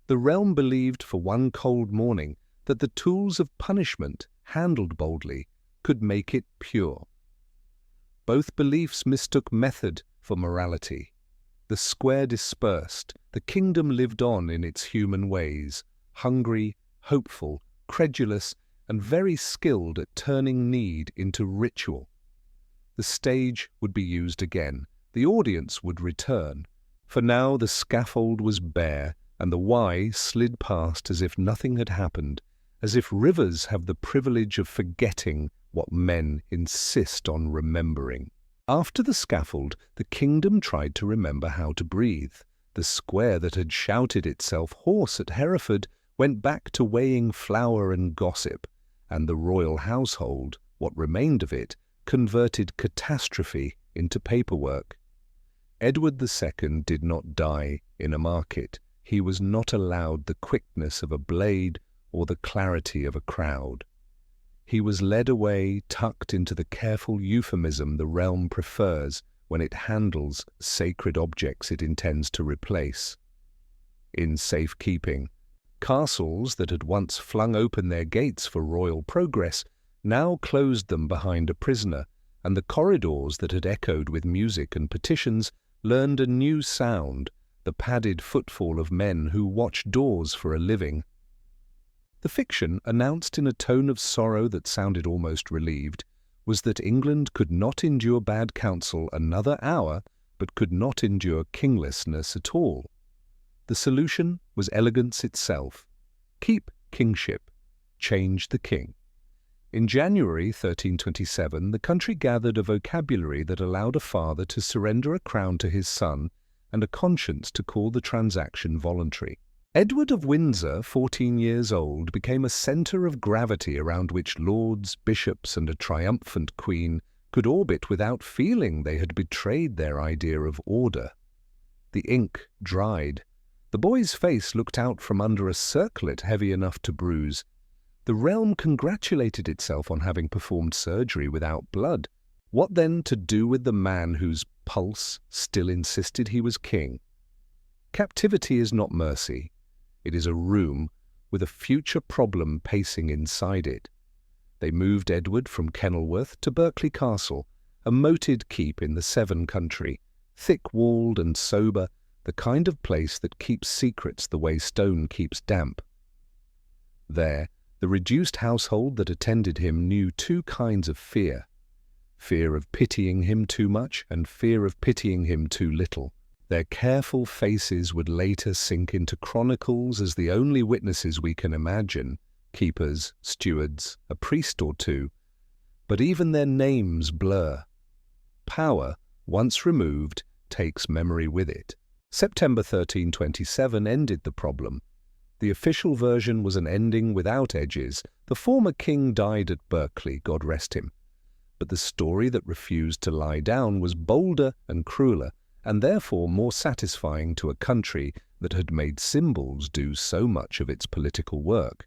The realm believed for one cold morning that the tools of punishment, handled boldly, could make it pure. Both beliefs mistook method for morality. The square dispersed, the kingdom lived on in its human ways, hungry, hopeful, credulous, and very skilled at turning need into ritual. The stage would be used again, the audience would return, for now the scaffold was bare and the why slid past as if nothing had happened, as if rivers have the privilege of forgetting what men insist on remembering. After the scaffold, the kingdom tried to remember how to breathe. The square that had shouted itself hoarse at Hereford went back to weighing flour and gossip, and the royal household, what remained of it, converted catastrophe into paperwork. Edward II did not die in a market. He was not allowed the quickness of a blade or the clarity of a crowd. He was led away, tucked into the careful euphemism the realm prefers when it handles sacred objects it intends to replace. In safekeeping, castles that had once flung open their gates for royal progress now closed them behind a prisoner, and the corridors that had echoed with music and petitions learned a new sound, the padded footfall of men who watch doors for a living. The fiction, announced in a tone of sorrow that sounded almost relieved, was that England could not endure bad counsel another hour, but could not endure kinglessness at all. The solution was elegance itself. Keep kingship, change the king. In January 1327, the country gathered a vocabulary that allowed a father to surrender a crown to his son and a conscience to call the transaction voluntary. Edward of Windsor, 14 years old, became a centre of gravity around which lords, bishops, and a triumphant queen could orbit without feeling they had betrayed their idea of order. The ink dried. The boy's face looked out from under a circlet heavy enough to bruise. The realm congratulated itself on having performed surgery without blood. What then to do with the man whose pulse still insisted he was king? Captivity is not mercy. It is a room with a future problem pacing inside it. They moved Edward from Kenilworth to Berkeley Castle, a moated keep in the Severn country, thick-walled and sober, the kind of place that keeps secrets the way stone keeps damp. There, the reduced household that attended him knew two kinds of fear: fear of pitying him too much and fear of pitying him too little. Their careful faces would later sink into chronicles as the only witnesses we can imagine, keepers, stewards, a priest or two, but even their names blur. Power, once removed, takes memory with it. September 1327 ended the problem. The official version was an ending without edges. The former king died at Berkeley, God rest him. But the story that refused to lie down was bolder and crueler, and therefore more satisfying to a country that had made symbols do so much of its political work.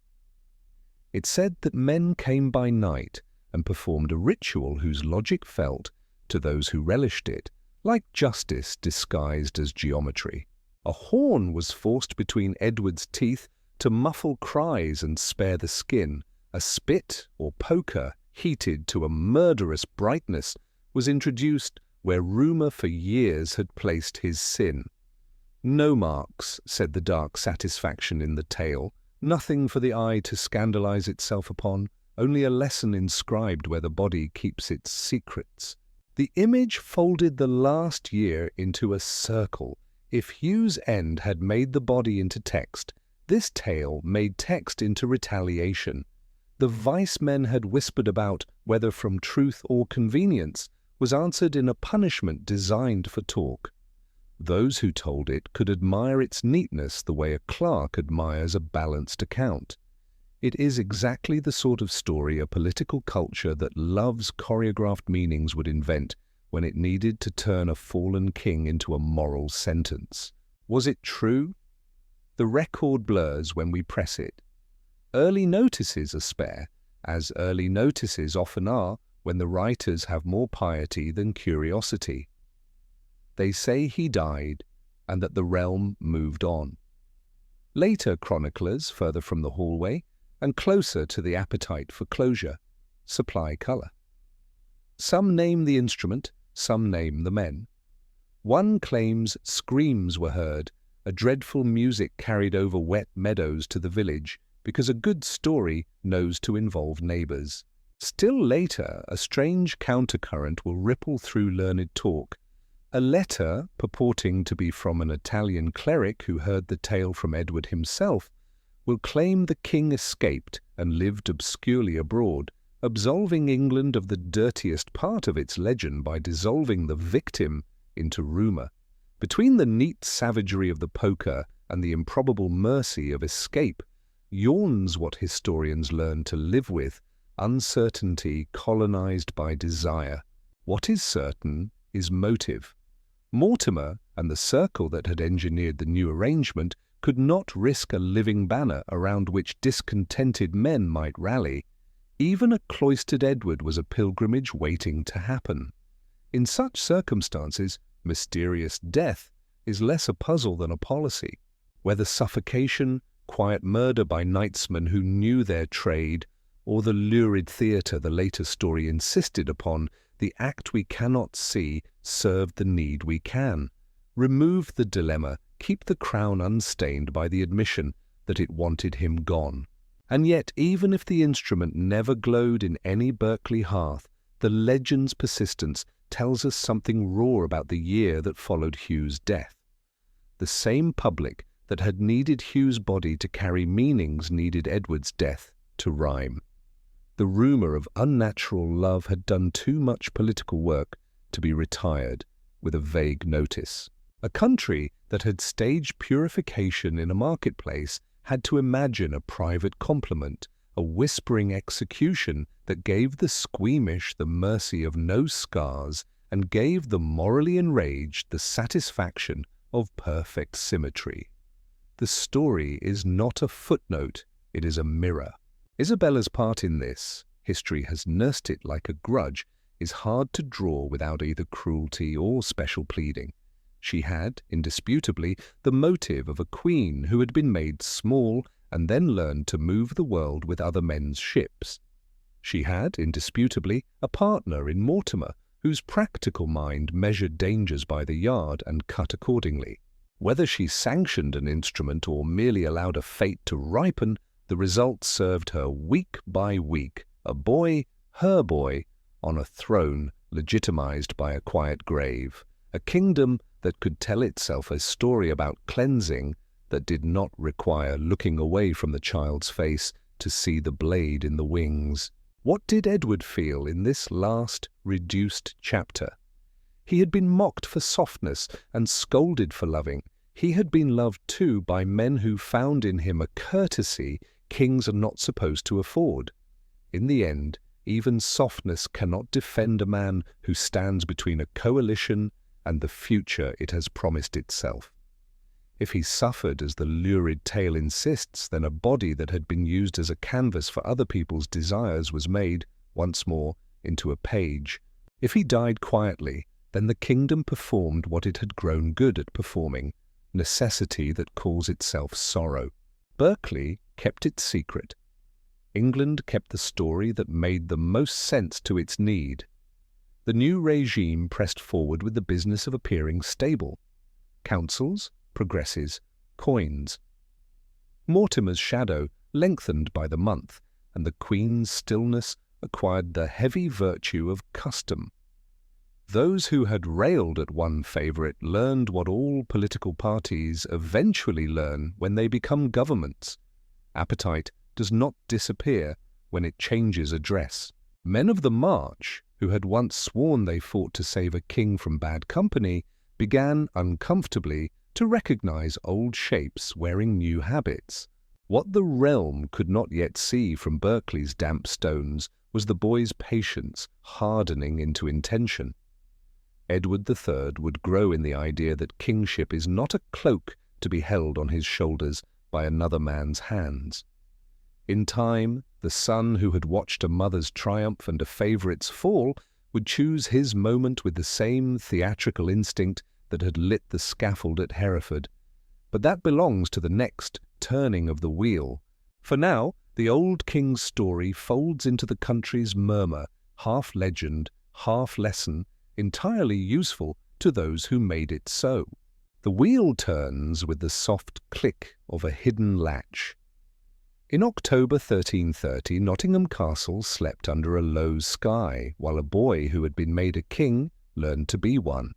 It said that men came by night and performed a ritual whose logic felt, to those who relished it, like justice disguised as geometry. A horn was forced between Edward's teeth to muffle cries and spare the skin. A spit or poker, heated to a murderous brightness, was introduced where rumour for years had placed his sin. No marks, said the dark satisfaction in the tale, nothing for the eye to scandalize itself upon, only a lesson inscribed where the body keeps its secrets. The image folded the last year into a circle. If Hugh's end had made the body into text, this tale made text into retaliation. The vice men had whispered about, whether from truth or convenience, was answered in a punishment designed for talk. Those who told it could admire its neatness the way a clerk admires a balanced account. It is exactly the sort of story a political culture that loves choreographed meanings would invent when it needed to turn a fallen king into a moral sentence. Was it true? The record blurs when we press it. Early notices are spare, as early notices often are when the writers have more piety than curiosity. They say he died, and that the realm moved on. Later chroniclers, further from the hallway, and closer to the appetite for closure, supply colour. Some name the instrument, some name the men. One claims screams were heard, a dreadful music carried over wet meadows to the village, because a good story knows to involve neighbours. Still later, a strange countercurrent will ripple through learned talk. A letter, purporting to be from an Italian cleric who heard the tale from Edward himself, will claim the king escaped and lived obscurely abroad, absolving England of the dirtiest part of its legend by dissolving the victim into rumour. Between the neat savagery of the poker and the improbable mercy of escape yawns what historians learn to live with, uncertainty colonized by desire. What is certain is motive. Mortimer and the circle that had engineered the new arrangement could not risk a living banner around which discontented men might rally. Even a cloistered Edward was a pilgrimage waiting to happen. In such circumstances, mysterious death is less a puzzle than a policy. Whether suffocation, quiet murder by knightsmen who knew their trade, or the lurid theatre the later story insisted upon, the act we cannot see served the need we can. Remove the dilemma, keep the crown unstained by the admission that it wanted him gone. And yet, even if the instrument never glowed in any Berkeley hearth, the legend's persistence tells us something raw about the year that followed Hugh's death. The same public that had needed Hugh's body to carry meanings needed Edward's death to rhyme. The rumour of unnatural love had done too much political work to be retired with a vague notice. A country that had staged purification in a marketplace had to imagine a private compliment, a whispering execution that gave the squeamish the mercy of no scars and gave the morally enraged the satisfaction of perfect symmetry. The story is not a footnote, it is a mirror. Isabella's part in this, history has nursed it like a grudge, is hard to draw without either cruelty or special pleading. She had, indisputably, the motive of a queen who had been made small and then learned to move the world with other men's ships. She had, indisputably, a partner in Mortimer, whose practical mind measured dangers by the yard and cut accordingly. Whether she sanctioned an instrument or merely allowed a fate to ripen, the result served her week by week, a boy, her boy, on a throne legitimized by a quiet grave, a kingdom that could tell itself a story about cleansing that did not require looking away from the child's face to see the blade in the wings. What did Edward feel in this last, reduced chapter? He had been mocked for softness and scolded for loving. He had been loved too by men who found in him a courtesy kings are not supposed to afford. In the end, even softness cannot defend a man who stands between a coalition and the future it has promised itself. If he suffered as the lurid tale insists, then a body that had been used as a canvas for other people's desires was made, once more, into a page. If he died quietly, then the kingdom performed what it had grown good at performing, necessity that calls itself sorrow. Berkeley kept its secret. England kept the story that made the most sense to its need. The new regime pressed forward with the business of appearing stable. Councils, progresses, coins. Mortimer's shadow lengthened by the month, and the Queen's stillness acquired the heavy virtue of custom. Those who had railed at one favourite learned what all political parties eventually learn when they become governments. Appetite does not disappear when it changes address. Men of the March, who had once sworn they fought to save a king from bad company, began uncomfortably to recognize old shapes wearing new habits. What the realm could not yet see from Berkeley's damp stones was the boy's patience hardening into intention. Edward III would grow in the idea that kingship is not a cloak to be held on his shoulders by another man's hands. In time, the son who had watched a mother's triumph and a favourite's fall would choose his moment with the same theatrical instinct that had lit the scaffold at Hereford. But that belongs to the next turning of the wheel. For now, the old king's story folds into the country's murmur, half legend, half lesson, entirely useful to those who made it so. The wheel turns with the soft click of a hidden latch. In October 1330, Nottingham Castle slept under a low sky, while a boy who had been made a king learned to be one.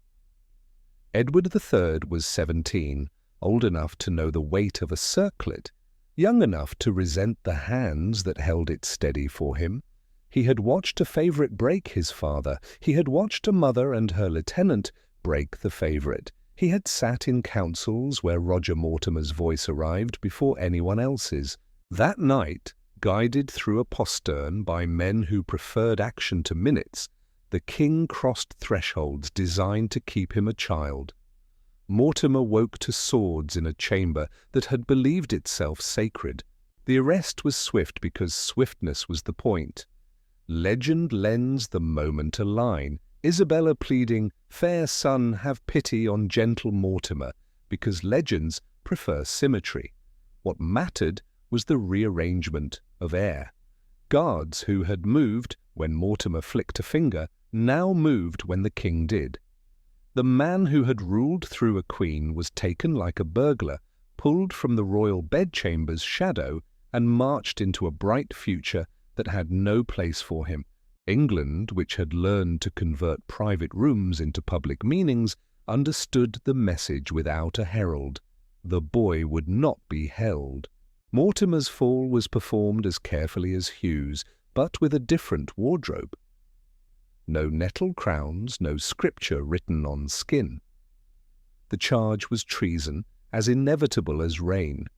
Edward III was 17, old enough to know the weight of a circlet, young enough to resent the hands that held it steady for him. He had watched a favourite break his father. He had watched a mother and her lieutenant break the favourite. He had sat in councils where Roger Mortimer's voice arrived before anyone else's. That night, guided through a postern by men who preferred action to minutes, the king crossed thresholds designed to keep him a child. Mortimer woke to swords in a chamber that had believed itself sacred. The arrest was swift because swiftness was the point. Legend lends the moment a line, Isabella pleading, "Fair son, have pity on gentle Mortimer," because legends prefer symmetry. What mattered was the rearrangement of air. Guards who had moved when Mortimer flicked a finger now moved when the king did. The man who had ruled through a queen was taken like a burglar, pulled from the royal bedchamber's shadow and marched into a bright future that had no place for him. England, which had learned to convert private rooms into public meanings, understood the message without a herald. The boy would not be held. Mortimer's fall was performed as carefully as Hugh's, but with a different wardrobe. No nettle crowns, no scripture written on skin. The charge was treason, as inevitable as rain.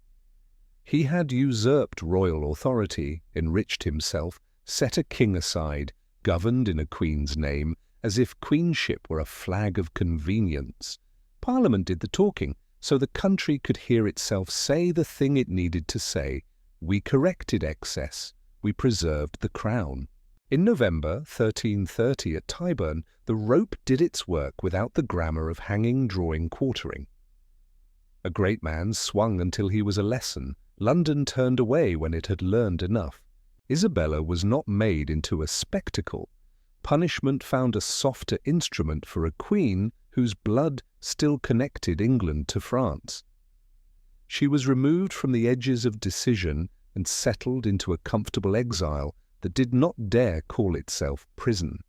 He had usurped royal authority, enriched himself, set a king aside, governed in a queen's name, as if queenship were a flag of convenience. Parliament did the talking, so the country could hear itself say the thing it needed to say. We corrected excess. We preserved the crown. In November 1330 at Tyburn, the rope did its work without the grammar of hanging, drawing, quartering. A great man swung until he was a lesson. London turned away when it had learned enough. Isabella was not made into a spectacle. Punishment found a softer instrument for a queen whose blood still connected England to France. She was removed from the edges of decision and settled into a comfortable exile that did not dare call itself prison.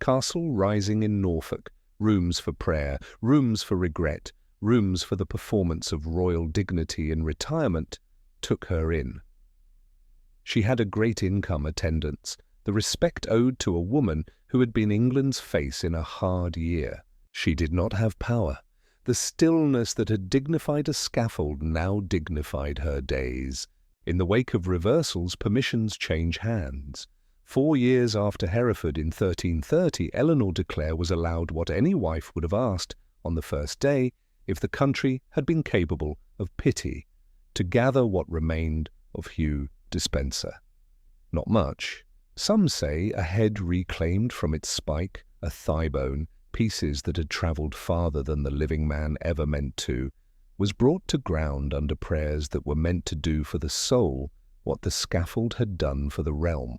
Castle rising in Norfolk, rooms for prayer, rooms for regret, rooms for the performance of royal dignity in retirement, took her in. She had a great income attendance, the respect owed to a woman who had been England's face in a hard year. She did not have power. The stillness that had dignified a scaffold now dignified her days. In the wake of reversals, permissions change hands. 4 years after Hereford in 1330, Eleanor de Clare was allowed what any wife would have asked on the first day if the country had been capable of pity, to gather what remained of Hugh Despenser. Not much. Some say a head reclaimed from its spike, a thigh bone, pieces that had travelled farther than the living man ever meant to, was brought to ground under prayers that were meant to do for the soul what the scaffold had done for the realm.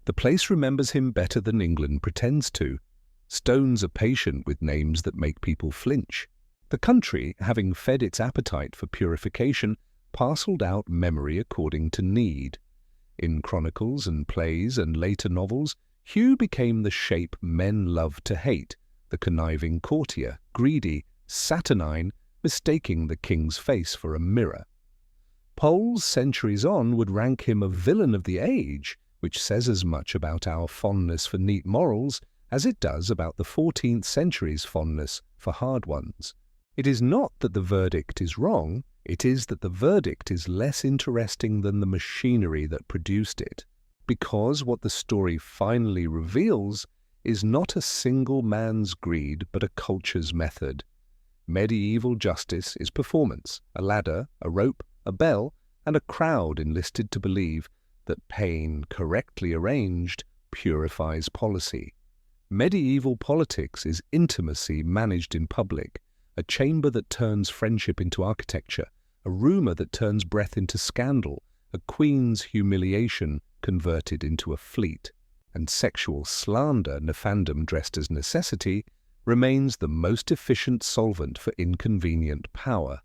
The place remembers him better than England pretends to. Stones are patient with names that make people flinch. The country, having fed its appetite for purification, parcelled out memory according to need. In chronicles and plays and later novels, Hugh became the shape men loved to hate, the conniving courtier, greedy, saturnine, mistaking the king's face for a mirror. Polls centuries on would rank him a villain of the age, which says as much about our fondness for neat morals as it does about the 14th century's fondness for hard ones. It is not that the verdict is wrong, it is that the verdict is less interesting than the machinery that produced it, because what the story finally reveals is not a single man's greed but a culture's method. Medieval justice is performance, a ladder, a rope, a bell, and a crowd enlisted to believe that pain, correctly arranged, purifies policy. Medieval politics is intimacy managed in public, a chamber that turns friendship into architecture, a rumour that turns breath into scandal, a queen's humiliation converted into a fleet, and sexual slander, nefandom dressed as necessity, remains the most efficient solvent for inconvenient power.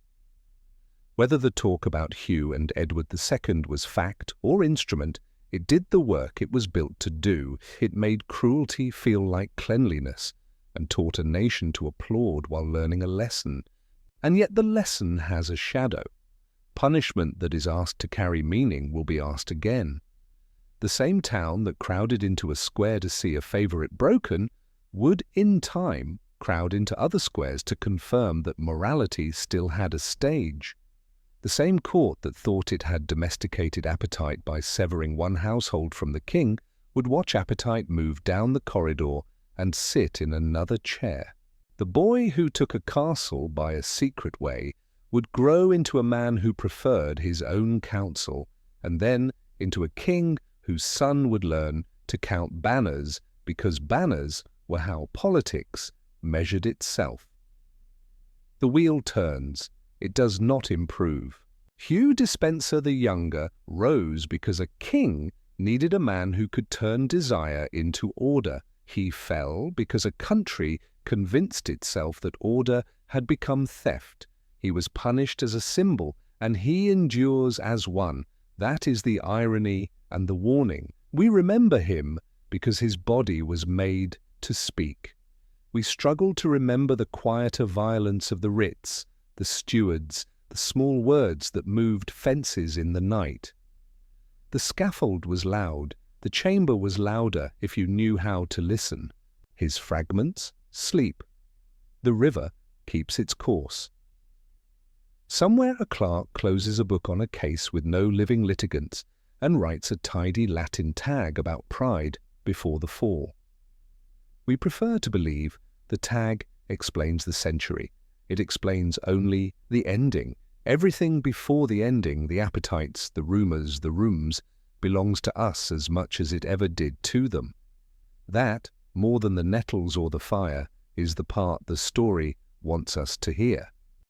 Whether the talk about Hugh and Edward II was fact or instrument, it did the work it was built to do. It made cruelty feel like cleanliness and taught a nation to applaud while learning a lesson. And yet the lesson has a shadow. Punishment that is asked to carry meaning will be asked again. The same town that crowded into a square to see a favourite broken would, in time, crowd into other squares to confirm that morality still had a stage. The same court that thought it had domesticated appetite by severing one household from the king would watch appetite move down the corridor and sit in another chair. The boy who took a castle by a secret way would grow into a man who preferred his own counsel, and then into a king whose son would learn to count banners because banners were how politics measured itself. The wheel turns. It does not improve. Hugh Despenser the Younger rose because a king needed a man who could turn desire into order. He fell because a country convinced itself that order had become theft. He was punished as a symbol, and he endures as one. That is the irony and the warning. We remember him because his body was made to speak. We struggle to remember the quieter violence of the writs, the stewards, the small words that moved fences in the night. The scaffold was loud. The chamber was louder if you knew how to listen. His fragments sleep. The river keeps its course. Somewhere a clerk closes a book on a case with no living litigants and writes a tidy Latin tag about pride before the fall. We prefer to believe the tag explains the century. It explains only the ending. Everything before the ending, the appetites, the rumours, the rooms, belongs to us as much as it ever did to them. That, more than the nettles or the fire, is the part the story wants us to hear.